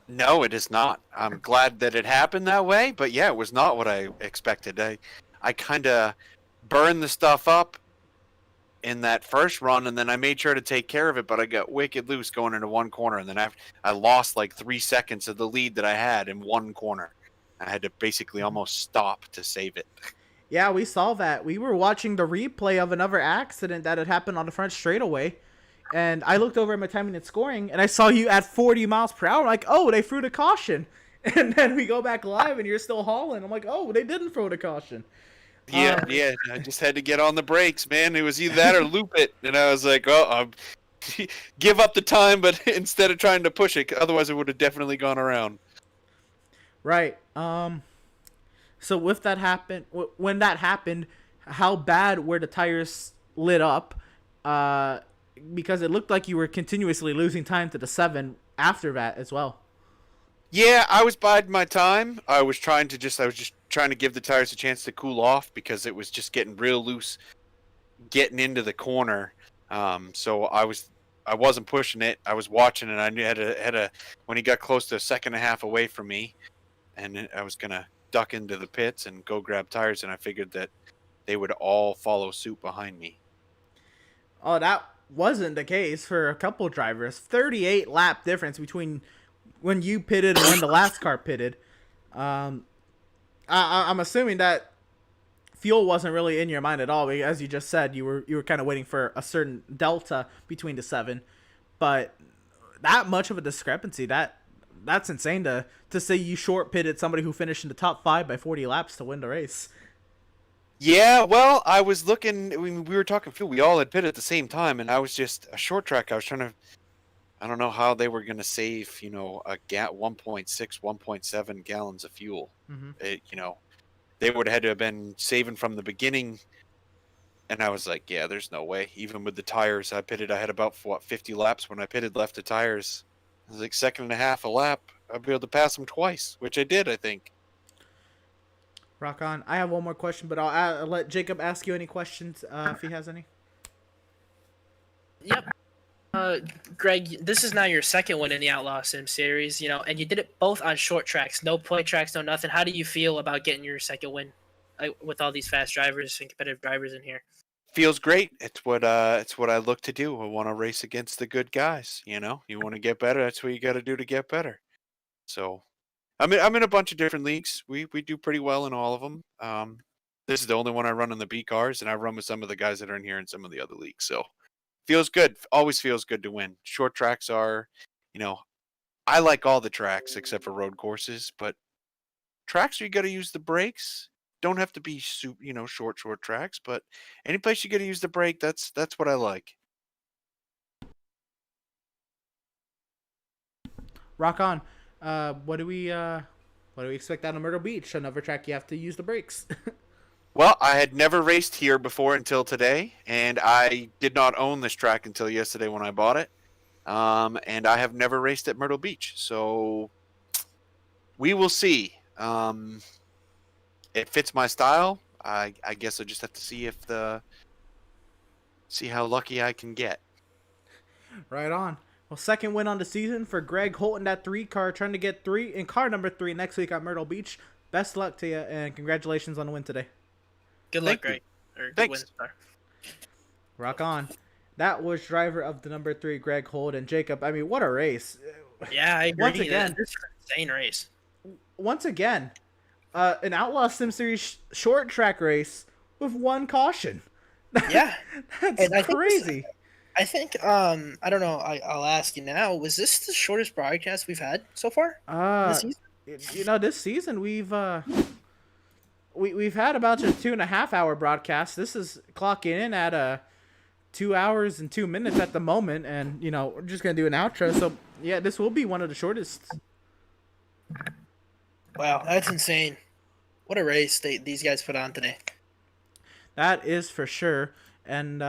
No, it is not. I'm glad that it happened that way, but yeah, it was not what I expected. I kind of burned the stuff up in that first run, and then I made sure to take care of it, but I got wicked loose going into one corner, and then I lost like 3 seconds of the lead that I had in one corner. I had to basically almost stop to save it. Yeah, we saw that. We were watching the replay of another accident that had happened on the front straightaway, and I looked over at my timing and scoring, and I saw you at 40 miles per hour. I'm like, oh, they threw the caution. And then we go back live, and you're still hauling. I'm like, oh, they didn't throw the caution. Yeah. I just had to get on the brakes, man. It was either that or loop it. And I was like, oh, give up the time, but instead of trying to push it, otherwise it would have definitely gone around. Right. So with that when that happened, how bad were the tires lit up? Because it looked like you were continuously losing time to the 7 after that as well. Yeah, I was biding my time. I was just trying to give the tires a chance to cool off because it was just getting real loose, getting into the corner. So I wasn't pushing it. I was watching it. I knew had when he got close to 1.5 seconds away from me, and I was gonna duck into the pits and go grab tires, and I figured that they would all follow suit behind me. Oh, that wasn't the case for a couple drivers. 38 lap difference between when you pitted and when the last car pitted. I'm assuming that fuel wasn't really in your mind at all. As you just said, you were kind of waiting for a certain delta between the 7, but that much of a discrepancy, that's insane to say you short pitted somebody who finished in the top 5 by 40 laps to win the race. Yeah, well, I was looking. We were talking fuel. We all had pitted at the same time, and I was just a short track. I was trying to. I don't know how they were going to save, 1.6, 1.7 gallons of fuel. Mm-hmm. They would have had to have been saving from the beginning And I was like, yeah, there's no way. Even with the tires I pitted, I had about 50 laps when I pitted left the tires. I was like second and a half a lap. I'd be able to pass him twice, which I did, I think. Rock on. I have one more question, but I'll let Jacob ask you any questions if he has any. Yep. Greg, this is now your second one in the Outlaw Sim series, and you did it both on short tracks, no point tracks, no nothing. How do you feel about getting your second win with all these fast drivers and competitive drivers in here? Feels great. It's what I look to do. I want to race against the good guys. You want to get better. That's what you got to do to get better. So, I'm in a bunch of different leagues. We do pretty well in all of them. This is the only one I run in the B cars, and I run with some of the guys that are in here in some of the other leagues. So, feels good. Always feels good to win. Short tracks are, I like all the tracks except for road courses, but tracks where you got to use the brakes. Don't have to be short tracks, but any place you got to use the brake, that's what I like. Rock on. What do we expect out of Myrtle Beach? Another track you have to use the brakes. Well, I had never raced here before until today, and I did not own this track until yesterday when I bought it. And I have never raced at Myrtle Beach, so we will see. It fits my style. I guess I just have to see how lucky I can get. Right on. Well, second win on the season for Greg Holt in that 3 car, trying to get 3 in car number 3 next week at Myrtle Beach. Best luck to you, and congratulations on the win today. Good luck, Greg. Thanks. Rock on. That was driver of the number 3, Greg Holt, and Jacob. I mean, what a race. Yeah, I agree. Once again, this is an insane race. Once again, an Outlaw Sim Series short track race with 1 caution. Yeah. That's crazy. I think, I don't know, I'll ask you now, was this the shortest broadcast we've had so far this season? This season we've had about a 2.5 hour broadcast. This is clocking in at 2 hours and 2 minutes at the moment, and we're just gonna do an outro. So yeah, this will be one of the shortest. Wow, that's insane. What a race these guys put on today. That is for sure. And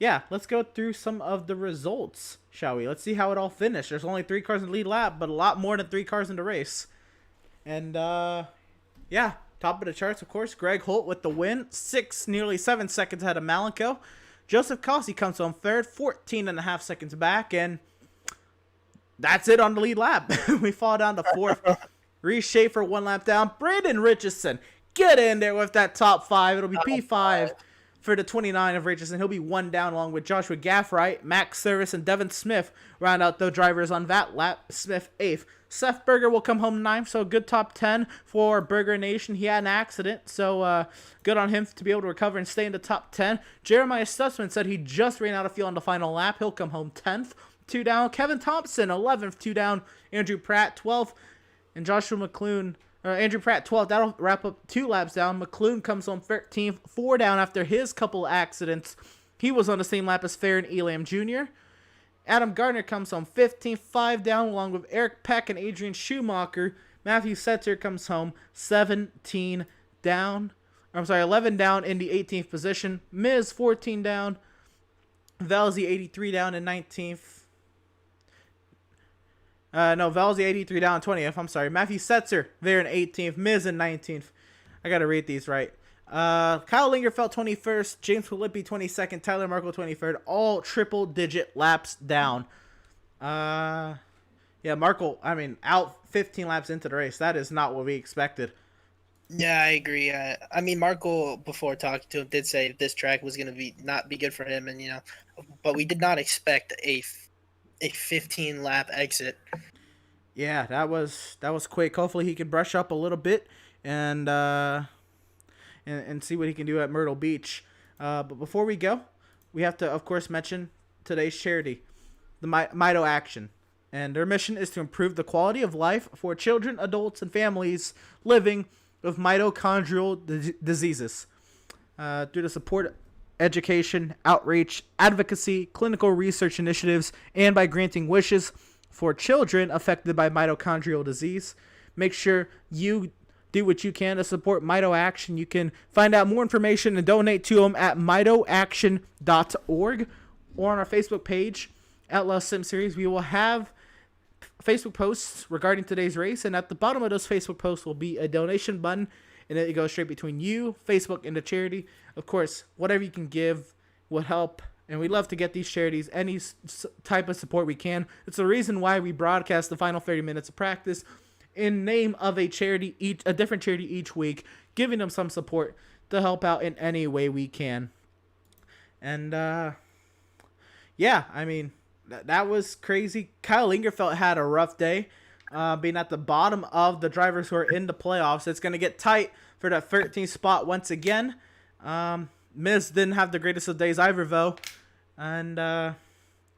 yeah, let's go through some of the results, shall we? Let's see how it all finished. There's only 3 cars in the lead lap, but a lot more than 3 cars in the race. And yeah, top of the charts, of course, Greg Holt with the win, nearly 7 seconds ahead of Malenko. Joseph Cossey comes home third, 14.5 seconds back, and that's it on the lead lap. We fall down to 4th. Reese Schaefer 1 lap down. Brandon Richardson, get in there with that top 5. It'll be P5 for the 29 of Richardson. He'll be 1 down along with Joshua Gaffright, Max Service, and Devin Smith round out the drivers on that lap. Smith 8th. Seth Berger will come home 9th, so good top 10 for Berger Nation. He had an accident, so good on him to be able to recover and stay in the top 10. Jeremiah Stutzman said he just ran out of fuel on the final lap. He'll come home 10th, 2 down. Kevin Thompson 11th, 2 down. Andrew Pratt 12th, and Joshua McClune. Andrew Pratt 12th. That'll wrap up 2 laps down. McClune comes home 13th, 4 down after his couple accidents. He was on the same lap as Farron Elam Jr. Adam Gardner comes home 15th, 5 down, along with Eric Peck and Adrian Schumacher. Matthew Setzer comes home 11 down in the 18th position. Miz 14 down. Velzy 83 down in 19th. Velzy 83 down 20th. I'm sorry. Matthew Setzer there in 18th. Miz in 19th. I got to read these right. Kyle Lingerfeld 21st, James Filippi 22nd, Tyler Markle 23rd, all triple-digit laps down. Yeah, Markle, out 15 laps into the race. That is not what we expected. Yeah, I agree. Markle, before talking to him, did say this track was going to not be good for him, and but we did not expect a 15-lap exit. Yeah, that was quick. Hopefully he can brush up a little bit and see what he can do at Myrtle Beach. But before we go, we have to, of course, mention today's charity, the Mito Action. And their mission is to improve the quality of life for children, adults, and families living with mitochondrial diseases. Through the support, education, outreach, advocacy, clinical research initiatives, and by granting wishes for children affected by mitochondrial disease. Make sure you do what you can to support Mito Action. You can find out more information and donate to them at mitoaction.org or on our Facebook page, Outlaws Sim Series. We will have Facebook posts regarding today's race, and at the bottom of those Facebook posts will be a donation button, and it goes straight between you, Facebook, and the charity. Of course, whatever you can give will help, and we love to get these charities any type of support we can. It's the reason why we broadcast the final 30 minutes of practice in name of a charity, a different charity each week, giving them some support to help out in any way we can. And yeah, I mean, that was crazy. Kyle Lingerfeld had a rough day, being at the bottom of the drivers who are in the playoffs. It's going to get tight for that 13th spot once again. Miz didn't have the greatest of days either, though. And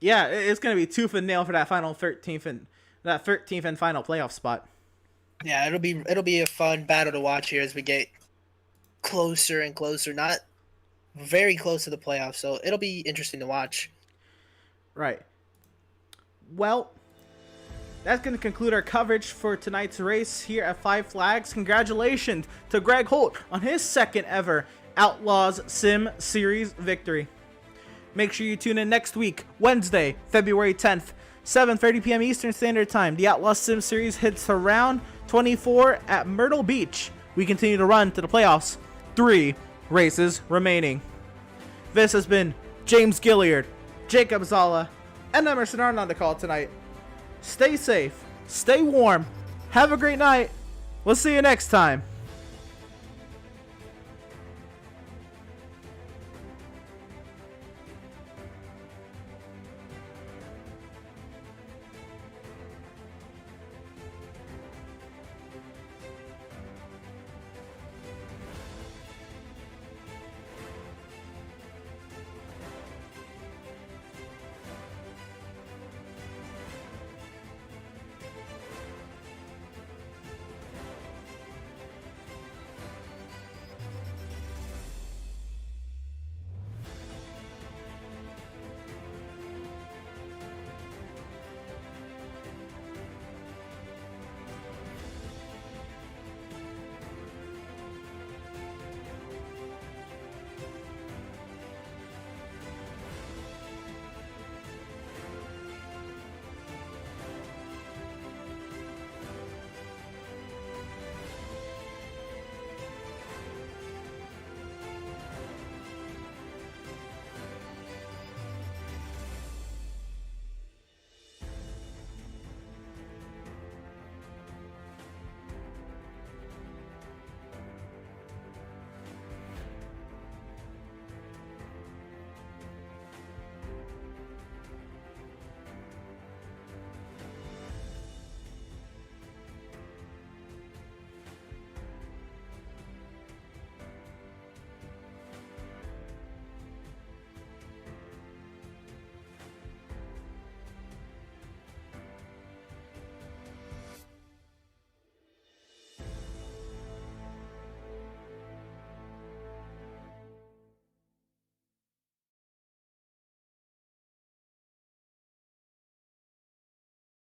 yeah, it's going to be tooth and nail for that final 13th and final playoff spot. Yeah, it'll be a fun battle to watch here as we get closer and closer. Not very close to the playoffs, so it'll be interesting to watch. Right. Well, that's going to conclude our coverage for tonight's race here at Five Flags. Congratulations to Greg Holt on his second ever Outlaws Sim Series victory. Make sure you tune in next week, Wednesday, February 10th, 7:30 p.m. Eastern Standard Time. The Outlaws Sim Series hits round 24 at Myrtle Beach. We continue to run to the playoffs. 3 races remaining. This has been James Gilliard, Jacob Zala, and Emerson Arnold on the call tonight. Stay safe, stay warm, have a great night. We'll see you next time.